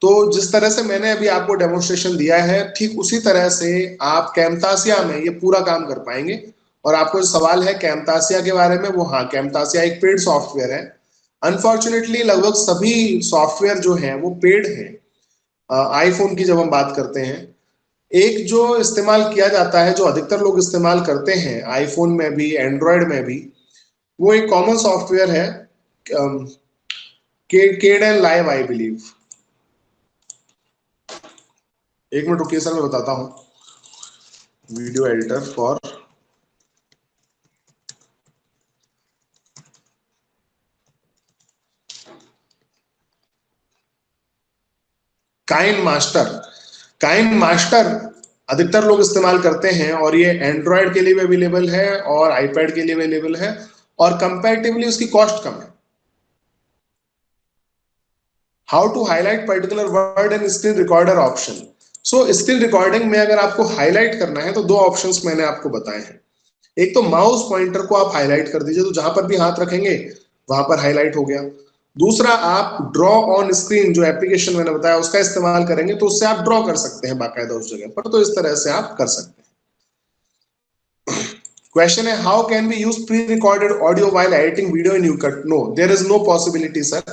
तो जिस तरह से मैंने अभी आपको डेमोन्स्ट्रेशन दिया है ठीक उसी तरह से आप कैमतासिया में ये पूरा काम कर पाएंगे। और आपको जो सवाल है कैमतासिया के बारे में, वो हाँ, कैमतासिया एक पेड सॉफ्टवेयर है। अनफॉर्चुनेटली लगभग सभी सॉफ्टवेयर जो हैं वो पेड हैं आईफोन की जब हम बात करते हैं। एक जो इस्तेमाल किया जाता है, जो अधिकतर लोग इस्तेमाल करते हैं आईफोन में भी एंड्रॉयड में भी, वो एक कॉमन सॉफ्टवेयर है केडेन लाइव आई बिलीव। एक मिनट रुकिए सर, मैं बताता हूं। Video editor for KineMaster, KineMaster अधिकतर लोग इस्तेमाल करते हैं और ये एंड्रॉयड के लिए भी अवेलेबल है और आईपैड के लिए अवेलेबल है और कंपैरेटिवली उसकी कॉस्ट कम है। How to highlight particular word in screen recorder option. So screen recording में अगर आपको हाईलाइट करना है तो दो ऑप्शंस मैंने आपको बताए हैं। एक तो माउस पॉइंटर को आप हाईलाइट कर दीजिए, तो जहां पर भी हाथ रखेंगे वहां पर हाईलाइट हो गया। दूसरा, आप ड्रॉ ऑन स्क्रीन जो एप्लीकेशन मैंने बताया उसका इस्तेमाल करेंगे तो उससे आप ड्रॉ कर सकते हैं बाकायदा उस जगह पर, तो इस तरह से आप कर सकते हैं। क्वेश्चन है how can be use pre recorded audio while editing video in YouCut. No, there is no possibility sir,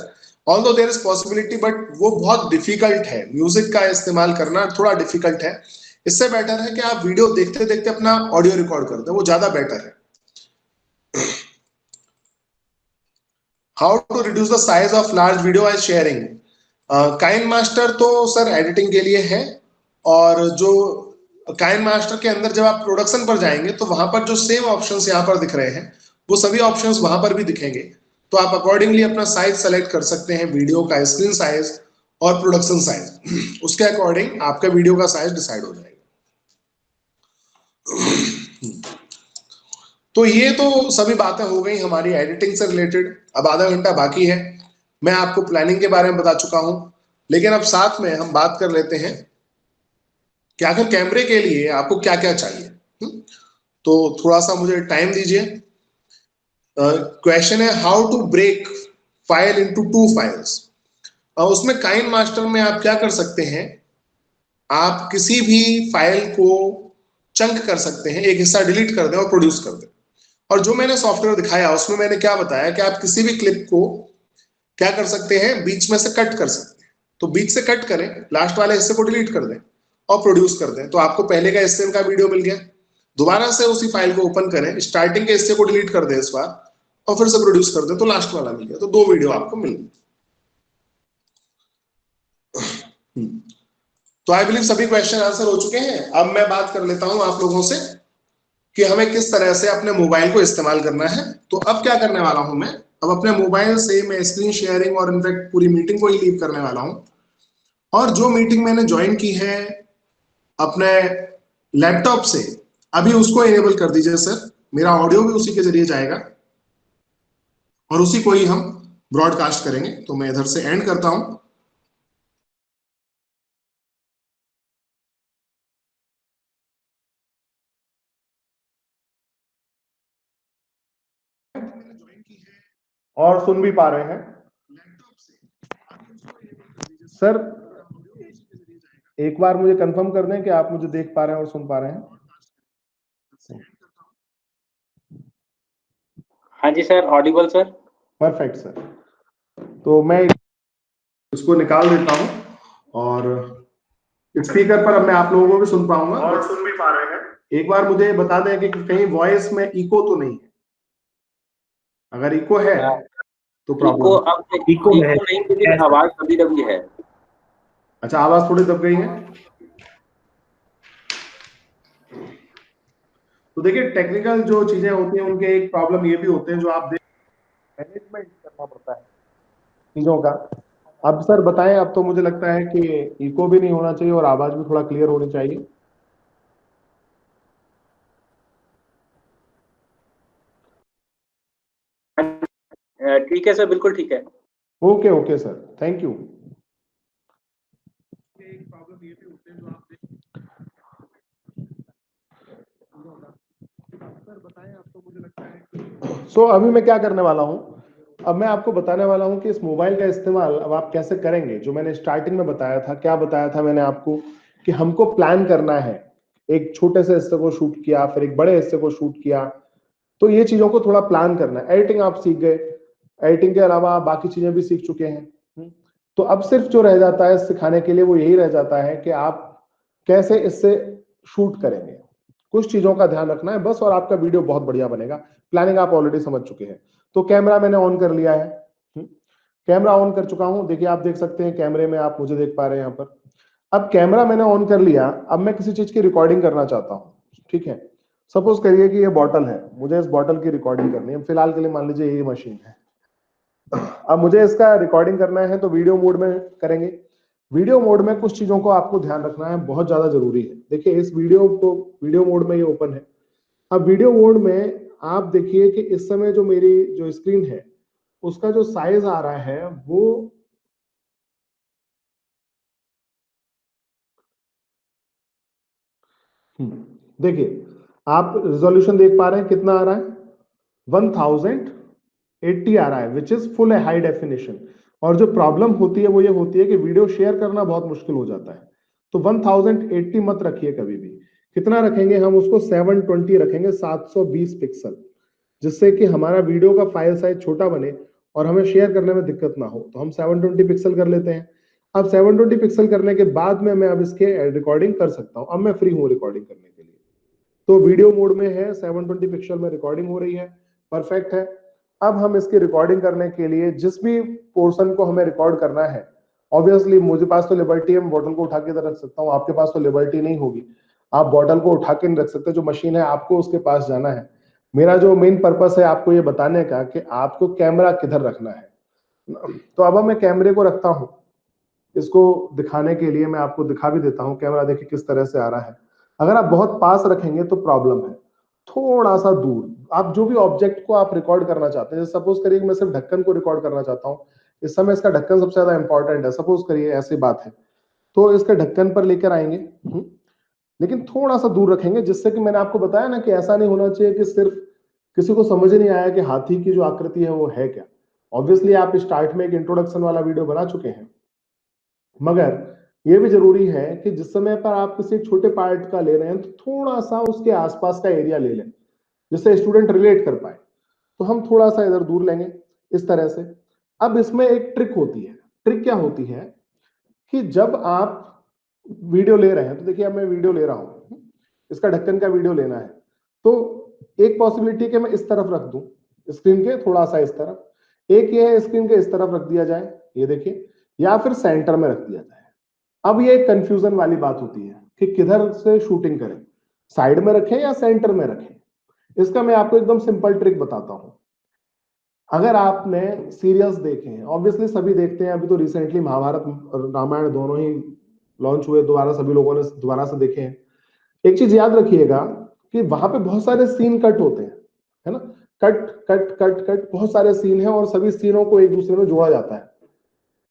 although there is possibility but वो बहुत डिफिकल्ट है। म्यूजिक का इस्तेमाल करना थोड़ा डिफिकल्ट है। इससे बेटर है कि आप वीडियो देखते देखते अपना ऑडियो रिकॉर्ड कर दें, वो ज्यादा बेटर है। How to reduce the size of large video while sharing. KineMaster तो सर एडिटिंग के लिए है, और जो काइनमास्टर के अंदर जब आप प्रोडक्शन पर जाएंगे तो वहां पर जो सेम ऑप्शंस यहाँ पर दिख रहे हैं वो सभी ऑप्शंस वहां पर भी दिखेंगे। तो आप अकॉर्डिंगली अपना साइज सेलेक्ट कर सकते हैं, वीडियो का स्क्रीन साइज और प्रोडक्शन साइज, उसके अकॉर्डिंग आपका वीडियो का साइज डिसाइड हो जाएगा। तो ये तो सभी बातें हो गई हमारी एडिटिंग से रिलेटेड। अब आधा घंटा बाकी है, मैं आपको प्लानिंग के बारे में बता चुका हूं, लेकिन अब साथ में हम बात कर लेते हैं कि आखिर कैमरे के लिए आपको क्या क्या चाहिए। तो थोड़ा सा मुझे टाइम दीजिए। क्वेश्चन है how to break file into 2 files. उसमें काइनमास्टर में आप क्या कर सकते हैं, आप किसी भी फाइल को चंक कर सकते हैं, एक हिस्सा डिलीट कर दें और प्रोड्यूस कर दें। और जो मैंने सॉफ्टवेयर दिखाया उसमें मैंने क्या बताया कि आप किसी भी क्लिप को क्या कर सकते हैं, बीच में से कट कर सकते हैं। तो बीच से कट करें, लास्ट वाले हिस्से को डिलीट कर दें और प्रोड्यूस कर दें, तो आपको पहले का हिस्से का वीडियो मिल गया। दोबारा से उसी फाइल को ओपन करें, स्टार्टिंग के हिस्से को डिलीट कर दें इस बार और फिर से प्रोड्यूस कर दें, तो लास्ट वाला मिल गया। तो 2 वीडियो आपको मिल गए। तो आई बिलीव सभी क्वेश्चन आंसर हो चुके हैं। अब मैं बात कर लेता हूं आप लोगों से कि हमें किस तरह से अपने मोबाइल को इस्तेमाल करना है। तो अब क्या करने वाला हूं मैं, अब अपने मोबाइल से मैं स्क्रीन शेयरिंग और इनफैक्ट पूरी मीटिंग को ही लीव करने वाला हूं। और जो मीटिंग मैंने ज्वाइन की है अपने लैपटॉप से, अभी उसको इनेबल कर दीजिए सर। मेरा ऑडियो भी उसी के जरिए जाएगा और उसी को ही हम ब्रॉडकास्ट करेंगे। तो मैं इधर से एंड करता हूं। और सुन भी पा रहे हैं सर? एक बार मुझे कंफर्म कर दें कि आप मुझे देख पा रहे हैं और सुन पा रहे हैं।
हाँ जी sir, audible sir.
Perfect sir. तो मैं इसको निकाल देता हूं और स्पीकर पर अब मैं आप लोगों को भी सुन पाऊंगा और सुन भी पा रहे हैं। एक बार मुझे बता दें कि कहीं वॉइस में इको तो नहीं है। अगर इको है तो प्रॉब्लम।
इको अब इको नहीं, लेकिन आवाज कभी कभी है।
अच्छा, आवाज थोड़ी दब गई है। तो देखिए, टेक्निकल जो चीजें होती हैं उनके एक प्रॉब्लम ये भी होते हैं जो आप मैनेजमेंट करना पड़ता है चीजों का। अब सर बताएं, अब तो मुझे लगता है कि इको भी नहीं होना चाहिए और आवाज भी थोड़ा क्लियर होनी चाहिए।
ठीक है सर, बिल्कुल ठीक है।
Okay okay sir, thank you. एक प्रॉब्लम ये भी होते हैं जो आप सर बताएं, अब तो मुझे लगता है सो अभी मैं क्या करने वाला हूं, अब मैं आपको बताने वाला हूं कि इस मोबाइल का इस्तेमाल अब आप कैसे करेंगे। जो मैंने स्टार्टिंग में बताया था, क्या बताया था मैंने आपको कि हमको प्लान करना है। एक छोटे से हिस्से को शूट किया, फिर एक बड़े हिस्से को शूट किया, तो ये चीजों को थोड़ा प्लान करना है। एडिटिंग आप सीख गए, एडिटिंग के अलावा बाकी चीजें भी सीख चुके हैं। तो अब सिर्फ जो रह जाता है सिखाने के लिए वो यही रह जाता है कि आप कैसे इससे शूट करेंगे। कुछ चीजों का ध्यान रखना है बस, और आपका वीडियो बहुत बढ़िया बनेगा। प्लानिंग आप ऑलरेडी समझ चुके हैं। तो कैमरा मैंने ऑन कर लिया है, कैमरा ऑन कर चुका हूं। देखिए, आप देख सकते हैं कैमरे में, आप मुझे देख पा रहे हैं यहाँ पर। अब कैमरा मैंने ऑन कर लिया, अब मैं किसी चीज की रिकॉर्डिंग करना चाहता हूँ। ठीक है, सपोज करिए कि ये बॉटल है, मुझे इस बॉटल की रिकॉर्डिंग करनी है। फिलहाल के लिए मान लीजिए ये मशीन है। अब मुझे इसका रिकॉर्डिंग करना है तो वीडियो मोड में करेंगे। वीडियो मोड में कुछ चीजों को आपको ध्यान रखना है, बहुत ज्यादा जरूरी है। देखिए, इस वीडियो को वीडियो मोड में ये ओपन है। अब वीडियो मोड में आप देखिए कि इस समय जो मेरी जो स्क्रीन है उसका जो साइज आ रहा है वो देखिए, आप रिजोल्यूशन देख पा रहे हैं कितना आ रहा है, 1080 आ रहा है, which is full high definition. और जो प्रॉब्लम होती है वो ये होती है कि वीडियो शेयर करना बहुत मुश्किल हो जाता है। तो 1080 मत रखिए कभी भी। कितना रखेंगे हम उसको, 720 रखेंगे, 720 पिक्सल, जिससे कि हमारा वीडियो का फाइल साइज छोटा बने और हमें शेयर करने में दिक्कत ना हो। तो हम 720 पिक्सल कर लेते हैं। अब 720 पिक्सल करने के बाद में मैं अब इसके रिकॉर्डिंग कर सकता हूं। अब मैं फ्री हूं रिकॉर्डिंग करने के लिए। तो वीडियो मोड में है, 720 पिक्सल में रिकॉर्डिंग हो रही है, परफेक्ट है।
अब हम इसकी रिकॉर्डिंग करने के लिए जिस भी पोर्शन को हमें रिकॉर्ड करना है, ऑब्वियसली मुझे पास तो लिबर्टी है, मैं बॉटल को उठा के इधर रख सकता हूँ, आपके पास तो लिबर्टी नहीं होगी, आप बॉटल को उठा के नहीं रख सकते, जो मशीन है आपको उसके पास जाना है। मेरा जो मेन पर्पस है आपको ये बताने का कि आपको कैमरा किधर रखना है। तो अब मैं कैमरे को रखता हूं, इसको दिखाने के लिए मैं आपको दिखा भी देता हूं। कैमरा देखिए किस तरह से आ रहा है। अगर आप बहुत पास रखेंगे तो प्रॉब्लम है, थोड़ा सा दूर आप जो भी ऑब्जेक्ट को आप रिकॉर्ड करना चाहते हैं, सपोज करिए मैं सिर्फ ढक्कन को रिकॉर्ड करना चाहता हूं, इस समय इसका ढक्कन सबसे ज्यादा इंपॉर्टेंट है, सपोज करिए ऐसी बात है, तो इसके ढक्कन पर लेकर आएंगे, लेकिन थोड़ा सा दूर रखेंगे, जिससे कि मैंने आपको बताया ना कि ऐसा नहीं होना चाहिए कि सिर्फ किसी को समझ नहीं आया कि हाथी की जो आकृति है वो है क्या। ऑब्वियसली आप स्टार्ट में एक इंट्रोडक्शन वाला वीडियो बना चुके हैं, मगर ये भी जरूरी है कि जिस समय पर आप किसी छोटे पार्ट का ले रहे हैं तो थोड़ा सा उसके आसपास का एरिया ले लें, जिससे स्टूडेंट रिलेट कर पाए। तो हम थोड़ा सा इधर दूर लेंगे इस तरह से। अब इसमें एक ट्रिक होती है। ट्रिक क्या होती है कि जब आप वीडियो ले रहे हैं, तो देखिए अब मैं वीडियो ले रहा हूं, इसका ढक्कन का वीडियो लेना है, तो एक पॉसिबिलिटी कि मैं इस तरफ रख दूं स्क्रीन के, थोड़ा सा इस तरफ, एक ये है स्क्रीन के इस तरफ रख दिया जाए, ये देखिए, या फिर सेंटर में रख दिया जाए। अब ये एक कंफ्यूजन वाली बात होती है कि किधर से शूटिंग करें, साइड में रखें या सेंटर में रखें। इसका मैं आपको एकदम सिंपल ट्रिक बताता हूं। अगर आपने सीरियल्स देखे हैं, ऑब्वियसली सभी देखते हैं, अभी तो रिसेंटली महाभारत और रामायण दोनों ही लॉन्च हुए, दोबारा सभी लोगों ने दोबारा से देखे हैं। एक चीज याद रखिएगा कि वहां पे बहुत सारे सीन कट होते हैं, है ना, कट कट कट कट, बहुत सारे सीन हैं और सभी सीनों को एक दूसरे में जोड़ा जाता है।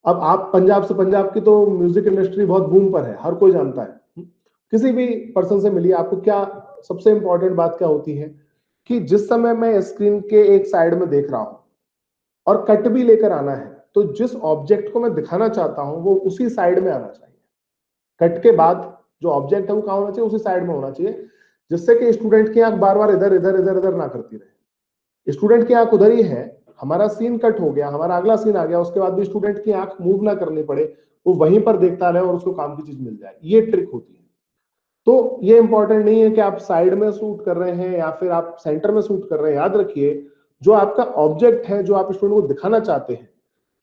अब आप पंजाब से, पंजाब की तो म्यूजिक इंडस्ट्री बहुत बूम पर है, हर कोई जानता है। किसी भी पर्सन से मिलिए, आपको क्या सबसे इंपॉर्टेंट बात क्या होती है कि जिस समय मैं स्क्रीन के एक साइड में देख रहा हूं और कट भी लेकर आना है, तो जिस ऑब्जेक्ट को मैं दिखाना चाहता हूं वो उसी साइड में आना चाहिए। कट के बाद जो ऑब्जेक्ट है वो कहां होना चाहिए, उसी साइड में होना चाहिए, जिससे कि स्टूडेंट की आंख बार बार इधर इधर इधर इधर ना करती रहे। स्टूडेंट की आंख उधर ही है, हमारा सीन कट हो गया, हमारा अगला सीन आ गया, उसके बाद भी स्टूडेंट की आंख मूव ना करनी पड़े, वो वहीं पर देखता रहे और उसको काम की चीज मिल जाए। ये ट्रिक होती है। तो ये इंपॉर्टेंट नहीं है कि आप साइड में शूट कर रहे हैं या फिर आप सेंटर में शूट कर रहे हैं। याद रखिए जो आपका ऑब्जेक्ट है, जो आप स्टूडेंट को दिखाना चाहते हैं,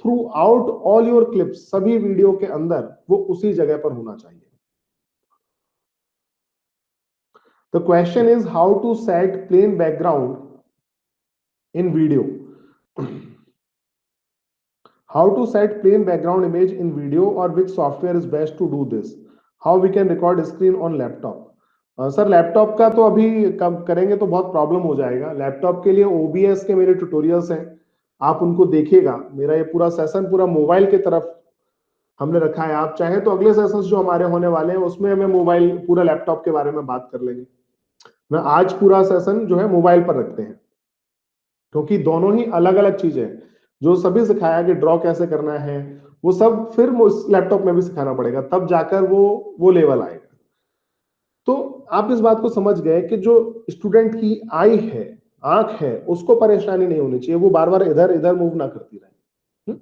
through out all your clips, सभी वीडियो के अंदर वो उसी जगह पर होना चाहिए। The question is how to set plain background in video. How to set plain background image in video, or which software is best to do this? How we can record screen on laptop? Sir laptop का तो अभी कब करेंगे तो बहुत problem हो जाएगा। Laptop के लिए OBS के मेरे ट्यूटोरियल्स हैं, आप उनको देखिएगा। मेरा ये पूरा सेशन पूरा मोबाइल की तरफ हमने रखा है। आप चाहे तो अगले सेशंस जो हमारे होने वाले हैं उसमें हमें मोबाइल पूरा लैपटॉप के बारे में बात कर लेंगे। मैं आज पूरा सेशन जो है मोबाइल पर रखते हैं, क्योंकि दोनों ही अलग अलग चीजें हैं। जो सभी सिखाया कि ड्रॉ कैसे करना है, वो सब फिर लैपटॉप में भी सिखाना पड़ेगा, तब जाकर वो लेवल आएगा। तो आप इस बात को समझ गए कि जो स्टूडेंट की आई है, आंख है, उसको परेशानी नहीं होनी चाहिए, वो बार बार इधर इधर मूव ना करती रहे।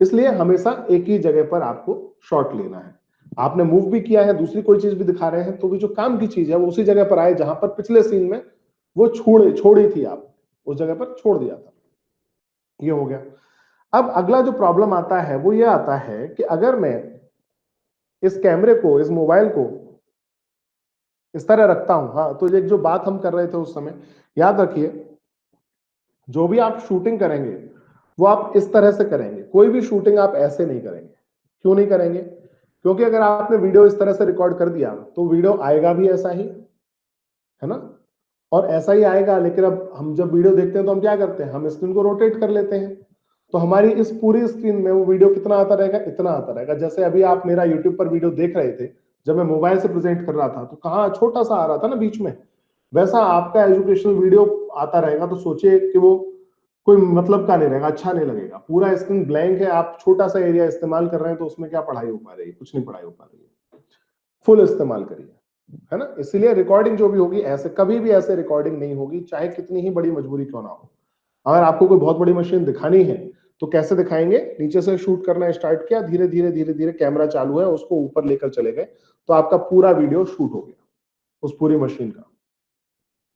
इसलिए हमेशा एक ही जगह पर आपको शॉट लेना है। आपने मूव भी किया है, दूसरी कोई चीज भी दिखा रहे हैं, तो भी जो काम की चीज है वो उसी जगह पर आए जहां पर पिछले सीन में वो छोड़ी थी, आप उस जगह पर छोड़ दिया था। ये हो गया। अब अगला जो प्रॉब्लम आता है वो ये आता है कि अगर मैं इस कैमरे को, इस मोबाइल को इस तरह रखता हूं, हाँ, तो एक जो बात हम कर रहे थे उस समय, याद रखिए जो भी आप शूटिंग करेंगे वो आप इस तरह से करेंगे। कोई भी शूटिंग आप ऐसे नहीं करेंगे। क्यों नहीं करेंगे? क्योंकि अगर आपने वीडियो इस तरह से रिकॉर्ड कर दिया तो वीडियो आएगा भी ऐसा ही, है ना, और ऐसा ही आएगा। लेकिन अब हम जब वीडियो देखते हैं तो हम क्या करते हैं, हम स्क्रीन को रोटेट कर लेते हैं, तो हमारी इस पूरी स्क्रीन में वो वीडियो कितना आता रहेगा, इतना आता रहेगा। जैसे अभी आप मेरा यूट्यूब पर वीडियो देख रहे थे, जब मैं मोबाइल से प्रेजेंट कर रहा था तो कहाँ छोटा सा आ रहा था ना बीच में, वैसा आपका एजुकेशनल वीडियो आता रहेगा। तो सोचिए कि वो कोई मतलब का नहीं रहेगा, अच्छा नहीं लगेगा। पूरा स्क्रीन ब्लैंक है, आप छोटा सा एरिया इस्तेमाल कर रहे हैं, तो उसमें क्या पढ़ाई हो पा रही है? कुछ नहीं पढ़ाई हो पा रही है। फुल इस्तेमाल करिए, है ना। इसलिए रिकॉर्डिंग जो भी होगी, ऐसे कभी भी ऐसे रिकॉर्डिंग नहीं होगी, चाहे कितनी ही बड़ी मजबूरी क्यों ना हो। अगर आपको कोई बहुत बड़ी मशीन दिखानी है तो कैसे दिखाएंगे? नीचे से शूट करना स्टार्ट किया, धीरे धीरे धीरे धीरे कैमरा चालू है, उसको ऊपर लेकर चले गए, तो आपका पूरा वीडियो शूट हो गया उस पूरी मशीन का।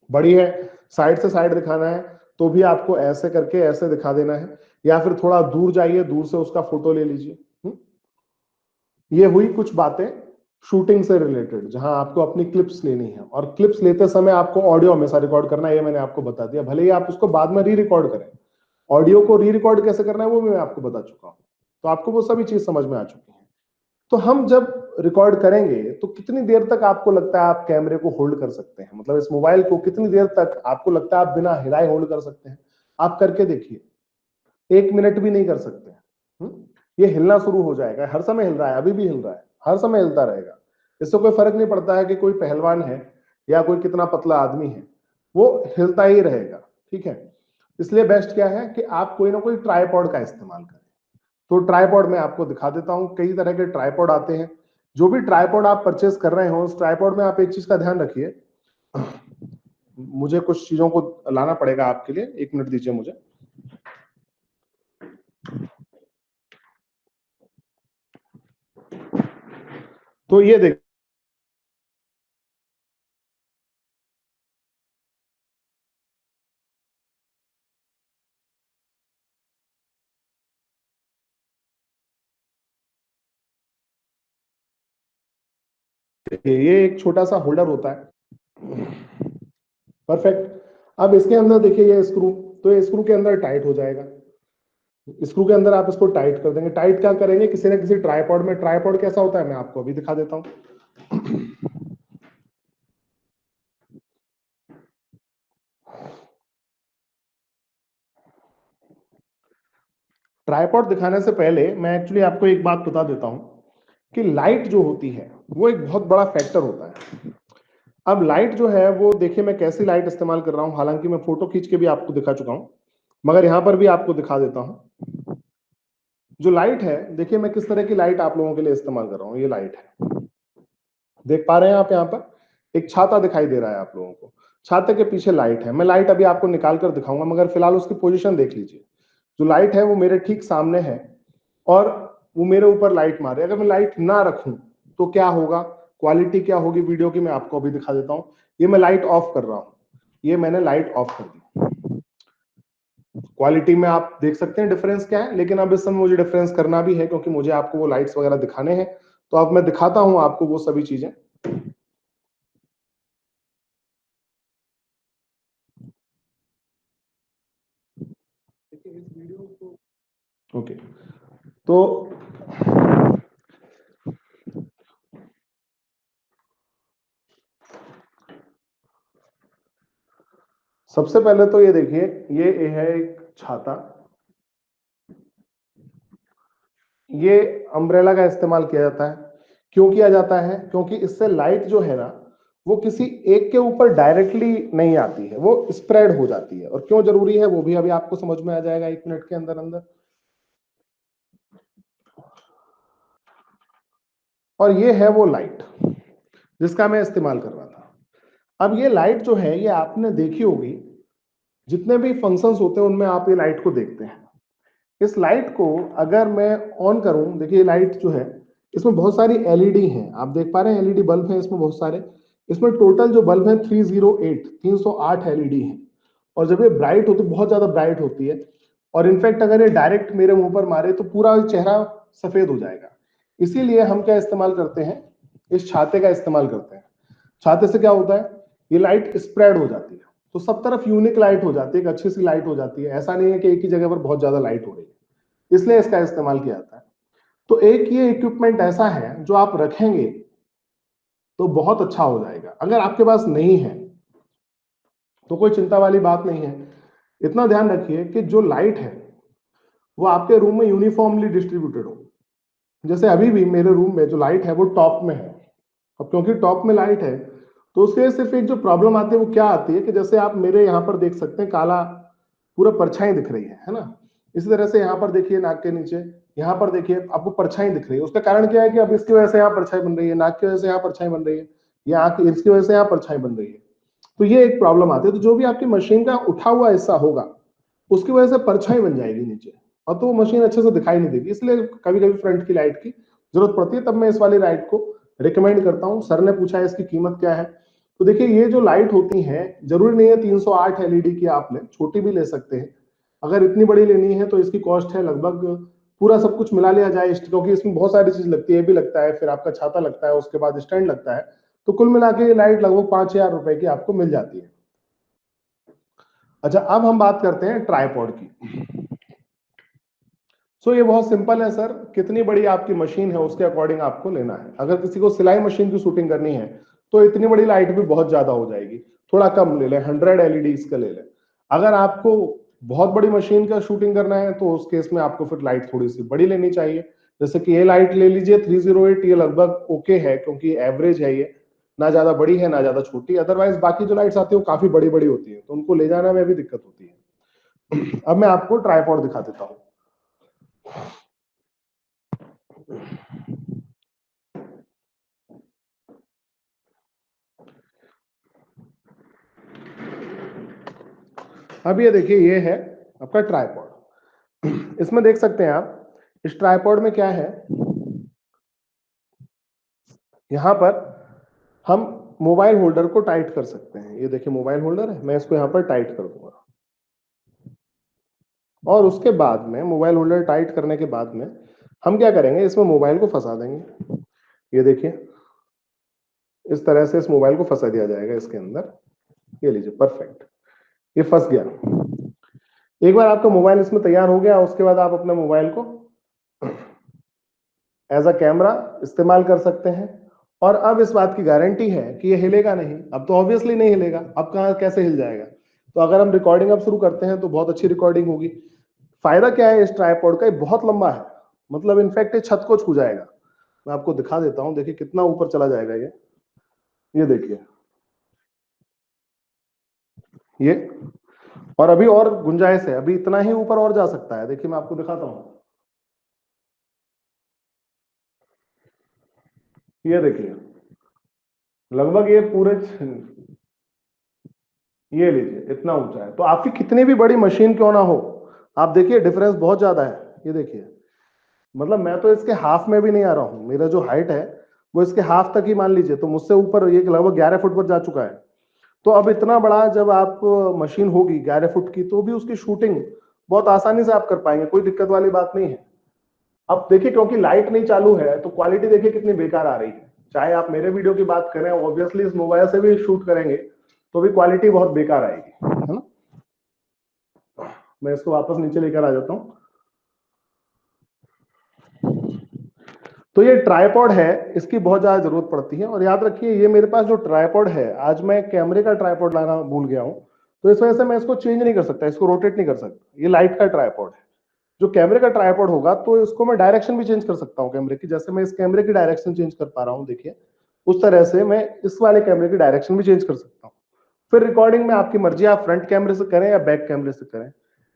बड़ी है, साइड से साइड दिखाना है तो भी आपको ऐसे करके ऐसे दिखा देना है, या फिर थोड़ा दूर जाइए, दूर से उसका फोटो ले लीजिए। ये हुई कुछ बातें शूटिंग से रिलेटेड, जहां आपको अपनी क्लिप्स लेनी है, और क्लिप्स लेते समय आपको ऑडियो हमेशा रिकॉर्ड करना है, ये मैंने आपको बता दिया। भले ही आप उसको बाद में री रिकॉर्ड करें, ऑडियो को री रिकॉर्ड कैसे करना है वो भी मैं आपको बता चुका हूं, तो आपको वो सभी चीज समझ में आ चुकी है। तो हम जब रिकॉर्ड करेंगे तो कितनी देर तक आपको लगता है आप कैमरे को होल्ड कर सकते हैं, मतलब इस मोबाइल को कितनी देर तक आपको लगता है आप बिना हिलाए होल्ड कर सकते हैं? आप करके देखिए, 1 मिनट भी नहीं कर सकते। ये हिलना शुरू हो जाएगा, हर समय हिल रहा है, अभी भी हिल रहा है, हर समय हिलता रहेगा। इससे कोई फर्क नहीं पड़ता है कि कोई पहलवान है या कोई कितना पतला आदमी है, वो हिलता ही रहेगा। ठीक है, इसलिए बेस्ट क्या है कि आप कोई ना कोई ट्राइपॉड का इस्तेमाल करें। तो ट्राइपॉड मैं आपको दिखा देता हूं, कई तरह के ट्राइपॉड आते हैं। जो भी ट्राइपॉड आप परचेस कर रहे हो, उस ट्राइपॉड में आप एक चीज का ध्यान रखिए, मुझे कुछ चीजों को लाना पड़ेगा आपके लिए, 1 मिनट दीजिए मुझे। तो ये देखिए, ये एक छोटा सा होल्डर होता है। परफेक्ट। अब इसके अंदर देखिए ये स्क्रू, तो ये स्क्रू के अंदर टाइट हो जाएगा। स्क्रू के अंदर आप इसको टाइट कर देंगे। टाइट क्या करेंगे, किसी न किसी ट्राइपॉड में। ट्राइपॉड कैसा होता है मैं आपको अभी दिखा देता हूं। ट्राइपॉड दिखाने से पहले मैं एक्चुअली आपको एक बात बता देता हूं कि लाइट जो होती है वो एक बहुत बड़ा फैक्टर होता है। अब लाइट जो है वो देखिए मैं कैसी लाइट इस्तेमाल कर रहा हूं, हालांकि मैं फोटो खींच के भी आपको दिखा चुका हूं, मगर यहां पर भी आपको दिखा देता हूं। जो लाइट है, देखिए मैं किस तरह की लाइट आप लोगों के लिए इस्तेमाल कर रहा हूं। ये लाइट है, देख पा रहे हैं आप? यहाँ पर एक छाता दिखाई दे रहा है आप लोगों को, छाते के पीछे लाइट है। मैं लाइट अभी आपको निकाल कर दिखाऊंगा, मगर फिलहाल उसकी पोजीशन देख लीजिए। जो लाइट है वो मेरे ठीक सामने है और वो मेरे ऊपर लाइट मारे। अगर मैं लाइट ना रखूं तो क्या होगा, क्वालिटी क्या होगी वीडियो की, मैं आपको अभी दिखा देता हूं। ये मैं लाइट ऑफ कर रहा हूं, ये मैंने लाइट ऑफ कर दी। क्वालिटी में आप देख सकते हैं डिफरेंस क्या है, लेकिन अब इस समय मुझे डिफरेंस करना भी है क्योंकि मुझे आपको वो लाइट्स वगैरह दिखाने हैं। तो अब मैं दिखाता हूं आपको वो सभी चीजें। इस वीडियो को ओके, तो सबसे पहले तो ये देखिए, ये है एक छाता। ये अम्ब्रेला का इस्तेमाल किया जाता है। क्यों किया जाता है? क्योंकि इससे लाइट जो है ना वो किसी एक के ऊपर डायरेक्टली नहीं आती है, वो स्प्रेड हो जाती है। और क्यों जरूरी है वो भी अभी आपको समझ में आ जाएगा 1 मिनट के अंदर अंदर। और ये है वो लाइट जिसका मैं इस्तेमाल कर रहा था। अब ये लाइट जो है ये आपने देखी होगी, जितने भी फंक्शंस होते हैं उनमें आप ये लाइट को देखते हैं। इस लाइट को अगर मैं ऑन करूं, देखिए लाइट जो है इसमें बहुत सारी एलईडी हैं, आप देख पा रहे हैं एलईडी बल्ब हैं इसमें बहुत सारे। इसमें टोटल जो बल्ब हैं 308 एलईडी हैं। और जब ये ब्राइट होती है, बहुत ज्यादा ब्राइट होती है, और इनफैक्ट अगर ये डायरेक्ट मेरे मुंह पर मारे तो पूरा चेहरा सफेद हो जाएगा। इसीलिए हम क्या इस्तेमाल करते हैं, इस छाते का इस्तेमाल करते हैं। छाते से क्या होता है, ये लाइट स्प्रेड हो जाती है, तो सब तरफ यूनिक लाइट हो जाती है, एक अच्छी सी लाइट हो जाती है। ऐसा नहीं है कि एक ही जगह पर बहुत ज्यादा लाइट हो रही है, इसलिए इसका इस्तेमाल किया जाता है। तो एक ये इक्विपमेंट ऐसा है जो आप रखेंगे तो बहुत अच्छा हो जाएगा। अगर आपके पास नहीं है तो कोई चिंता वाली बात नहीं है। इतना ध्यान रखिए कि जो लाइट है वो आपके रूम में यूनिफॉर्मली डिस्ट्रीब्यूटेड हो। जैसे अभी भी मेरे रूम में जो लाइट है वो टॉप में है। अब क्योंकि टॉप में लाइट है तो उसके सिर्फ एक जो प्रॉब्लम आती है वो क्या आती है कि जैसे आप मेरे यहाँ पर देख सकते हैं काला पूरा परछाई दिख रही है ना। इसी तरह से यहाँ पर देखिए नाक के नीचे, यहाँ पर देखिए आपको परछाई दिख रही है। उसका कारण क्या है कि अब इसकी वजह से यहाँ परछाई बन रही है, नाक की वजह से यहाँ परछाई बन रही है, या आंख इसकी वजह से यहाँ परछाई बन रही है। तो ये एक प्रॉब्लम आती है। तो जो भी आपकी मशीन का उठा हुआ हिस्सा होगा उसकी वजह से परछाई बन जाएगी नीचे, और तो वो मशीन अच्छे से दिखाई नहीं देगी। इसलिए कभी कभी फ्रंट की लाइट की जरूरत पड़ती है, तब मैं इस वाली लाइट को रिकमेंड करता हूँ। सर ने पूछा है इसकी कीमत क्या है, तो देखिए ये जो लाइट होती हैं, जरूरी नहीं है 308 एलईडी की आप लें, छोटी भी ले सकते हैं। अगर इतनी बड़ी लेनी है तो इसकी कॉस्ट है लगभग, पूरा सब कुछ मिला लिया जाए, क्योंकि इसमें बहुत सारी चीज लगती है, ये भी लगता है, फिर आपका छाता लगता है, उसके बाद स्टैंड लगता है, तो कुल मिला के ये लाइट लगभग 5,000 रुपए की आपको मिल जाती है। अच्छा, अब हम बात करते हैं ट्राइपॉड की। सो ये बहुत सिंपल है सर, कितनी बड़ी आपकी मशीन है उसके अकॉर्डिंग आपको लेना है। अगर किसी को सिलाई मशीन की शूटिंग करनी है तो इतनी बड़ी लाइट भी बहुत ज्यादा हो जाएगी, थोड़ा कम ले लें, 100 एलईडी इसका ले लें। अगर आपको बहुत बड़ी मशीन का शूटिंग करना है तो उस केस में आपको फिर लाइट थोड़ी सी बड़ी लेनी चाहिए। जैसे कि ये लाइट ले लीजिए 308, ये लगभग ओके है क्योंकि एवरेज है, ये ना ज्यादा बड़ी है ना ज्यादा छोटी। अदरवाइज बाकी जो लाइट्स आती है वो काफी बड़ी बड़ी होती है, तो उनको ले जाना में भी दिक्कत होती है। अब मैं आपको ट्राइपॉड दिखा देता हूँ। अब ये देखिए, ये है आपका ट्राइपॉड। इसमें देख सकते हैं आप, इस ट्राइपॉड में क्या है, यहां पर हम मोबाइल होल्डर को टाइट कर सकते हैं। ये देखिए मोबाइल होल्डर है, मैं इसको यहां पर टाइट कर दूंगा, और उसके बाद में मोबाइल होल्डर टाइट करने के बाद में हम क्या करेंगे, इसमें मोबाइल को फंसा देंगे। ये देखिए इस तरह से इस मोबाइल को फंसा दिया जाएगा इसके अंदर। ये लीजिए, परफेक्ट, ये फंस गया। एक बार आपका मोबाइल इसमें तैयार हो गया, उसके बाद आप अपने मोबाइल को एज अ कैमरा इस्तेमाल कर सकते हैं। और अब इस बात की गारंटी है कि ये हिलेगा नहीं। अब तो ऑब्वियसली नहीं हिलेगा, अब कहां कैसे हिल जाएगा। तो अगर हम रिकॉर्डिंग अब शुरू करते हैं तो बहुत अच्छी रिकॉर्डिंग होगी। फायदा क्या है इस ट्राइपॉड का, ये बहुत लंबा है, मतलब इनफैक्ट ये छत को छू जाएगा। मैं आपको दिखा देता हूं, देखिए कितना ऊपर चला जाएगा ये देखिए ये, और अभी और गुंजाइश है, अभी इतना ही ऊपर और जा सकता है। देखिए मैं आपको दिखाता हूं, ये देखिए लगभग ये पूरे ये लीजिए इतना ऊंचा है। तो आपकी कितनी भी बड़ी मशीन क्यों ना हो, आप देखिए डिफरेंस बहुत ज्यादा है। ये देखिए, मतलब मैं तो इसके हाफ में भी नहीं आ रहा हूं, मेरा जो हाइट है वो इसके हाफ तक ही मान लीजिए, तो मुझसे ऊपर ये लगभग 11 फुट पर जा चुका है। तो अब इतना बड़ा जब आप मशीन होगी 11 फुट की, तो भी उसकी शूटिंग बहुत आसानी से आप कर पाएंगे, कोई दिक्कत वाली बात नहीं है। अब देखिए क्योंकि लाइट नहीं चालू है तो क्वालिटी देखिए कितनी बेकार आ रही है। चाहे आप मेरे वीडियो की बात करें, ऑब्वियसली इस मोबाइल से भी शूट करेंगे तो भी क्वालिटी बहुत बेकार आएगी, है ना। मैं इसको वापस नीचे लेकर आ जाता हूं। तो ये ट्राइपॉड है, इसकी बहुत ज्यादा जरूरत पड़ती है। और याद रखिए ये मेरे पास जो ट्राइपॉड है, आज मैं कैमरे का ट्राइपॉड लाना भूल गया हूं, तो इस वजह से मैं इसको चेंज नहीं कर सकता, इसको रोटेट नहीं कर सकता। ये लाइट का ट्राइपॉड है। जो कैमरे का ट्राइपॉड होगा तो इसको मैं डायरेक्शन भी चेंज कर सकता हूँ कैमरे की, जैसे मैं इस कैमरे की डायरेक्शन चेंज कर पा रहा हूँ, देखिए उस तरह से मैं इस वाले कैमरे की डायरेक्शन भी चेंज कर सकता हूँ। फिर रिकॉर्डिंग में आपकी मर्जी, आप फ्रंट कैमरे से करें या बैक कैमरे से करें।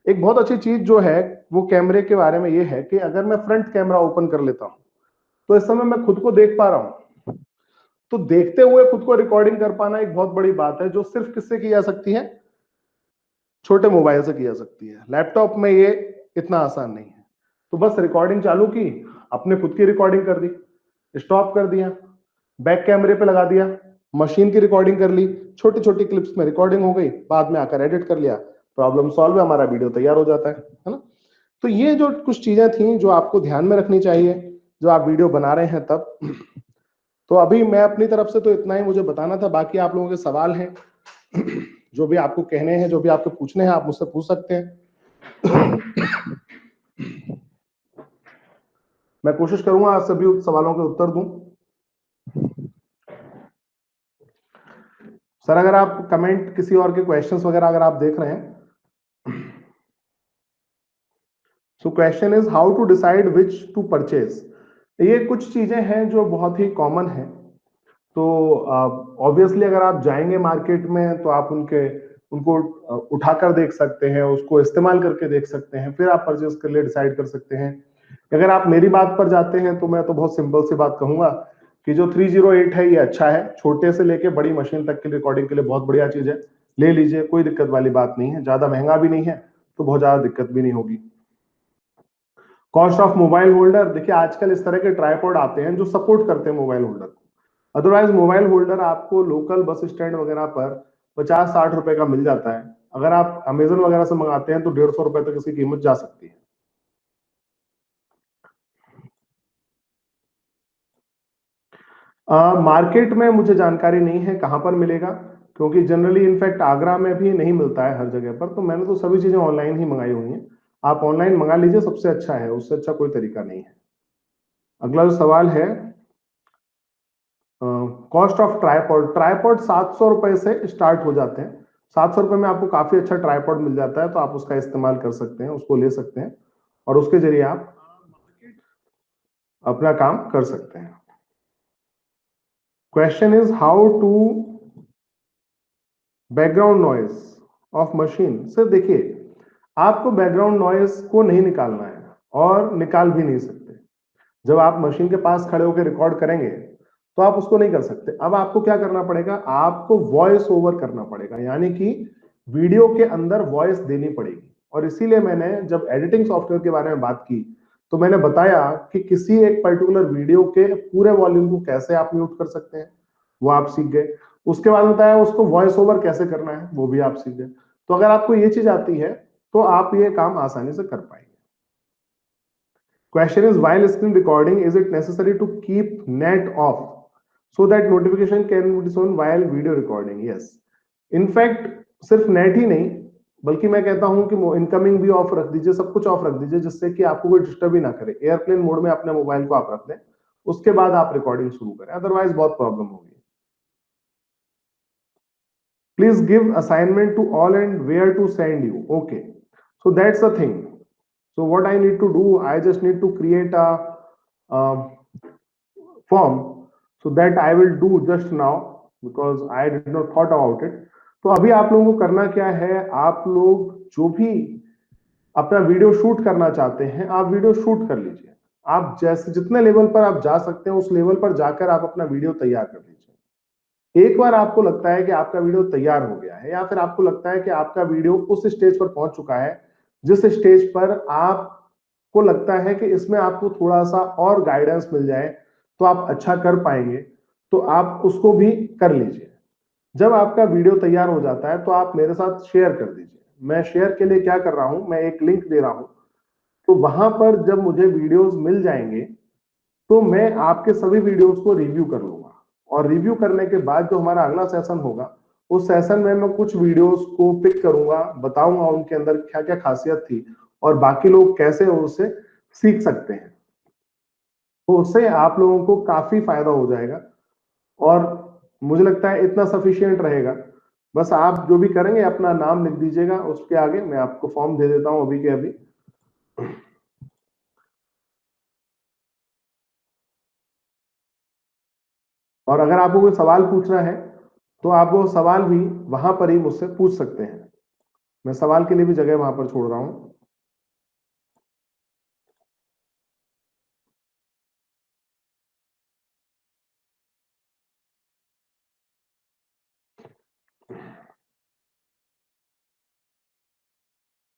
एक बहुत अच्छी चीज जो है वो कैमरे के बारे में ये है कि अगर मैं फ्रंट कैमरा ओपन कर लेता हूं तो इस समय मैं खुद को देख पा रहा हूं। तो देखते हुए खुद को रिकॉर्डिंग कर पाना एक बहुत बड़ी बात है, जो सिर्फ किससे की जा सकती है, छोटे मोबाइल से की जा सकती है। लैपटॉप में ये इतना आसान नहीं है। तो बस रिकॉर्डिंग चालू की, अपने खुद की रिकॉर्डिंग कर दी, स्टॉप कर दिया, बैक कैमरे पे लगा दिया, मशीन की रिकॉर्डिंग कर ली, छोटी छोटी क्लिप्स में रिकॉर्डिंग हो गई, बाद में आकर एडिट कर लिया, प्रॉब्लम सॉल्व है, हमारा वीडियो तैयार हो जाता है ना। तो ये जो कुछ चीजें थी जो आपको ध्यान में रखनी चाहिए जो आप वीडियो बना रहे हैं तब। तो अभी मैं अपनी तरफ से तो इतना ही मुझे बताना था, बाकी आप लोगों के सवाल हैं जो भी आपको कहने हैं, जो भी आपको पूछने हैं, आप मुझसे पूछ सकते हैं। मैं कोशिश करूंगा सभी सवालों के उत्तर दूं। सर अगर आप कमेंट किसी और के क्वेश्चंस वगैरह अगर आप देख रहे हैं, so question is how to decide which to purchase. ये कुछ चीजें हैं जो बहुत ही कॉमन है। तो ऑब्वियसली अगर आप जाएंगे मार्केट में तो आप उनको उठाकर देख सकते हैं, उसको इस्तेमाल करके देख सकते हैं, फिर आप परचेज कर लिए डिसाइड कर सकते हैं। अगर आप मेरी बात पर जाते हैं तो मैं तो बहुत सिंपल सी बात कहूंगा कि जो 308 है ये अच्छा है, छोटे से लेके बड़ी मशीन तक की रिकॉर्डिंग के लिए बहुत बढ़िया चीज है, ले लीजिए, कोई दिक्कत वाली बात नहीं है, ज्यादा महंगा भी नहीं है तो बहुत ज्यादा दिक्कत भी नहीं होगी। कॉस्ट ऑफ मोबाइल होल्डर, देखिए आजकल इस तरह के ट्राइपॉड आते हैं जो सपोर्ट करते हैं मोबाइल होल्डर को। अदरवाइज मोबाइल होल्डर आपको लोकल बस स्टैंड वगैरह पर 50-60 रुपए का मिल जाता है। अगर आप अमेजन वगैरह से मंगाते हैं तो 150 रुपए तक इसकी कीमत जा सकती है। मार्केट में मुझे जानकारी नहीं है कहां पर मिलेगा, क्योंकि जनरली इनफैक्ट आगरा में भी नहीं मिलता है हर जगह पर, तो मैंने तो सभी चीजें ऑनलाइन ही मंगाई हुई हैं। आप ऑनलाइन मंगा लीजिए, सबसे अच्छा है, उससे अच्छा कोई तरीका नहीं है। अगला जो सवाल है, कॉस्ट ऑफ ट्राइपॉड। ट्राइपॉड 700 रुपए से स्टार्ट हो जाते हैं। 700 रुपए में आपको काफी अच्छा ट्राइपॉड मिल जाता है, तो आप उसका इस्तेमाल कर सकते हैं, उसको ले सकते हैं और उसके जरिए आप अपना काम कर सकते हैं। Question is how to background noise off machine. Sir देखिए, आपको बैकग्राउंड नॉइज को नहीं निकालना है और निकाल भी नहीं सकते। जब आप मशीन के पास खड़े होकर रिकॉर्ड करेंगे तो आप उसको नहीं कर सकते। अब आपको क्या करना पड़ेगा, आपको वॉइस ओवर करना पड़ेगा, यानी कि वीडियो के अंदर वॉइस देनी पड़ेगी। और इसीलिए मैंने जब एडिटिंग सॉफ्टवेयर के बारे में बात की तो मैंने बताया कि किसी एक पर्टिकुलर वीडियो के पूरे वॉल्यूम को कैसे आप म्यूट कर सकते हैं, वो आप सीख गए। उसके बाद बताया उसको वॉइस ओवर कैसे करना है, वो भी आप सीख गए। तो अगर आपको ये चीज आती है तो आप ये काम आसानी से कर पाएंगे। Question is, while screen recording, is it necessary to keep net off so that notification can be shown while video recording? Yes. In fact, सिर्फ नेट ही नहीं, बल्कि मैं कहता हूं कि इनकमिंग भी ऑफ रख दीजिए, सब कुछ ऑफ रख दीजिए, जिससे कि आपको कोई डिस्टर्ब ही ना करे। एयरप्लेन मोड में अपने मोबाइल को आप रख दें, उसके बाद आप रिकॉर्डिंग शुरू करें, अदरवाइज बहुत प्रॉब्लम होगी। Please give assignment to all and where to send you. Okay, so that's the thing. So what I need to do, I just need to create a form, so that I will do just now because I did not thought about it. तो अभी आप लोगों को करना क्या है, आप लोग जो भी अपना वीडियो शूट करना चाहते हैं आप वीडियो शूट कर लीजिए। आप जैसे जितने लेवल पर आप जा सकते हैं उस लेवल पर जाकर आप अपना वीडियो तैयार कर लीजिए। एक बार आपको लगता है कि आपका वीडियो तैयार हो गया है, या फिर आपको लगता है कि आपका वीडियो उस स्टेज पर पहुंच चुका है जिस स्टेज पर आपको लगता है कि इसमें आपको थोड़ा सा और गाइडेंस मिल जाए तो आप अच्छा कर पाएंगे, तो आप उसको भी कर लीजिए। जब आपका वीडियो तैयार हो जाता है तो आप मेरे साथ शेयर कर दीजिए। मैं शेयर के लिए क्या कर रहा हूं, मैं एक लिंक दे रहा हूं, तो वहां पर जब मुझे वीडियोस मिल जाएंगे तो मैं आपके सभी वीडियोस को रिव्यू कर लूंगा। और रिव्यू करने के बाद जो हमारा अगला सेशन होगा, उस सेशन में मैं कुछ वीडियोस को पिक करूंगा, बताऊंगा उनके अंदर क्या क्या खासियत थी और बाकी लोग कैसे उससे सीख सकते हैं। तो उससे आप लोगों को काफी फायदा हो जाएगा और मुझे लगता है इतना सफिशियंट रहेगा। बस आप जो भी करेंगे अपना नाम लिख दीजिएगा, उसके आगे मैं आपको फॉर्म दे देता हूं अभी के अभी। और अगर आपको कोई सवाल पूछना है तो आप वो सवाल भी वहां पर ही मुझसे पूछ सकते हैं। मैं सवाल के लिए भी जगह वहां पर छोड़ रहा हूं।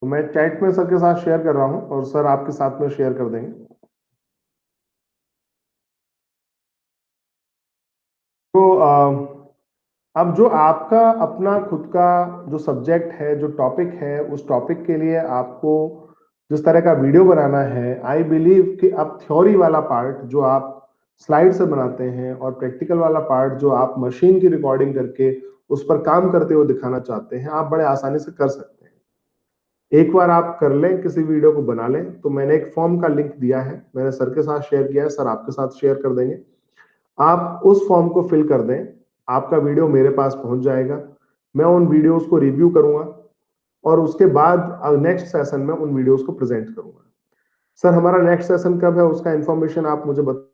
तो मैं चैट में सर के साथ शेयर कर रहा हूं और सर आपके साथ में शेयर कर देंगे। तो अब जो आपका अपना खुद का जो सब्जेक्ट है, जो टॉपिक है, उस टॉपिक के लिए आपको जिस तरह का वीडियो बनाना है, आई बिलीव कि अब थ्योरी वाला पार्ट जो आप स्लाइड से बनाते हैं और प्रैक्टिकल वाला पार्ट जो आप मशीन की रिकॉर्डिंग करके उस पर काम करते हुए दिखाना चाहते हैं, आप बड़े आसानी से कर सकते हैं। एक बार आप कर लें, किसी वीडियो को बना लें, तो मैंने एक फॉर्म का लिंक दिया है, मैंने सर के साथ शेयर किया है, सर आपके साथ शेयर कर देंगे। आप उस फॉर्म को फिल कर दें, आपका वीडियो मेरे पास पहुंच जाएगा। मैं उन वीडियोस को रिव्यू करूंगा और उसके बाद नेक्स्ट सेशन में उन वीडियोस को प्रेजेंट करूंगा। सर हमारा नेक्स्ट सेशन कब है, उसका इंफॉर्मेशन आप मुझे बता।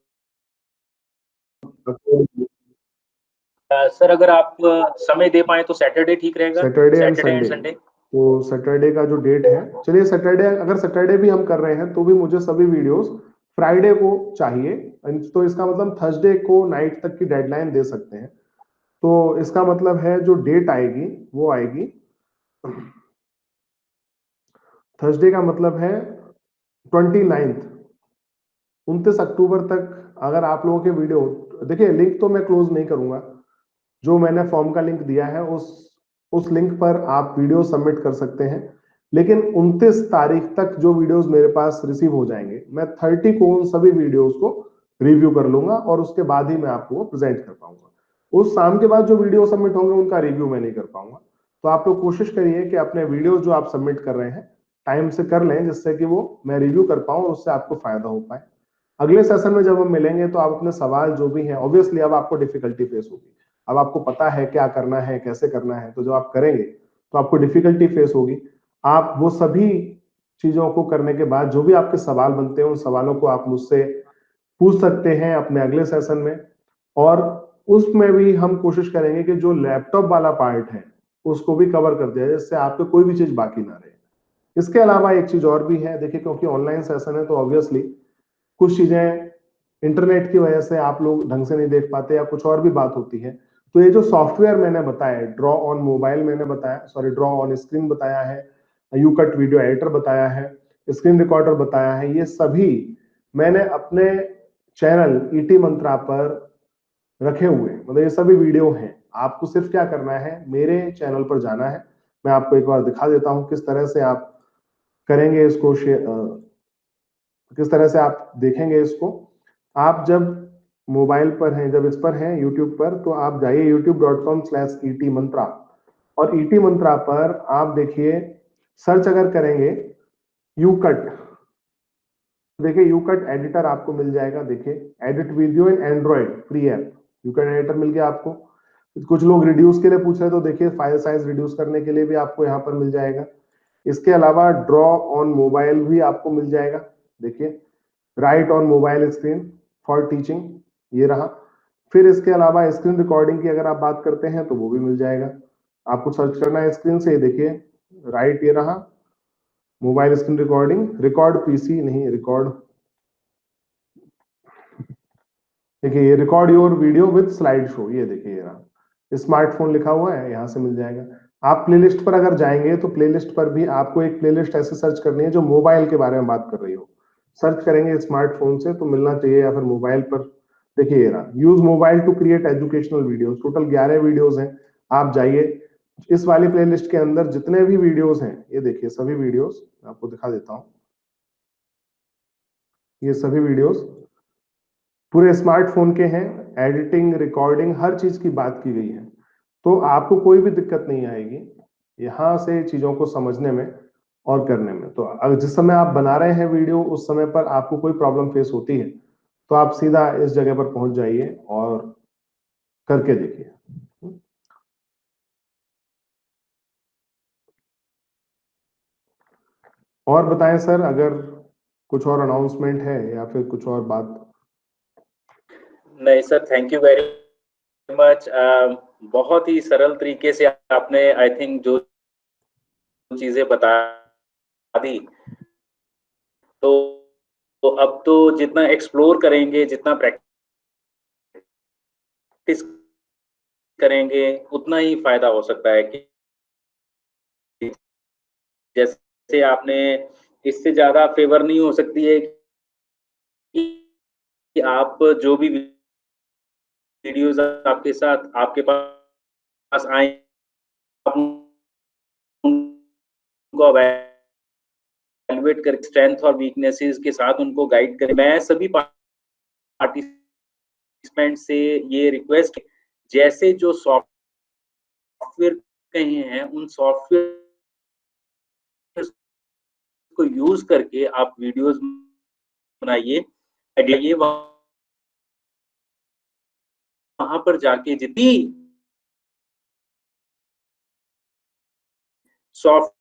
सर अगर आप समय दे पाए तो सैटरडे ठीक रहेगा।
Saturday and
Saturday
Sunday. तो सैटरडे का जो डेट है, चलिए सैटरडे, अगर सैटरडे भी हम कर रहे हैं तो भी मुझे सभी वीडियोस फ्राइडे को चाहिए। तो इसका मतलब थर्सडे को नाइट तक की डेडलाइन दे सकते हैं। तो इसका मतलब है जो डेट आएगी वो आएगी थर्सडे का मतलब है 29 अक्टूबर तक अगर आप लोगों के वीडियो, देखिए लिंक तो मैं क्लोज नहीं करूंगा, जो मैंने फॉर्म का लिंक दिया है उस लिंक पर आप वीडियो सबमिट कर सकते हैं, लेकिन 29 तारीख तक जो वीडियोस मेरे पास रिसीव हो जाएंगे, मैं 30 को उन सभी वीडियोस को रिव्यू कर लूंगा और उसके बाद ही मैं आपको वो प्रेजेंट कर पाऊंगा। उस शाम के बाद जो वीडियो सबमिट होंगे उनका रिव्यू मैं नहीं कर पाऊंगा। तो आप लोग कोशिश करिए कि अपने वीडियो जो आप सबमिट कर रहे हैं टाइम से कर लें, जिससे कि वो मैं रिव्यू कर पाऊं और उससे आपको फायदा हो पाए। अगले सेशन में जब हम मिलेंगे तो आप अपने सवाल जो भी हैं, ऑब्वियसली अब आपको डिफिकल्टी फेस होगी, अब आपको पता है क्या करना है कैसे करना है, तो जब आप करेंगे तो आपको डिफिकल्टी फेस होगी। आप वो सभी चीजों को करने के बाद जो भी आपके सवाल बनते हैं उन सवालों को आप मुझसे पूछ सकते हैं अपने अगले सेशन में, और उसमें भी हम कोशिश करेंगे कि जो लैपटॉप वाला पार्ट है उसको भी कवर कर दिया जाए, जिससे आपको कोई भी चीज बाकी ना रहे। इसके अलावा एक चीज और भी है, देखिए क्योंकि ऑनलाइन सेशन है तो ऑब्वियसली कुछ चीजें इंटरनेट की वजह से आप लोग ढंग से नहीं देख पाते या कुछ और भी बात होती है, तो ये जो सॉफ्टवेयर मैंने बताया, ड्रॉ ऑन मोबाइल मैंने बताया, सॉरी ड्रॉ ऑन स्क्रीन बताया है, यूकट वीडियो एडिटर बताया है, स्क्रीन रिकॉर्डर बताया है, ये सभी मैंने अपने चैनल ईटी मंत्रा पर रखे हुए हैं, मतलब ये सभी वीडियो हैं। आपको सिर्फ क्या करना है, मेरे चैनल पर जाना है। मैं आपको एक बार दिखा देता हूं किस तरह से आप करेंगे इसको, किस तरह से आप देखेंगे इसको। आप जब मोबाइल पर हैं, जब इस पर हैं यूट्यूब पर, तो आप जाइए youtube.com/ET मंत्रा, और ईटी मंत्रा पर आप देखिए सर्च अगर करेंगे यूकट, देखिए यूकट एडिटर आपको मिल जाएगा। देखिए edit video in Android free app, YouCut editor मिल गया आपको। कुछ लोग रिड्यूस के लिए पूछ रहे हैं, तो देखिए फाइल साइज रिड्यूस करने के लिए भी आपको यहाँ पर मिल जाएगा। इसके अलावा ड्रॉ ऑन मोबाइल भी आपको मिल जाएगा। देखिए right on mobile screen for teaching, ये रहा। फिर इसके अलावा स्क्रीन रिकॉर्डिंग की अगर आप बात करते हैं तो वो भी मिल जाएगा। आपको सर्च करना है स्क्रीन से, देखिए राइट, ये रहा mobile screen recording, record PC नहीं, रिकॉर्ड, देखिए ये record your video with slide show, ये देखिए ये रहा, स्मार्टफोन लिखा हुआ है, यहां से मिल जाएगा। आप प्लेलिस्ट पर अगर जाएंगे तो प्लेलिस्ट पर भी आपको एक प्लेलिस्ट ऐसे सर्च करनी है जो मोबाइल के बारे में बात कर रही हो। सर्च करेंगे स्मार्टफोन से तो मिलना चाहिए, या फिर मोबाइल पर, देखिए ये रहा, use mobile to create educational videos, total 11 videos हैं। आप जाइए इस वाली प्लेलिस्ट के अंदर जितने भी वीडियोस हैं, ये देखिए सभी वीडियोस आपको दिखा देता हूं। ये सभी वीडियोस पूरे स्मार्टफोन के हैं, एडिटिंग रिकॉर्डिंग हर चीज की बात की गई है, तो आपको कोई भी दिक्कत नहीं आएगी यहाँ से चीजों को समझने में और करने में। तो अगर जिस समय आप बना रहे हैं वीडियो उस समय पर आपको कोई प्रॉब्लम फेस होती है तो आप सीधा इस जगह पर पहुंच जाइए और करके देखिए। और बताएं सर, अगर कुछ और अनाउंसमेंट है या फिर कुछ और बात?
नहीं sir, thank you very much. बहुत ही सरल तरीके से आपने आई थिंक जो चीजें बता दी, तो अब तो जितना एक्सप्लोर करेंगे, जितना प्रैक्टिस करेंगे, उतना ही फायदा हो सकता है। कि जैसे आपने, इससे ज्यादा फेवर नहीं हो सकती है कि आप जो भी वीडियोस आपके साथ आपके पास आए, आप उनको एवेलुएट कर स्ट्रेंथ और वीकनेसेस के साथ उनको गाइड करें। मैं सभी पार्टिसिपेंट से ये रिक्वेस्ट, जैसे जो सॉफ्टवेयर कहे हैं उन सॉफ्टवेयर को यूज करके आप वीडियोस बनाइए, एडिट, वहां पर जाके जितनी सॉफ्ट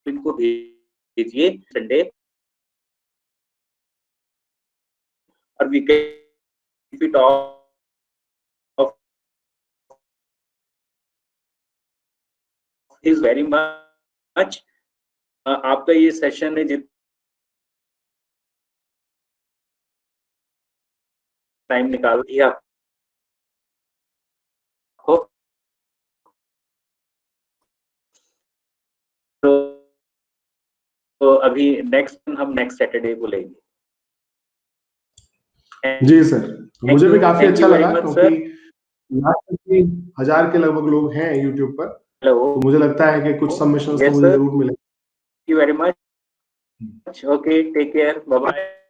इनको भेजिए संडे, और we can it off is very much. आपका ये सेशन है जितना टाइम निकाल दिया हो, तो अभी नेक्स्ट हम नेक्स्ट सैटरडे को लेंगे।
जी सर, मुझे भी काफी अच्छा लगा क्योंकि
सर
1000 के लगभग लोग हैं यूट्यूब पर,
हेलो,
तो मुझे लगता है कि कुछ सबमिशंस तो
यस
मुझे
सर,
जरूर मिले।
Thank you very much, okay, take care, bye bye.